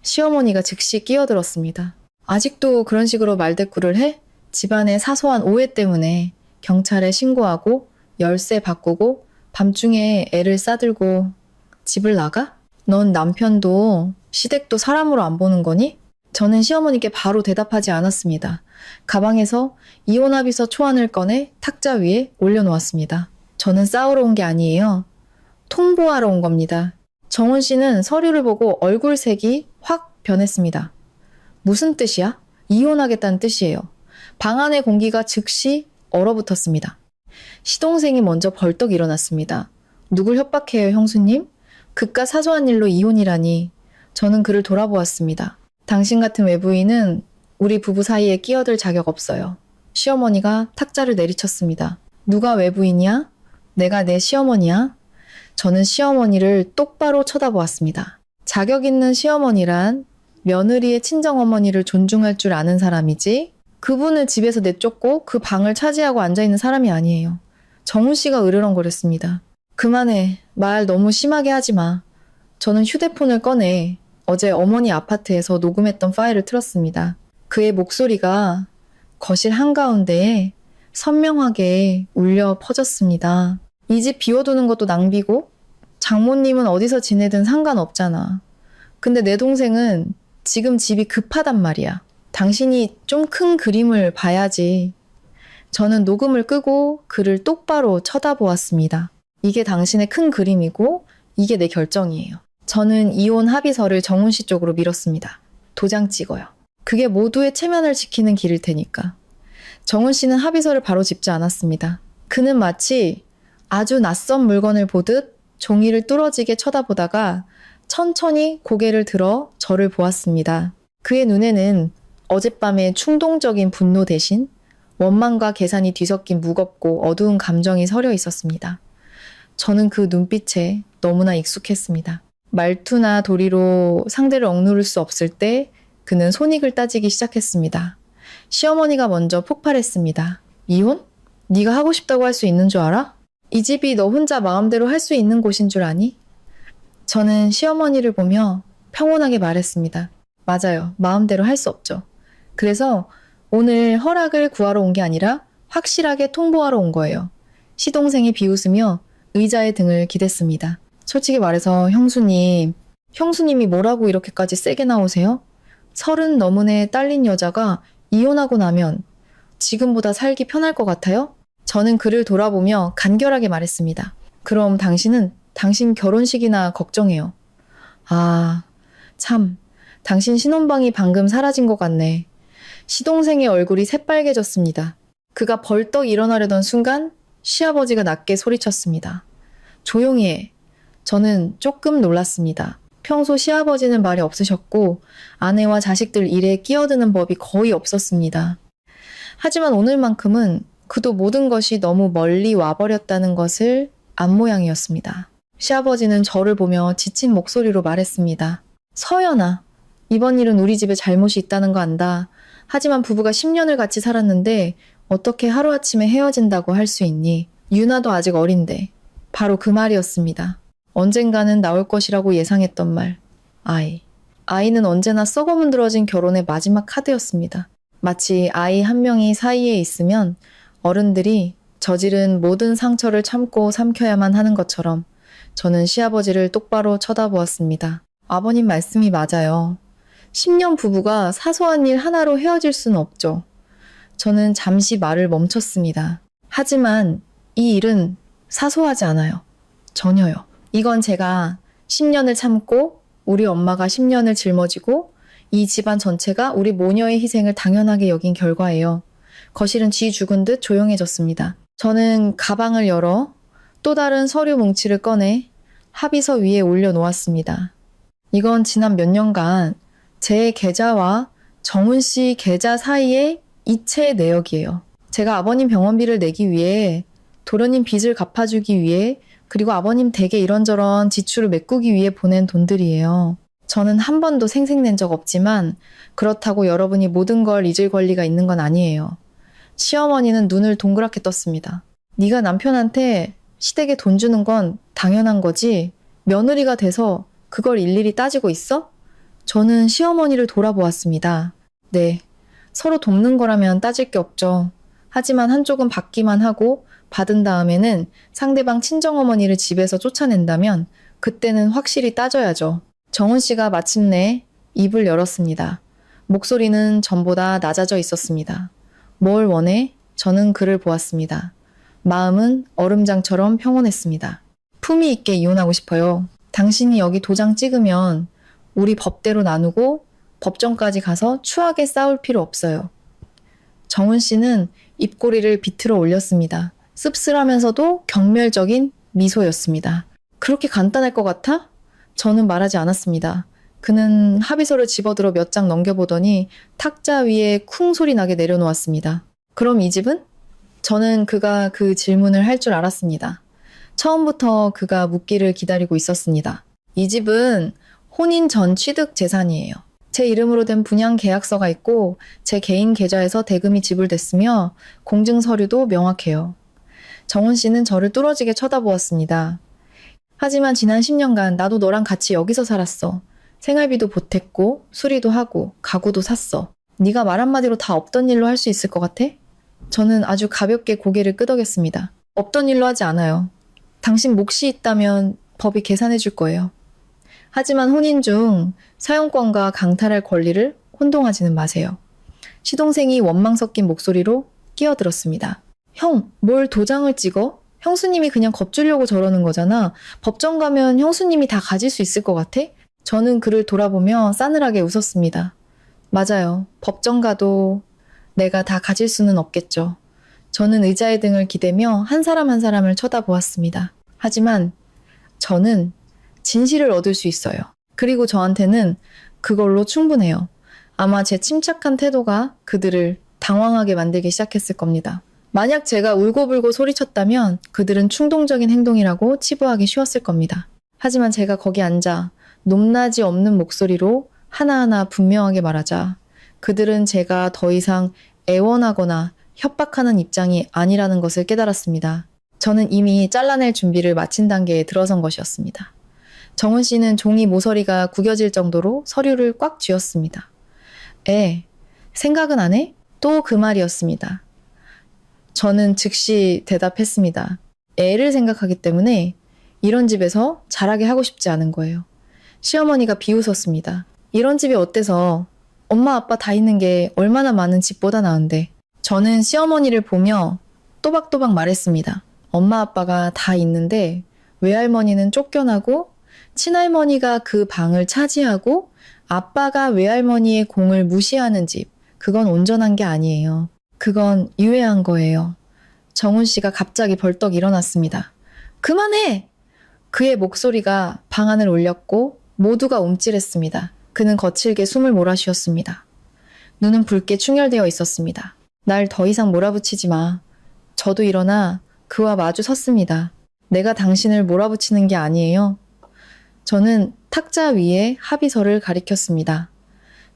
시어머니가 즉시 끼어들었습니다. 아직도 그런 식으로 말대꾸를 해? 집안의 사소한 오해 때문에 경찰에 신고하고 열쇠 바꾸고 밤중에 애를 싸들고 집을 나가? 넌 남편도 시댁도 사람으로 안 보는 거니? 저는 시어머니께 바로 대답하지 않았습니다. 가방에서 이혼 합의서 초안을 꺼내 탁자 위에 올려놓았습니다. 저는 싸우러 온 게 아니에요. 통보하러 온 겁니다. 정훈 씨는 서류를 보고 얼굴색이 확 변했습니다. 무슨 뜻이야? 이혼하겠다는 뜻이에요. 방 안의 공기가 즉시 얼어붙었습니다. 시동생이 먼저 벌떡 일어났습니다. 누굴 협박해요, 형수님? 그깟 사소한 일로 이혼이라니. 저는 그를 돌아보았습니다. 당신 같은 외부인은 우리 부부 사이에 끼어들 자격 없어요. 시어머니가 탁자를 내리쳤습니다. 누가 외부인이야? 내가 내 시어머니야? 저는 시어머니를 똑바로 쳐다보았습니다. 자격 있는 시어머니란 며느리의 친정어머니를 존중할 줄 아는 사람이지 그분을 집에서 내쫓고 그 방을 차지하고 앉아있는 사람이 아니에요. 정훈 씨가 으르렁거렸습니다. 그만해. 말 너무 심하게 하지 마. 저는 휴대폰을 꺼내 어제 어머니 아파트에서 녹음했던 파일을 틀었습니다. 그의 목소리가 거실 한가운데에 선명하게 울려 퍼졌습니다. 이 집 비워두는 것도 낭비고 장모님은 어디서 지내든 상관없잖아. 근데 내 동생은 지금 집이 급하단 말이야. 당신이 좀 큰 그림을 봐야지. 저는 녹음을 끄고 그를 똑바로 쳐다보았습니다. 이게 당신의 큰 그림이고 이게 내 결정이에요. 저는 이혼 합의서를 정훈 씨 쪽으로 밀었습니다. 도장 찍어요. 그게 모두의 체면을 지키는 길일 테니까. 정훈 씨는 합의서를 바로 짚지 않았습니다. 그는 마치 아주 낯선 물건을 보듯 종이를 뚫어지게 쳐다보다가 천천히 고개를 들어 저를 보았습니다. 그의 눈에는 어젯밤의 충동적인 분노 대신 원망과 계산이 뒤섞인 무겁고 어두운 감정이 서려 있었습니다. 저는 그 눈빛에 너무나 익숙했습니다. 말투나 도리로 상대를 억누를 수 없을 때 그는 손익을 따지기 시작했습니다. 시어머니가 먼저 폭발했습니다. 이혼? 네가 하고 싶다고 할 수 있는 줄 알아? 이 집이 너 혼자 마음대로 할 수 있는 곳인 줄 아니? 저는 시어머니를 보며 평온하게 말했습니다. 맞아요. 마음대로 할 수 없죠. 그래서 오늘 허락을 구하러 온 게 아니라 확실하게 통보하러 온 거예요. 시동생이 비웃으며 의자의 등을 기댔습니다. 솔직히 말해서 형수님이 뭐라고 이렇게까지 세게 나오세요? 30 넘은에 딸린 여자가 이혼하고 나면 지금보다 살기 편할 것 같아요? 저는 그를 돌아보며 간결하게 말했습니다. 그럼 당신은 당신 결혼식이나 걱정해요. 아, 참. 당신 신혼방이 방금 사라진 것 같네. 시동생의 얼굴이 새빨개졌습니다. 그가 벌떡 일어나려던 순간 시아버지가 낮게 소리쳤습니다. 조용히 해. 저는 조금 놀랐습니다. 평소 시아버지는 말이 없으셨고 아내와 자식들 일에 끼어드는 법이 거의 없었습니다. 하지만 오늘만큼은 그도 모든 것이 너무 멀리 와버렸다는 것을 안 모양이었습니다. 시아버지는 저를 보며 지친 목소리로 말했습니다. 서연아, 이번 일은 우리 집에 잘못이 있다는 거 안다. 하지만 부부가 10년을 같이 살았는데 어떻게 하루아침에 헤어진다고 할 수 있니? 유나도 아직 어린데. 바로 그 말이었습니다. 언젠가는 나올 것이라고 예상했던 말. 아이. 아이는 언제나 썩어문드러진 결혼의 마지막 카드였습니다. 마치 아이 한 명이 사이에 있으면 어른들이 저지른 모든 상처를 참고 삼켜야만 하는 것처럼 저는 시아버지를 똑바로 쳐다보았습니다. 아버님 말씀이 맞아요. 10년 부부가 사소한 일 하나로 헤어질 수는 없죠. 저는 잠시 말을 멈췄습니다. 하지만 이 일은 사소하지 않아요. 전혀요. 이건 제가 10년을 참고 우리 엄마가 10년을 짊어지고 이 집안 전체가 우리 모녀의 희생을 당연하게 여긴 결과예요. 거실은 쥐 죽은 듯 조용해졌습니다. 저는 가방을 열어 또 다른 서류 뭉치를 꺼내 합의서 위에 올려놓았습니다. 이건 지난 몇 년간 제 계좌와 정훈 씨 계좌 사이의 이체 내역이에요. 제가 아버님 병원비를 내기 위해, 도련님 빚을 갚아주기 위해, 그리고 아버님 댁에 이런저런 지출을 메꾸기 위해 보낸 돈들이에요. 저는 한 번도 생색낸 적 없지만 그렇다고 여러분이 모든 걸 잊을 권리가 있는 건 아니에요. 시어머니는 눈을 동그랗게 떴습니다. 네가 남편한테 시댁에 돈 주는 건 당연한 거지 며느리가 돼서 그걸 일일이 따지고 있어? 저는 시어머니를 돌아보았습니다. 네, 서로 돕는 거라면 따질 게 없죠. 하지만 한쪽은 받기만 하고 받은 다음에는 상대방 친정어머니를 집에서 쫓아낸다면 그때는 확실히 따져야죠. 정훈 씨가 마침내 입을 열었습니다. 목소리는 전보다 낮아져 있었습니다. 뭘 원해? 저는 그를 보았습니다. 마음은 얼음장처럼 평온했습니다. 품위 있게 이혼하고 싶어요. 당신이 여기 도장 찍으면 우리 법대로 나누고 법정까지 가서 추하게 싸울 필요 없어요. 정훈 씨는 입꼬리를 비틀어 올렸습니다. 씁쓸하면서도 경멸적인 미소였습니다. 그렇게 간단할 것 같아? 저는 말하지 않았습니다. 그는 합의서를 집어들어 몇 장 넘겨보더니 탁자 위에 쿵 소리 나게 내려놓았습니다. 그럼 이 집은? 저는 그가 그 질문을 할 줄 알았습니다. 처음부터 그가 묻기를 기다리고 있었습니다. 이 집은 혼인 전 취득 재산이에요. 제 이름으로 된 분양 계약서가 있고 제 개인 계좌에서 대금이 지불됐으며 공증 서류도 명확해요. 정훈 씨는 저를 뚫어지게 쳐다보았습니다. 하지만 지난 10년간 나도 너랑 같이 여기서 살았어. 생활비도 보탰고 수리도 하고 가구도 샀어. 네가 말 한마디로 다 없던 일로 할 수 있을 것 같아? 저는 아주 가볍게 고개를 끄덕였습니다. 없던 일로 하지 않아요. 당신 몫이 있다면 법이 계산해 줄 거예요. 하지만 혼인 중 사용권과 강탈할 권리를 혼동하지는 마세요. 시동생이 원망 섞인 목소리로 끼어들었습니다. 형, 뭘 도장을 찍어? 형수님이 그냥 겁주려고 저러는 거잖아. 법정 가면 형수님이 다 가질 수 있을 것 같아? 저는 그를 돌아보며 싸늘하게 웃었습니다. 맞아요. 법정 가도 내가 다 가질 수는 없겠죠. 저는 의자의 등을 기대며 한 사람 한 사람을 쳐다보았습니다. 하지만 저는 진실을 얻을 수 있어요. 그리고 저한테는 그걸로 충분해요. 아마 제 침착한 태도가 그들을 당황하게 만들기 시작했을 겁니다. 만약 제가 울고불고 소리쳤다면 그들은 충동적인 행동이라고 치부하기 쉬웠을 겁니다. 하지만 제가 거기 앉아 높낮이 없는 목소리로 하나하나 분명하게 말하자 그들은 제가 더 이상 애원하거나 협박하는 입장이 아니라는 것을 깨달았습니다. 저는 이미 잘라낼 준비를 마친 단계에 들어선 것이었습니다. 정훈 씨는 종이 모서리가 구겨질 정도로 서류를 꽉 쥐었습니다. 생각은 안 해? 또 그 말이었습니다. 저는 즉시 대답했습니다. 애를 생각하기 때문에 이런 집에서 자라게 하고 싶지 않은 거예요. 시어머니가 비웃었습니다. 이런 집이 어때서 엄마 아빠 다 있는 게 얼마나 많은 집보다 나은데. 저는 시어머니를 보며 또박또박 말했습니다. 엄마 아빠가 다 있는데 외할머니는 쫓겨나고 친할머니가 그 방을 차지하고 아빠가 외할머니의 공을 무시하는 집. 그건 온전한 게 아니에요. 그건 유해한 거예요. 정훈 씨가 갑자기 벌떡 일어났습니다. 그만해! 그의 목소리가 방안을 울렸고 모두가 움찔했습니다. 그는 거칠게 숨을 몰아쉬었습니다. 눈은 붉게 충혈되어 있었습니다. 날 더 이상 몰아붙이지 마. 저도 일어나 그와 마주 섰습니다. 내가 당신을 몰아붙이는 게 아니에요. 저는 탁자 위에 합의서를 가리켰습니다.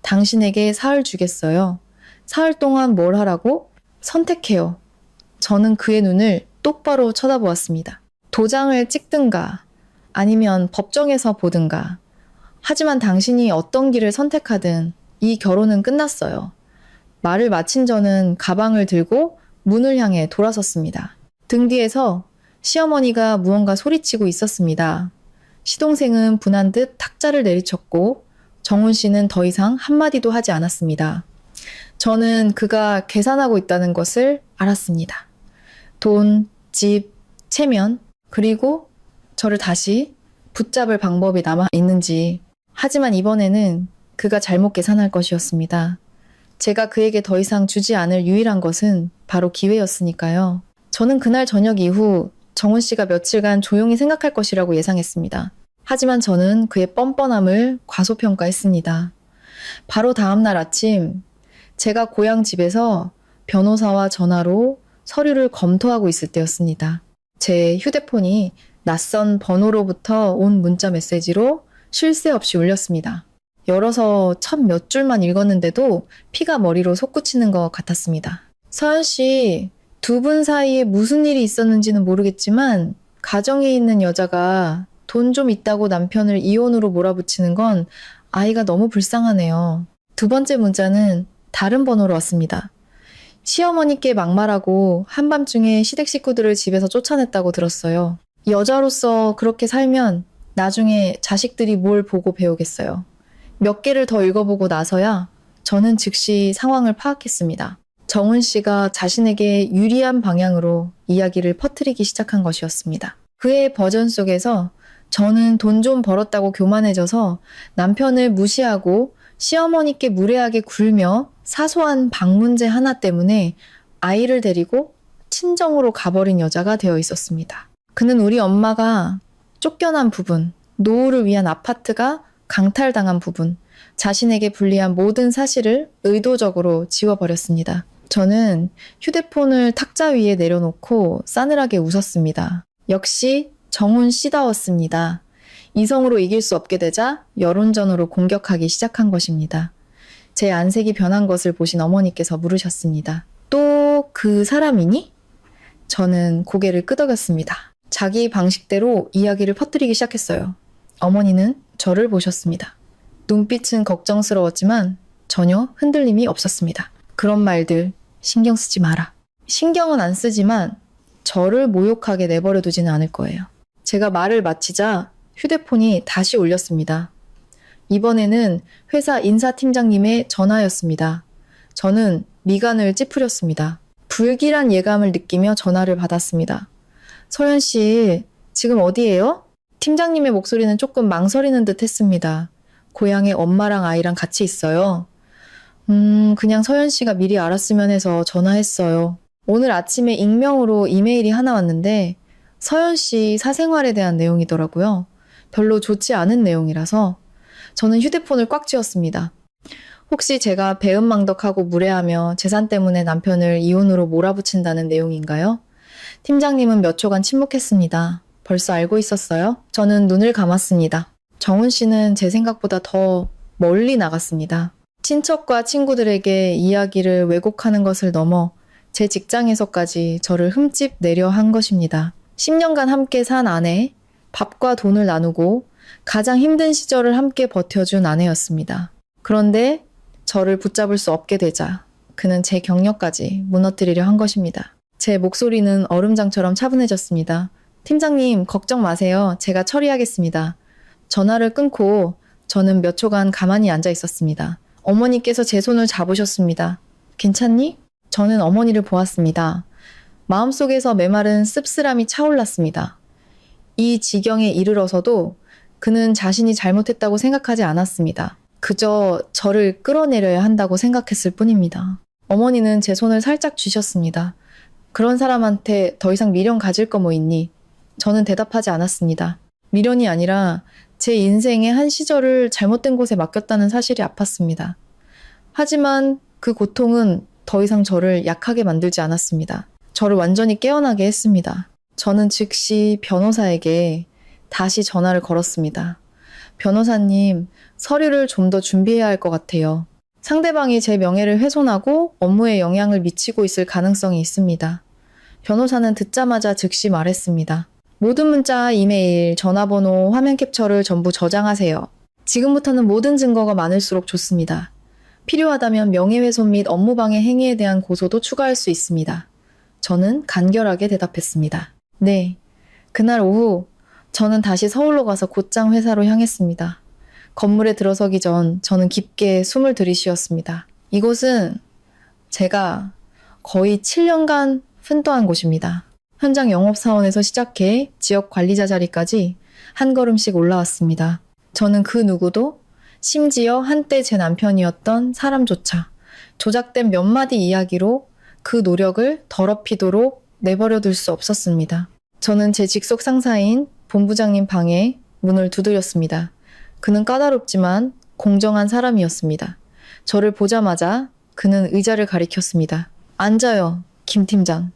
당신에게 사흘 주겠어요. 사흘 동안 뭘 하라고? 선택해요. 저는 그의 눈을 똑바로 쳐다보았습니다. 도장을 찍든가 아니면 법정에서 보든가. 하지만 당신이 어떤 길을 선택하든 이 결혼은 끝났어요. 말을 마친 저는 가방을 들고 문을 향해 돌아섰습니다. 등 뒤에서 시어머니가 무언가 소리치고 있었습니다. 시동생은 분한 듯 탁자를 내리쳤고 정훈 씨는 더 이상 한마디도 하지 않았습니다. 저는 그가 계산하고 있다는 것을 알았습니다. 돈, 집, 체면, 그리고 저를 다시 붙잡을 방법이 남아 있는지. 하지만 이번에는 그가 잘못 계산할 것이었습니다. 제가 그에게 더 이상 주지 않을 유일한 것은 바로 기회였으니까요. 저는 그날 저녁 이후 정훈 씨가 며칠간 조용히 생각할 것이라고 예상했습니다. 하지만 저는 그의 뻔뻔함을 과소평가했습니다. 바로 다음 날 아침 제가 고향 집에서 변호사와 전화로 서류를 검토하고 있을 때였습니다. 제 휴대폰이 낯선 번호로부터 온 문자 메시지로 쉴 새 없이 울렸습니다. 열어서 첫 몇 줄만 읽었는데도 피가 머리로 솟구치는 것 같았습니다. 서연 씨, 두 분 사이에 무슨 일이 있었는지는 모르겠지만 가정에 있는 여자가 돈 좀 있다고 남편을 이혼으로 몰아붙이는 건 아이가 너무 불쌍하네요. 두 번째 문자는 다른 번호로 왔습니다. 시어머니께 막말하고 한밤중에 시댁 식구들을 집에서 쫓아냈다고 들었어요. 여자로서 그렇게 살면 나중에 자식들이 뭘 보고 배우겠어요. 몇 개를 더 읽어보고 나서야 저는 즉시 상황을 파악했습니다. 정훈 씨가 자신에게 유리한 방향으로 이야기를 퍼뜨리기 시작한 것이었습니다. 그의 버전 속에서 저는 돈 좀 벌었다고 교만해져서 남편을 무시하고 시어머니께 무례하게 굴며 사소한 방 문제 하나 때문에 아이를 데리고 친정으로 가버린 여자가 되어 있었습니다. 그는 우리 엄마가 쫓겨난 부분, 노후를 위한 아파트가 강탈당한 부분, 자신에게 불리한 모든 사실을 의도적으로 지워버렸습니다. 저는 휴대폰을 탁자 위에 내려놓고 싸늘하게 웃었습니다. 역시 정훈 씨다웠습니다. 이성으로 이길 수 없게 되자 여론전으로 공격하기 시작한 것입니다. 제 안색이 변한 것을 보신 어머니께서 물으셨습니다. 또 그 사람이니? 저는 고개를 끄덕였습니다. 자기 방식대로 이야기를 퍼뜨리기 시작했어요. 어머니는 저를 보셨습니다. 눈빛은 걱정스러웠지만 전혀 흔들림이 없었습니다. 그런 말들 신경 쓰지 마라. 신경은 안 쓰지만 저를 모욕하게 내버려 두지는 않을 거예요. 제가 말을 마치자 휴대폰이 다시 울렸습니다. 이번에는 회사 인사팀장님의 전화였습니다. 저는 미간을 찌푸렸습니다. 불길한 예감을 느끼며 전화를 받았습니다. 서연 씨, 지금 어디예요? 팀장님의 목소리는 조금 망설이는 듯 했습니다. 고향에 엄마랑 아이랑 같이 있어요. 그냥 서연 씨가 미리 알았으면 해서 전화했어요. 오늘 아침에 익명으로 이메일이 하나 왔는데 서연 씨 사생활에 대한 내용이더라고요. 별로 좋지 않은 내용이라서 저는 휴대폰을 꽉 쥐었습니다. 혹시 제가 배은망덕하고 무례하며 재산 때문에 남편을 이혼으로 몰아붙인다는 내용인가요? 팀장님은 몇 초간 침묵했습니다. 벌써 알고 있었어요? 저는 눈을 감았습니다. 정훈 씨는 제 생각보다 더 멀리 나갔습니다. 친척과 친구들에게 이야기를 왜곡하는 것을 넘어 제 직장에서까지 저를 흠집 내려 한 것입니다. 10년간 함께 산 아내, 밥과 돈을 나누고 가장 힘든 시절을 함께 버텨준 아내였습니다. 그런데 저를 붙잡을 수 없게 되자 그는 제 경력까지 무너뜨리려 한 것입니다. 제 목소리는 얼음장처럼 차분해졌습니다. 팀장님, 걱정 마세요. 제가 처리하겠습니다. 전화를 끊고 저는 몇 초간 가만히 앉아 있었습니다. 어머니께서 제 손을 잡으셨습니다. 괜찮니? 저는 어머니를 보았습니다. 마음속에서 메마른 씁쓸함이 차올랐습니다. 이 지경에 이르러서도 그는 자신이 잘못했다고 생각하지 않았습니다. 그저 저를 끌어내려야 한다고 생각했을 뿐입니다. 어머니는 제 손을 살짝 쥐셨습니다. 그런 사람한테 더 이상 미련 가질 거 뭐 있니? 저는 대답하지 않았습니다. 미련이 아니라 제 인생의 한 시절을 잘못된 곳에 맡겼다는 사실이 아팠습니다. 하지만 그 고통은 더 이상 저를 약하게 만들지 않았습니다. 저를 완전히 깨어나게 했습니다. 저는 즉시 변호사에게 다시 전화를 걸었습니다. 변호사님, 서류를 좀 더 준비해야 할 것 같아요. 상대방이 제 명예를 훼손하고 업무에 영향을 미치고 있을 가능성이 있습니다. 변호사는 듣자마자 즉시 말했습니다. 모든 문자, 이메일, 전화번호, 화면 캡처를 전부 저장하세요. 지금부터는 모든 증거가 많을수록 좋습니다. 필요하다면 명예훼손 및 업무방해 행위에 대한 고소도 추가할 수 있습니다. 저는 간결하게 대답했습니다. 네. 그날 오후 저는 다시 서울로 가서 곧장 회사로 향했습니다. 건물에 들어서기 전 저는 깊게 숨을 들이쉬었습니다. 이곳은 제가 거의 7년간奮斗한 곳입니다. 현장 영업사원에서 시작해 지역 관리자 자리까지 한 걸음씩 올라왔습니다. 저는 그 누구도 심지어 한때 제 남편이었던 사람조차 조작된 몇 마디 이야기로 그 노력을 더럽히도록 내버려둘 수 없었습니다. 저는 제 직속 상사인 본부장님 방에 문을 두드렸습니다. 그는 까다롭지만 공정한 사람이었습니다. 저를 보자마자 그는 의자를 가리켰습니다. 앉아요, 김 팀장.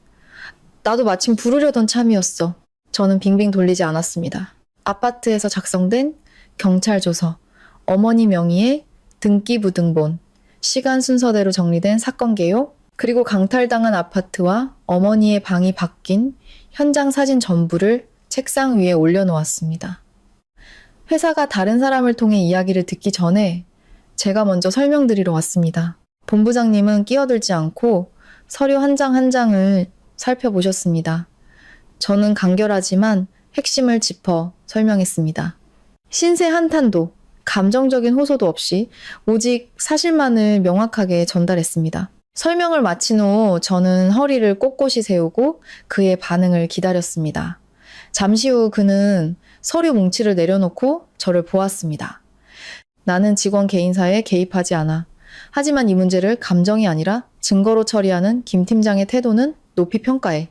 나도 마침 부르려던 참이었어. 저는 빙빙 돌리지 않았습니다. 아파트에서 작성된 경찰 조서, 어머니 명의의 등기부등본, 시간 순서대로 정리된 사건 개요, 그리고 강탈당한 아파트와 어머니의 방이 바뀐 현장 사진 전부를 책상 위에 올려놓았습니다. 회사가 다른 사람을 통해 이야기를 듣기 전에 제가 먼저 설명드리러 왔습니다. 본부장님은 끼어들지 않고 서류 한 장 한 장을 살펴보셨습니다. 저는 간결하지만 핵심을 짚어 설명했습니다. 신세 한탄도, 감정적인 호소도 없이 오직 사실만을 명확하게 전달했습니다. 설명을 마친 후 저는 허리를 꼿꼿이 세우고 그의 반응을 기다렸습니다. 잠시 후 그는 서류 뭉치를 내려놓고 저를 보았습니다. 나는 직원 개인사에 개입하지 않아. 하지만 이 문제를 감정이 아니라 증거로 처리하는 김 팀장의 태도는 높이 평가해.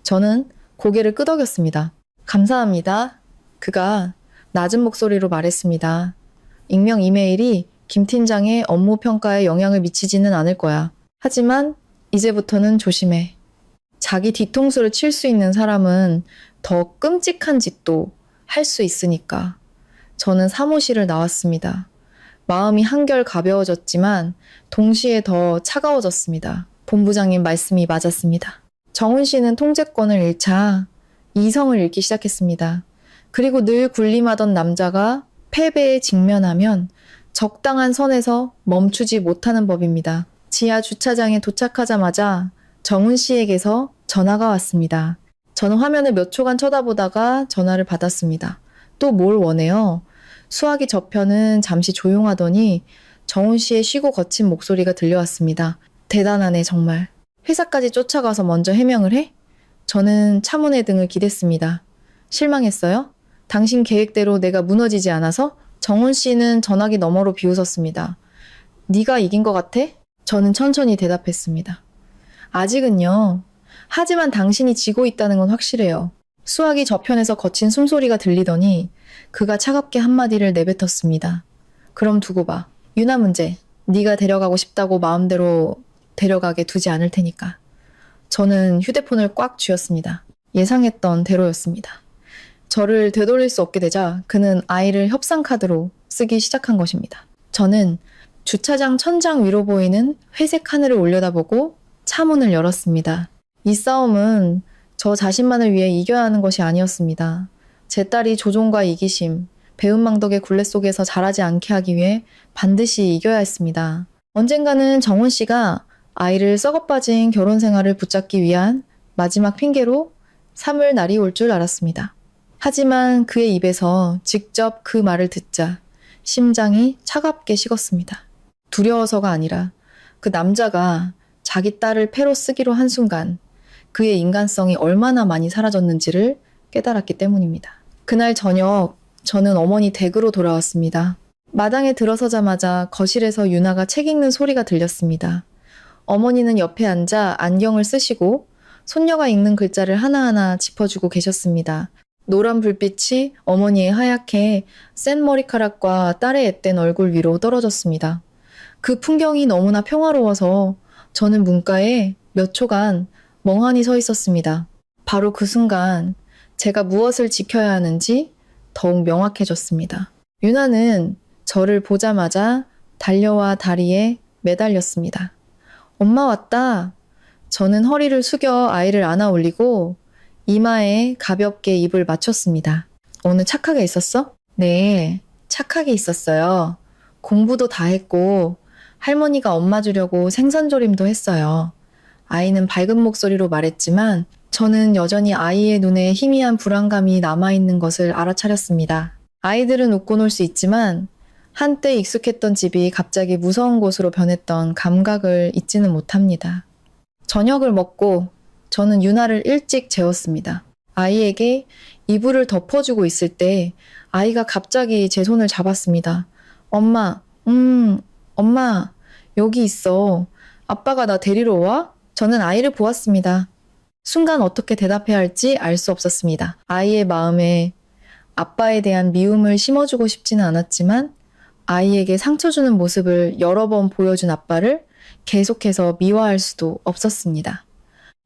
저는 고개를 끄덕였습니다. 감사합니다. 그가 낮은 목소리로 말했습니다. 익명 이메일이 김 팀장의 업무 평가에 영향을 미치지는 않을 거야. 하지만 이제부터는 조심해. 자기 뒤통수를 칠 수 있는 사람은 더 끔찍한 짓도 할 수 있으니까. 저는 사무실을 나왔습니다. 마음이 한결 가벼워졌지만 동시에 더 차가워졌습니다. 본부장님 말씀이 맞았습니다. 정훈 씨는 통제권을 잃자 이성을 잃기 시작했습니다. 그리고 늘 군림하던 남자가 패배에 직면하면 적당한 선에서 멈추지 못하는 법입니다. 지하 주차장에 도착하자마자 정훈 씨에게서 전화가 왔습니다. 저는 화면을 몇 초간 쳐다보다가 전화를 받았습니다. 또 뭘 원해요? 수화기 저편은 잠시 조용하더니 정훈 씨의 쉬고 거친 목소리가 들려왔습니다. 대단하네 정말. 회사까지 쫓아가서 먼저 해명을 해? 저는 차문의 등을 기댔습니다. 실망했어요? 당신 계획대로 내가 무너지지 않아서? 정훈 씨는 전화기 너머로 비웃었습니다. 네가 이긴 것 같아? 저는 천천히 대답했습니다. 아직은요. 하지만 당신이 지고 있다는 건 확실해요. 수화기 저편에서 거친 숨소리가 들리더니 그가 차갑게 한마디를 내뱉었습니다. 그럼 두고 봐. 유나 문제. 네가 데려가고 싶다고 마음대로 데려가게 두지 않을 테니까. 저는 휴대폰을 꽉 쥐었습니다. 예상했던 대로였습니다. 저를 되돌릴 수 없게 되자 그는 아이를 협상카드로 쓰기 시작한 것입니다. 저는 주차장 천장 위로 보이는 회색 하늘을 올려다보고 차문을 열었습니다. 이 싸움은 저 자신만을 위해 이겨야 하는 것이 아니었습니다. 제 딸이 조종과 이기심, 배은망덕의 굴레 속에서 자라지 않게 하기 위해 반드시 이겨야 했습니다. 언젠가는 정훈 씨가 아이를 썩어빠진 결혼 생활을 붙잡기 위한 마지막 핑계로 삼을 날이 올 줄 알았습니다. 하지만 그의 입에서 직접 그 말을 듣자 심장이 차갑게 식었습니다. 두려워서가 아니라 그 남자가 자기 딸을 패로 쓰기로 한 순간 그의 인간성이 얼마나 많이 사라졌는지를 깨달았기 때문입니다. 그날 저녁 저는 어머니 댁으로 돌아왔습니다. 마당에 들어서자마자 거실에서 유나가 책 읽는 소리가 들렸습니다. 어머니는 옆에 앉아 안경을 쓰시고 손녀가 읽는 글자를 하나하나 짚어주고 계셨습니다. 노란 불빛이 어머니의 하얗게 센 머리카락과 딸의 앳된 얼굴 위로 떨어졌습니다. 그 풍경이 너무나 평화로워서 저는 문가에 몇 초간 멍하니 서 있었습니다. 바로 그 순간 제가 무엇을 지켜야 하는지 더욱 명확해졌습니다. 유나는 저를 보자마자 달려와 다리에 매달렸습니다. 엄마 왔다. 저는 허리를 숙여 아이를 안아 올리고 이마에 가볍게 입을 맞췄습니다. 오늘 착하게 있었어? 네, 착하게 있었어요. 공부도 다 했고 할머니가 엄마 주려고 생선조림도 했어요. 아이는 밝은 목소리로 말했지만 저는 여전히 아이의 눈에 희미한 불안감이 남아있는 것을 알아차렸습니다. 아이들은 웃고 놀 수 있지만 한때 익숙했던 집이 갑자기 무서운 곳으로 변했던 감각을 잊지는 못합니다. 저녁을 먹고 저는 유나를 일찍 재웠습니다. 아이에게 이불을 덮어주고 있을 때 아이가 갑자기 제 손을 잡았습니다. 엄마, 엄마, 여기 있어. 아빠가 나 데리러 와? 저는 아이를 보았습니다. 순간 어떻게 대답해야 할지 알 수 없었습니다. 아이의 마음에 아빠에 대한 미움을 심어주고 싶지는 않았지만 아이에게 상처 주는 모습을 여러 번 보여준 아빠를 계속해서 미워할 수도 없었습니다.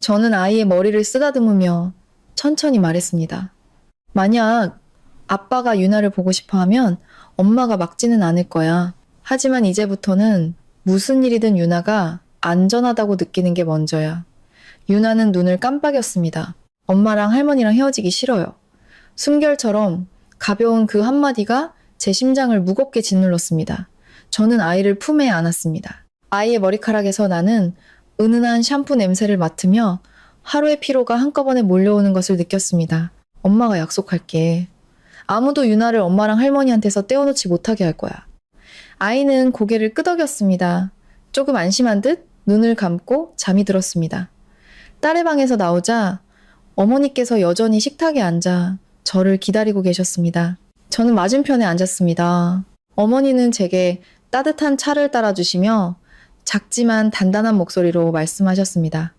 저는 아이의 머리를 쓰다듬으며 천천히 말했습니다. 만약 아빠가 유나를 보고 싶어 하면 엄마가 막지는 않을 거야. 하지만 이제부터는 무슨 일이든 유나가 안전하다고 느끼는 게 먼저야. 유나는 눈을 깜빡였습니다. 엄마랑 할머니랑 헤어지기 싫어요. 숨결처럼 가벼운 그 한마디가 제 심장을 무겁게 짓눌렀습니다. 저는 아이를 품에 안았습니다. 아이의 머리카락에서 나는 은은한 샴푸 냄새를 맡으며 하루의 피로가 한꺼번에 몰려오는 것을 느꼈습니다. 엄마가 약속할게. 아무도 유나를 엄마랑 할머니한테서 떼어놓지 못하게 할 거야. 아이는 고개를 끄덕였습니다. 조금 안심한 듯 눈을 감고 잠이 들었습니다. 딸의 방에서 나오자 어머니께서 여전히 식탁에 앉아 저를 기다리고 계셨습니다. 저는 맞은편에 앉았습니다. 어머니는 제게 따뜻한 차를 따라주시며 작지만 단단한 목소리로 말씀하셨습니다.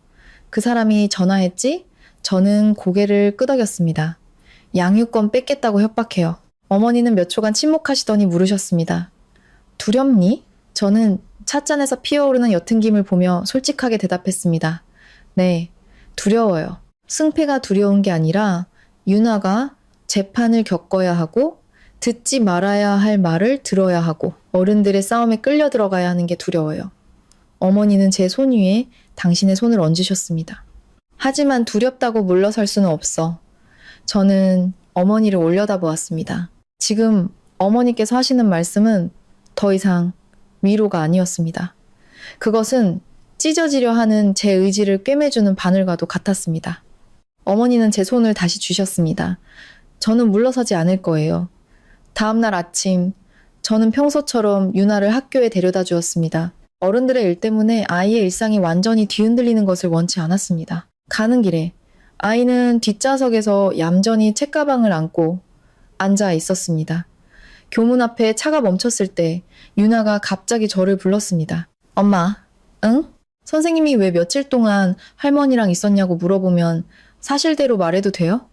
그 사람이 전화했지? 저는 고개를 끄덕였습니다. 양육권 뺏겠다고 협박해요. 어머니는 몇 초간 침묵하시더니 물으셨습니다. 두렵니? 저는 찻잔에서 피어오르는 옅은 김을 보며 솔직하게 대답했습니다. 네, 두려워요. 승패가 두려운 게 아니라 유나가 재판을 겪어야 하고 듣지 말아야 할 말을 들어야 하고 어른들의 싸움에 끌려 들어가야 하는 게 두려워요. 어머니는 제 손 위에 당신의 손을 얹으셨습니다. 하지만 두렵다고 물러설 수는 없어. 저는 어머니를 올려다보았습니다. 지금 어머니께서 하시는 말씀은 더 이상 위로가 아니었습니다. 그것은 찢어지려 하는 제 의지를 꿰매주는 바늘과도 같았습니다. 어머니는 제 손을 다시 주셨습니다. 저는 물러서지 않을 거예요. 다음날 아침, 저는 평소처럼 유나를 학교에 데려다 주었습니다. 어른들의 일 때문에 아이의 일상이 완전히 뒤흔들리는 것을 원치 않았습니다. 가는 길에 아이는 뒷좌석에서 얌전히 책가방을 안고 앉아 있었습니다. 교문 앞에 차가 멈췄을 때 유나가 갑자기 저를 불렀습니다. 엄마, 응? 선생님이 왜 며칠 동안 할머니랑 있었냐고 물어보면 사실대로 말해도 돼요?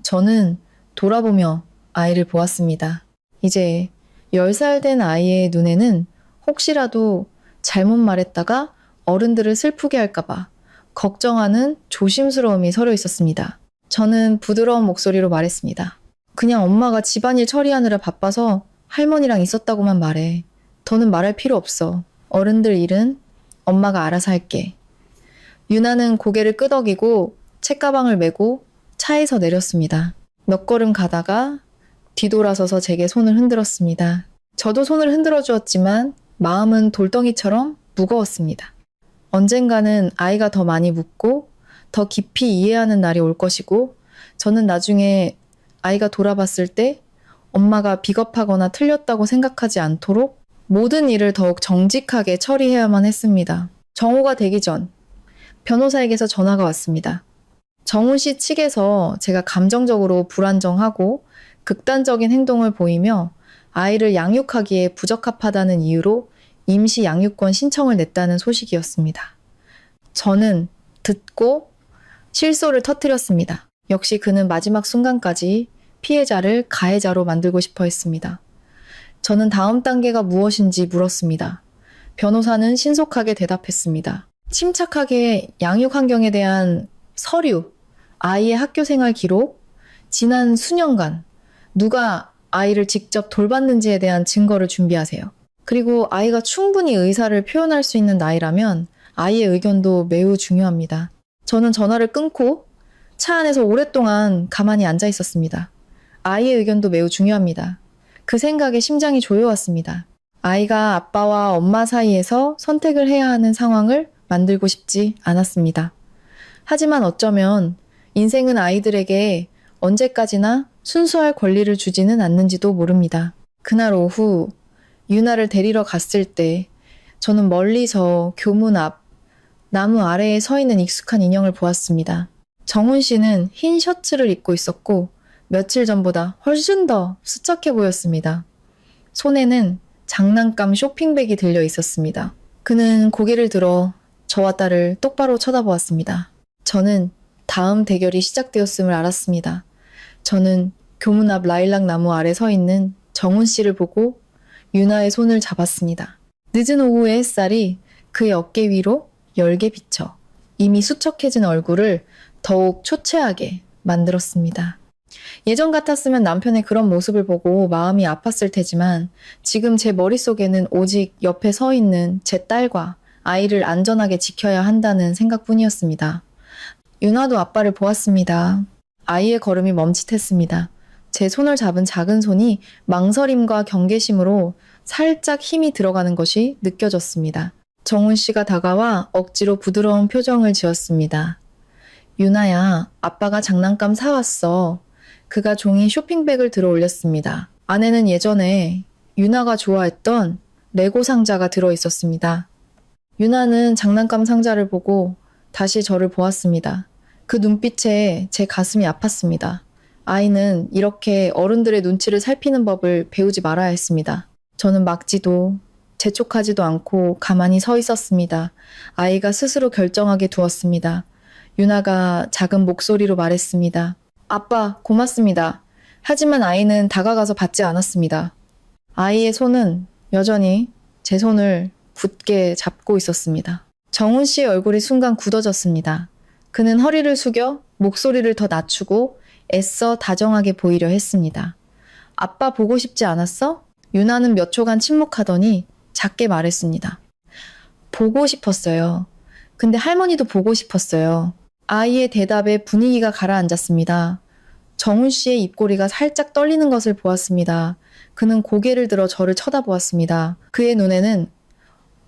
저는 돌아보며 아이를 보았습니다. 이제 10살 된 아이의 눈에는 혹시라도 잘못 말했다가 어른들을 슬프게 할까봐 걱정하는 조심스러움이 서려 있었습니다. 저는 부드러운 목소리로 말했습니다. 그냥 엄마가 집안일 처리하느라 바빠서 할머니랑 있었다고만 말해. 더는 말할 필요 없어. 어른들 일은 엄마가 알아서 할게. 유나는 고개를 끄덕이고 책가방을 메고 차에서 내렸습니다. 몇 걸음 가다가 뒤돌아서서 제게 손을 흔들었습니다. 저도 손을 흔들어 주었지만 마음은 돌덩이처럼 무거웠습니다. 언젠가는 아이가 더 많이 묻고 더 깊이 이해하는 날이 올 것이고 저는 나중에 아이가 돌아봤을 때 엄마가 비겁하거나 틀렸다고 생각하지 않도록 모든 일을 더욱 정직하게 처리해야만 했습니다. 정오가 되기 전 변호사에게서 전화가 왔습니다. 정훈 씨 측에서 제가 감정적으로 불안정하고 극단적인 행동을 보이며 아이를 양육하기에 부적합하다는 이유로 임시 양육권 신청을 냈다는 소식이었습니다. 저는 듣고 실소를 터뜨렸습니다. 역시 그는 마지막 순간까지 피해자를 가해자로 만들고 싶어 했습니다. 저는 다음 단계가 무엇인지 물었습니다. 변호사는 신속하게 대답했습니다. 침착하게 양육 환경에 대한 서류, 아이의 학교 생활 기록, 지난 수년간 누가 아이를 직접 돌봤는지에 대한 증거를 준비하세요. 그리고 아이가 충분히 의사를 표현할 수 있는 나이라면 아이의 의견도 매우 중요합니다. 저는 전화를 끊고 차 안에서 오랫동안 가만히 앉아 있었습니다. 아이의 의견도 매우 중요합니다. 그 생각에 심장이 조여왔습니다. 아이가 아빠와 엄마 사이에서 선택을 해야 하는 상황을 만들고 싶지 않았습니다. 하지만 어쩌면 인생은 아이들에게 언제까지나 순수할 권리를 주지는 않는지도 모릅니다. 그날 오후 유나를 데리러 갔을 때 저는 멀리서 교문 앞 나무 아래에 서 있는 익숙한 인형을 보았습니다. 정훈 씨는 흰 셔츠를 입고 있었고 며칠 전보다 훨씬 더 수척해 보였습니다. 손에는 장난감 쇼핑백이 들려 있었습니다. 그는 고개를 들어 저와 딸을 똑바로 쳐다보았습니다. 저는 다음 대결이 시작되었음을 알았습니다. 저는 교문 앞 라일락 나무 아래 서 있는 정훈 씨를 보고 유나의 손을 잡았습니다. 늦은 오후의 햇살이 그의 어깨 위로 열게 비쳐 이미 수척해진 얼굴을 더욱 초췌하게 만들었습니다. 예전 같았으면 남편의 그런 모습을 보고 마음이 아팠을 테지만 지금 제 머릿속에는 오직 옆에 서 있는 제 딸과 아이를 안전하게 지켜야 한다는 생각뿐이었습니다. 유나도 아빠를 보았습니다. 아이의 걸음이 멈칫했습니다. 제 손을 잡은 작은 손이 망설임과 경계심으로 살짝 힘이 들어가는 것이 느껴졌습니다. 정훈 씨가 다가와 억지로 부드러운 표정을 지었습니다. 유나야, 아빠가 장난감 사왔어. 그가 종이 쇼핑백을 들어 올렸습니다. 안에는 예전에 유나가 좋아했던 레고 상자가 들어 있었습니다. 유나는 장난감 상자를 보고 다시 저를 보았습니다. 그 눈빛에 제 가슴이 아팠습니다. 아이는 이렇게 어른들의 눈치를 살피는 법을 배우지 말아야 했습니다. 저는 막지도 재촉하지도 않고 가만히 서 있었습니다. 아이가 스스로 결정하게 두었습니다. 유나가 작은 목소리로 말했습니다. 아빠, 고맙습니다. 하지만 아이는 다가가서 받지 않았습니다. 아이의 손은 여전히 제 손을 굳게 잡고 있었습니다. 정훈 씨의 얼굴이 순간 굳어졌습니다. 그는 허리를 숙여 목소리를 더 낮추고 애써 다정하게 보이려 했습니다. 아빠 보고 싶지 않았어? 유나는 몇 초간 침묵하더니 작게 말했습니다. 보고 싶었어요. 근데 할머니도 보고 싶었어요. 아이의 대답에 분위기가 가라앉았습니다. 정훈 씨의 입꼬리가 살짝 떨리는 것을 보았습니다. 그는 고개를 들어 저를 쳐다보았습니다. 그의 눈에는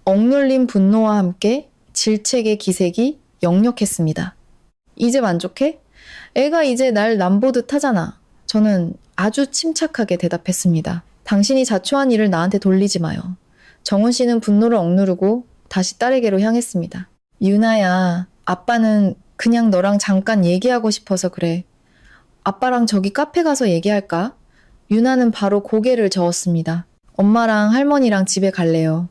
억눌린 분노와 함께 질책의 기색이 역력했습니다. 이제 만족해? 애가 이제 날 남보듯 하잖아. 저는 아주 침착하게 대답했습니다. 당신이 자초한 일을 나한테 돌리지 마요. 정훈 씨는 분노를 억누르고 다시 딸에게로 향했습니다. 유나야, 아빠는 그냥 너랑 잠깐 얘기하고 싶어서 그래. 아빠랑 저기 카페 가서 얘기할까? 유나는 바로 고개를 저었습니다. 엄마랑 할머니랑 집에 갈래요.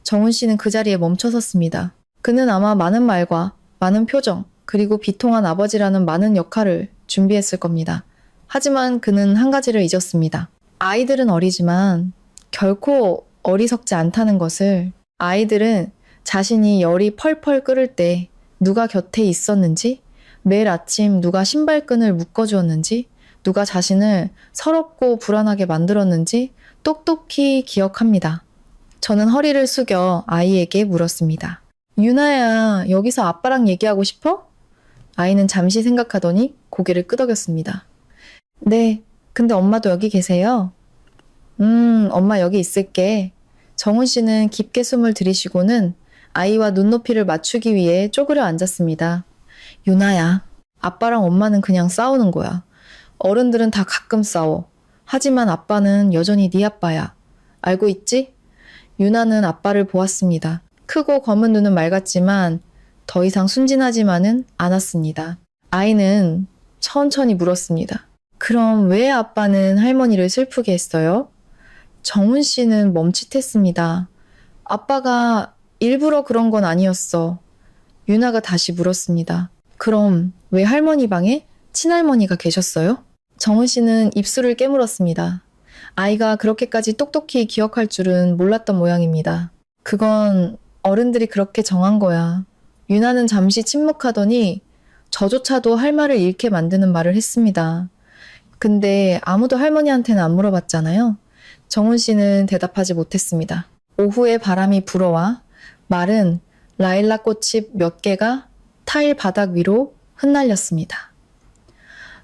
정훈 씨는 그 자리에 멈춰섰습니다. 그는 아마 많은 말과 많은 표정, 그리고 비통한 아버지라는 많은 역할을 준비했을 겁니다. 하지만 그는 한 가지를 잊었습니다. 아이들은 어리지만 결코 어리석지 않다는 것을. 아이들은 자신이 열이 펄펄 끓을 때 누가 곁에 있었는지, 매일 아침 누가 신발끈을 묶어주었는지, 누가 자신을 서럽고 불안하게 만들었는지 똑똑히 기억합니다. 저는 허리를 숙여 아이에게 물었습니다. 유나야, 여기서 아빠랑 얘기하고 싶어? 아이는 잠시 생각하더니 고개를 끄덕였습니다. 네, 근데 엄마도 여기 계세요? 엄마 여기 있을게. 정훈 씨는 깊게 숨을 들이쉬고는 아이와 눈높이를 맞추기 위해 쪼그려 앉았습니다. 유나야, 아빠랑 엄마는 그냥 싸우는 거야. 어른들은 다 가끔 싸워. 하지만 아빠는 여전히 네 아빠야. 알고 있지? 유나는 아빠를 보았습니다. 크고 검은 눈은 맑았지만 더 이상 순진하지만은 않았습니다. 아이는 천천히 물었습니다. 그럼 왜 아빠는 할머니를 슬프게 했어요? 정훈 씨는 멈칫했습니다. 아빠가 일부러 그런 건 아니었어. 유나가 다시 물었습니다. 그럼 왜 할머니 방에 친할머니가 계셨어요? 정훈 씨는 입술을 깨물었습니다. 아이가 그렇게까지 똑똑히 기억할 줄은 몰랐던 모양입니다. 그건 어른들이 그렇게 정한 거야. 유나는 잠시 침묵하더니 저조차도 할 말을 잃게 만드는 말을 했습니다. 근데 아무도 할머니한테는 안 물어봤잖아요. 정훈 씨는 대답하지 못했습니다. 오후에 바람이 불어와 마른 라일락 꽃잎 몇 개가 타일 바닥 위로 흩날렸습니다.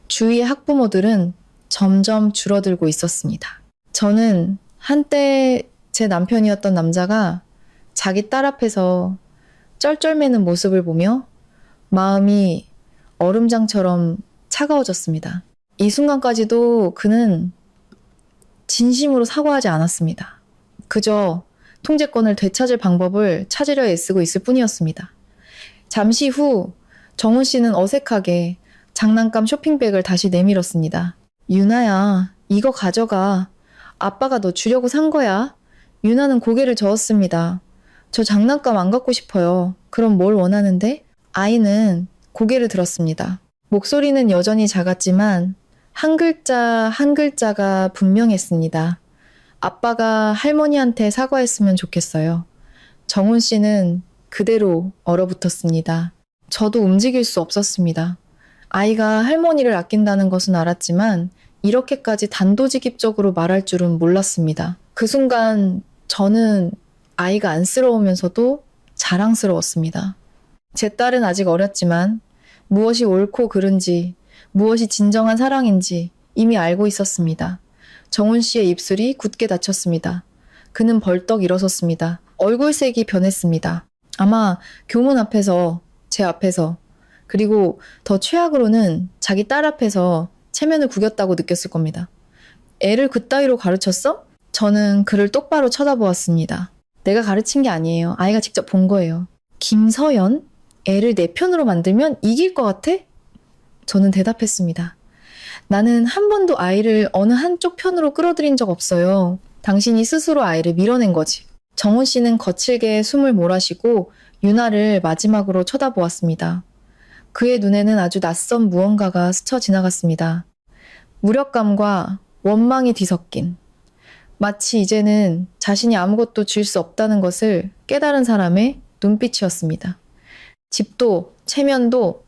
주위의 학부모들은 점점 줄어들고 있었습니다. 저는 한때 제 남편이었던 남자가 자기 딸 앞에서 쩔쩔매는 모습을 보며 마음이 얼음장처럼 차가워졌습니다. 이 순간까지도 그는 진심으로 사과하지 않았습니다. 그저 통제권을 되찾을 방법을 찾으려 애쓰고 있을 뿐이었습니다. 잠시 후 정훈 씨는 어색하게 장난감 쇼핑백을 다시 내밀었습니다. 유나야, 이거 가져가. 아빠가 너 주려고 산 거야. 유나는 고개를 저었습니다. 저 장난감 안 갖고 싶어요. 그럼 뭘 원하는데? 아이는 고개를 들었습니다. 목소리는 여전히 작았지만 한 글자 한 글자가 분명했습니다. 아빠가 할머니한테 사과했으면 좋겠어요. 정훈 씨는 그대로 얼어붙었습니다. 저도 움직일 수 없었습니다. 아이가 할머니를 아낀다는 것은 알았지만 이렇게까지 단도직입적으로 말할 줄은 몰랐습니다. 그 순간 저는 아이가 안쓰러우면서도 자랑스러웠습니다. 제 딸은 아직 어렸지만 무엇이 옳고 그른지, 무엇이 진정한 사랑인지 이미 알고 있었습니다. 정훈 씨의 입술이 굳게 닫혔습니다. 그는 벌떡 일어섰습니다. 얼굴색이 변했습니다. 아마 교문 앞에서, 제 앞에서, 그리고 더 최악으로는 자기 딸 앞에서 체면을 구겼다고 느꼈을 겁니다. 애를 그따위로 가르쳤어? 저는 그를 똑바로 쳐다보았습니다. 내가 가르친 게 아니에요. 아이가 직접 본 거예요. 김서연? 애를 내 편으로 만들면 이길 것 같아? 저는 대답했습니다. 나는 한 번도 아이를 어느 한쪽 편으로 끌어들인 적 없어요. 당신이 스스로 아이를 밀어낸 거지. 정훈 씨는 거칠게 숨을 몰아쉬고 유나를 마지막으로 쳐다보았습니다. 그의 눈에는 아주 낯선 무언가가 스쳐 지나갔습니다. 무력감과 원망이 뒤섞인, 마치 이제는 자신이 아무것도 줄 수 없다는 것을 깨달은 사람의 눈빛이었습니다. 집도, 체면도,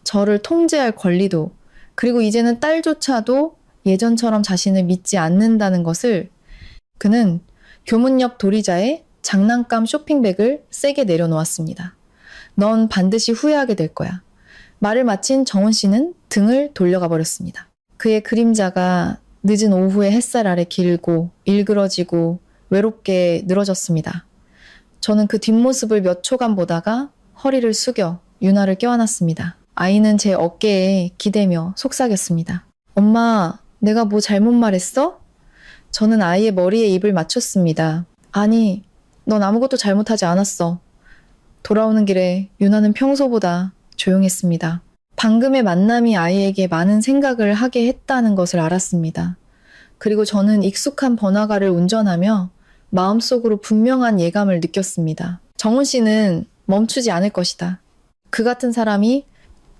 저를 통제할 권리도, 그리고 이제는 딸조차도 예전처럼 자신을 믿지 않는다는 것을. 그는 교문 옆 도리자에 장난감 쇼핑백을 세게 내려놓았습니다. 넌 반드시 후회하게 될 거야. 말을 마친 정훈 씨는 등을 돌려가 버렸습니다. 그의 그림자가 늦은 오후의 햇살 아래 길고 일그러지고 외롭게 늘어졌습니다. 저는 그 뒷모습을 몇 초간 보다가 허리를 숙여 유나를 껴안았습니다. 아이는 제 어깨에 기대며 속삭였습니다. 엄마, 내가 뭐 잘못 말했어? 저는 아이의 머리에 입을 맞췄습니다. 아니, 넌 아무것도 잘못하지 않았어. 돌아오는 길에 유나는 평소보다 조용했습니다. 방금의 만남이 아이에게 많은 생각을 하게 했다는 것을 알았습니다. 그리고 저는 익숙한 번화가를 운전하며 마음속으로 분명한 예감을 느꼈습니다. 정훈 씨는 멈추지 않을 것이다. 그 같은 사람이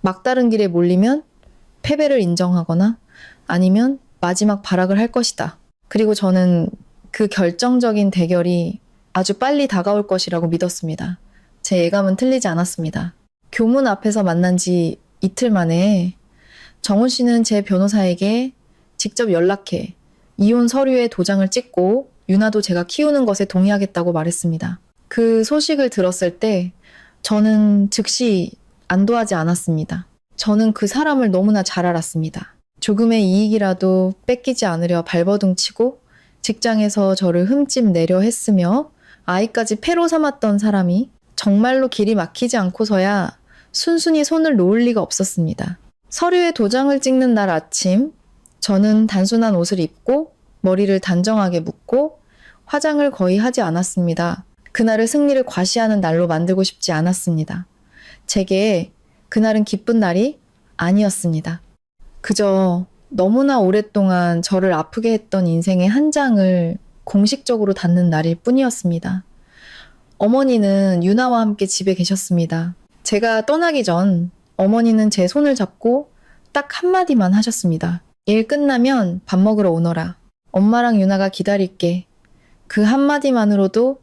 막다른 길에 몰리면 패배를 인정하거나 아니면 마지막 발악을 할 것이다. 그리고 저는 그 결정적인 대결이 아주 빨리 다가올 것이라고 믿었습니다. 제 예감은 틀리지 않았습니다. 교문 앞에서 만난 지 이틀 만에 정훈 씨는 제 변호사에게 직접 연락해 이혼 서류에 도장을 찍고 유나도 제가 키우는 것에 동의하겠다고 말했습니다. 그 소식을 들었을 때 저는 즉시 안도하지 않았습니다. 저는 그 사람을 너무나 잘 알았습니다. 조금의 이익이라도 뺏기지 않으려 발버둥치고 직장에서 저를 흠집 내려 했으며 아이까지 패로 삼았던 사람이 정말로 길이 막히지 않고서야 순순히 손을 놓을 리가 없었습니다. 서류에 도장을 찍는 날 아침, 저는 단순한 옷을 입고 머리를 단정하게 묶고 화장을 거의 하지 않았습니다. 그날을 승리를 과시하는 날로 만들고 싶지 않았습니다. 제게 그날은 기쁜 날이 아니었습니다. 그저 너무나 오랫동안 저를 아프게 했던 인생의 한 장을 공식적으로 닫는 날일 뿐이었습니다. 어머니는 유나와 함께 집에 계셨습니다. 제가 떠나기 전 어머니는 제 손을 잡고 딱 한마디만 하셨습니다. 일 끝나면 밥 먹으러 오너라. 엄마랑 유나가 기다릴게. 그 한마디만으로도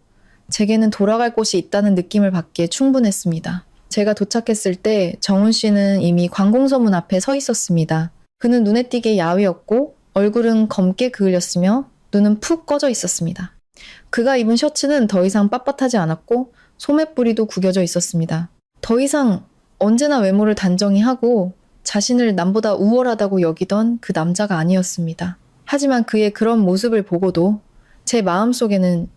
제게는 돌아갈 곳이 있다는 느낌을 받기에 충분했습니다. 제가 도착했을 때 정훈 씨는 이미 관공서문 앞에 서 있었습니다. 그는 눈에 띄게 야위었고 얼굴은 검게 그을렸으며 눈은 푹 꺼져 있었습니다. 그가 입은 셔츠는 더 이상 빳빳하지 않았고 소매뿌리도 구겨져 있었습니다. 더 이상 언제나 외모를 단정히 하고 자신을 남보다 우월하다고 여기던 그 남자가 아니었습니다. 하지만 그의 그런 모습을 보고도 제 마음속에는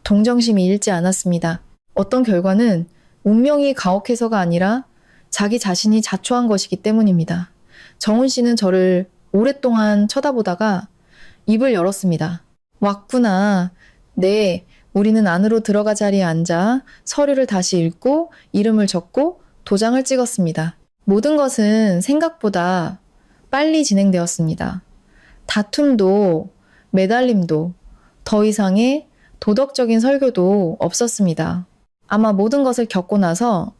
동정심이 잃지 않았습니다. 어떤 결과는 운명이 가혹해서가 아니라 자기 자신이 자초한 것이기 때문입니다. 정훈 씨는 저를 오랫동안 쳐다보다가 입을 열었습니다. 왔구나. 네, 우리는 안으로 들어가 자리에 앉아 서류를 다시 읽고 이름을 적고 도장을 찍었습니다. 모든 것은 생각보다 빨리 진행되었습니다. 다툼도 매달림도 더 이상의 도덕적인 설교도 없었습니다. 아마 모든 것을 겪고 나서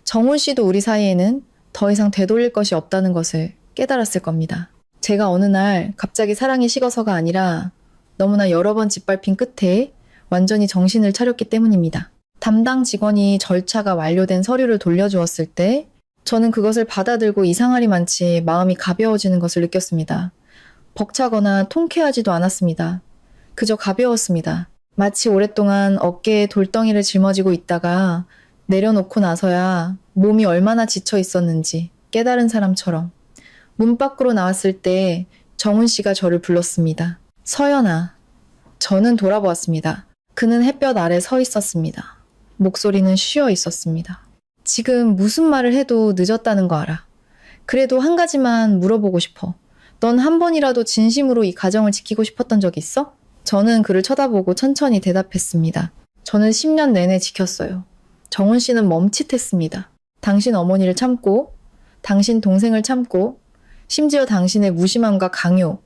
정훈 씨도 우리 사이에는 더 이상 되돌릴 것이 없다는 것을 깨달았을 겁니다. 제가 어느 날 갑자기 사랑이 식어서가 아니라 너무나 여러 번 짓밟힌 끝에 완전히 정신을 차렸기 때문입니다. 담당 직원이 절차가 완료된 서류를 돌려주었을 때 저는 그것을 받아들고 이상하리만치 마음이 가벼워지는 것을 느꼈습니다. 벅차거나 통쾌하지도 않았습니다. 그저 가벼웠습니다. 마치 오랫동안 어깨에 돌덩이를 짊어지고 있다가 내려놓고 나서야 몸이 얼마나 지쳐 있었는지 깨달은 사람처럼 문 밖으로 나왔을 때 정훈 씨가 저를 불렀습니다. 서연아. 저는 돌아보았습니다. 그는 햇볕 아래 서 있었습니다. 목소리는 쉬어 있었습니다. 지금 무슨 말을 해도 늦었다는 거 알아. 그래도 한 가지만 물어보고 싶어. 넌 한 번이라도 진심으로 이 가정을 지키고 싶었던 적 있어? 저는 그를 쳐다보고 천천히 대답했습니다. 저는 10년 내내 지켰어요. 정훈 씨는 멈칫했습니다. 당신 어머니를 참고, 당신 동생을 참고, 심지어 당신의 무심함과 강요,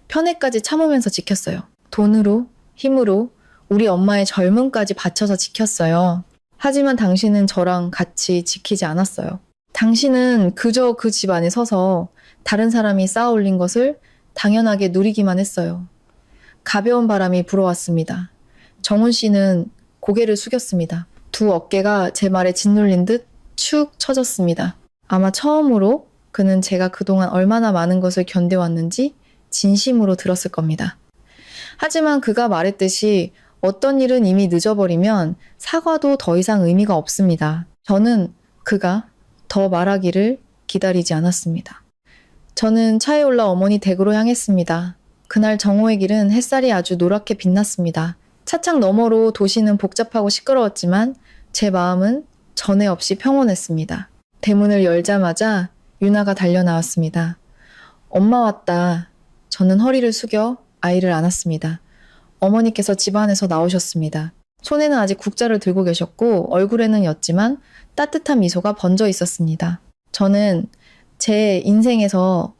편애까지 참으면서 지켰어요. 돈으로, 힘으로, 우리 엄마의 젊음까지 바쳐서 지켰어요. 하지만 당신은 저랑 같이 지키지 않았어요. 당신은 그저 그 집 안에 서서 다른 사람이 쌓아 올린 것을 당연하게 누리기만 했어요. 가벼운 바람이 불어왔습니다. 정훈 씨는 고개를 숙였습니다. 두 어깨가 제 말에 짓눌린 듯 축 처졌습니다. 아마 처음으로 그는 제가 그동안 얼마나 많은 것을 견뎌왔는지 진심으로 들었을 겁니다. 하지만 그가 말했듯이 어떤 일은 이미 늦어버리면 사과도 더 이상 의미가 없습니다. 저는 그가 더 말하기를 기다리지 않았습니다. 저는 차에 올라 어머니 댁으로 향했습니다. 그날 정호의 길은 햇살이 아주 노랗게 빛났습니다. 차창 너머로 도시는 복잡하고 시끄러웠지만 제 마음은 전에 없이 평온했습니다. 대문을 열자마자 유나가 달려 나왔습니다. 엄마 왔다. 저는 허리를 숙여 아이를 안았습니다. 어머니께서 집 안에서 나오셨습니다. 손에는 아직 국자를 들고 계셨고 얼굴에는 였지만 따뜻한 미소가 번져 있었습니다. 저는 제 인생에서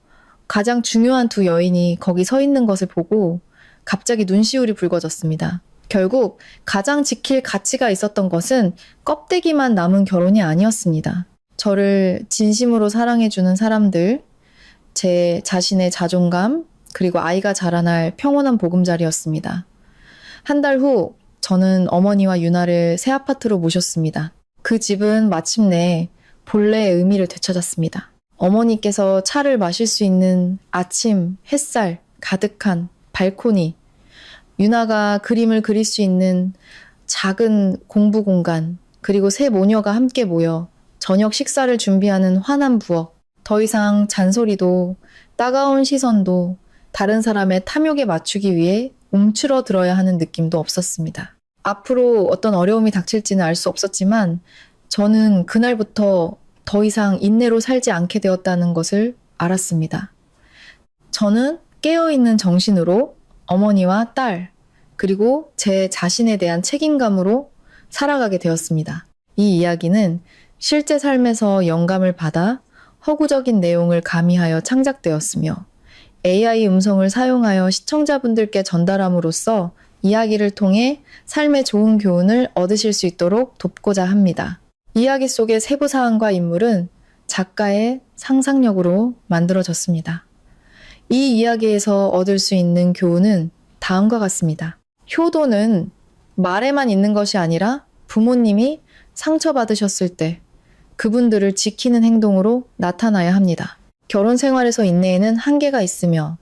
가장 중요한 두 여인이 거기 서 있는 것을 보고 갑자기 눈시울이 붉어졌습니다. 결국 가장 지킬 가치가 있었던 것은 껍데기만 남은 결혼이 아니었습니다. 저를 진심으로 사랑해주는 사람들, 제 자신의 자존감, 그리고 아이가 자라날 평온한 보금자리였습니다. 한 달 후 저는 어머니와 유나를 새 아파트로 모셨습니다. 그 집은 마침내 본래의 의미를 되찾았습니다. 어머니께서 차를 마실 수 있는 아침, 햇살, 가득한 발코니, 유나가 그림을 그릴 수 있는 작은 공부 공간, 그리고 세 모녀가 함께 모여 저녁 식사를 준비하는 환한 부엌. 더 이상 잔소리도 따가운 시선도 다른 사람의 탐욕에 맞추기 위해 움츠러들어야 하는 느낌도 없었습니다. 앞으로 어떤 어려움이 닥칠지는 알 수 없었지만 저는 그날부터 더 이상 인내로 살지 않게 되었다는 것을 알았습니다. 저는 깨어있는 정신으로 어머니와 딸, 그리고 제 자신에 대한 책임감으로 살아가게 되었습니다. 이 이야기는 실제 삶에서 영감을 받아 허구적인 내용을 가미하여 창작되었으며 AI 음성을 사용하여 시청자분들께 전달함으로써 이야기를 통해 삶의 좋은 교훈을 얻으실 수 있도록 돕고자 합니다. 이야기 속의 세부 사항과 인물은 작가의 상상력으로 만들어졌습니다. 이 이야기에서 얻을 수 있는 교훈은 다음과 같습니다. 효도는 말에만 있는 것이 아니라 부모님이 상처받으셨을 때 그분들을 지키는 행동으로 나타나야 합니다. 결혼 생활에서 인내에는 한계가 있으며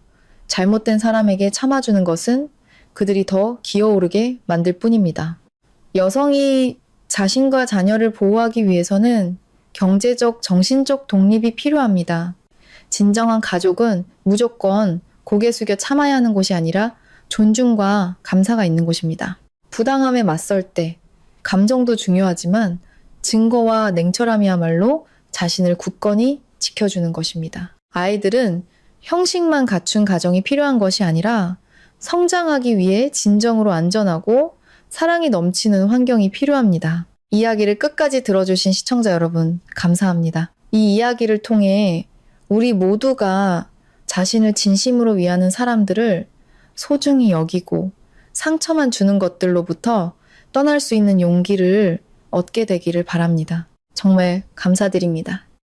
잘못된 사람에게 참아주는 것은 그들이 더 기어오르게 만들 뿐입니다. 여성이 자신과 자녀를 보호하기 위해서는 경제적, 정신적 독립이 필요합니다. 진정한 가족은 무조건 고개 숙여 참아야 하는 곳이 아니라 존중과 감사가 있는 곳입니다. 부당함에 맞설 때 감정도 중요하지만 증거와 냉철함이야말로 자신을 굳건히 지켜주는 것입니다. 아이들은 형식만 갖춘 가정이 필요한 것이 아니라 성장하기 위해 진정으로 안전하고 사랑이 넘치는 환경이 필요합니다. 이야기를 끝까지 들어주신 시청자 여러분, 감사합니다. 이 이야기를 통해 우리 모두가 자신을 진심으로 위하는 사람들을 소중히 여기고 상처만 주는 것들로부터 떠날 수 있는 용기를 얻게 되기를 바랍니다. 정말 감사드립니다.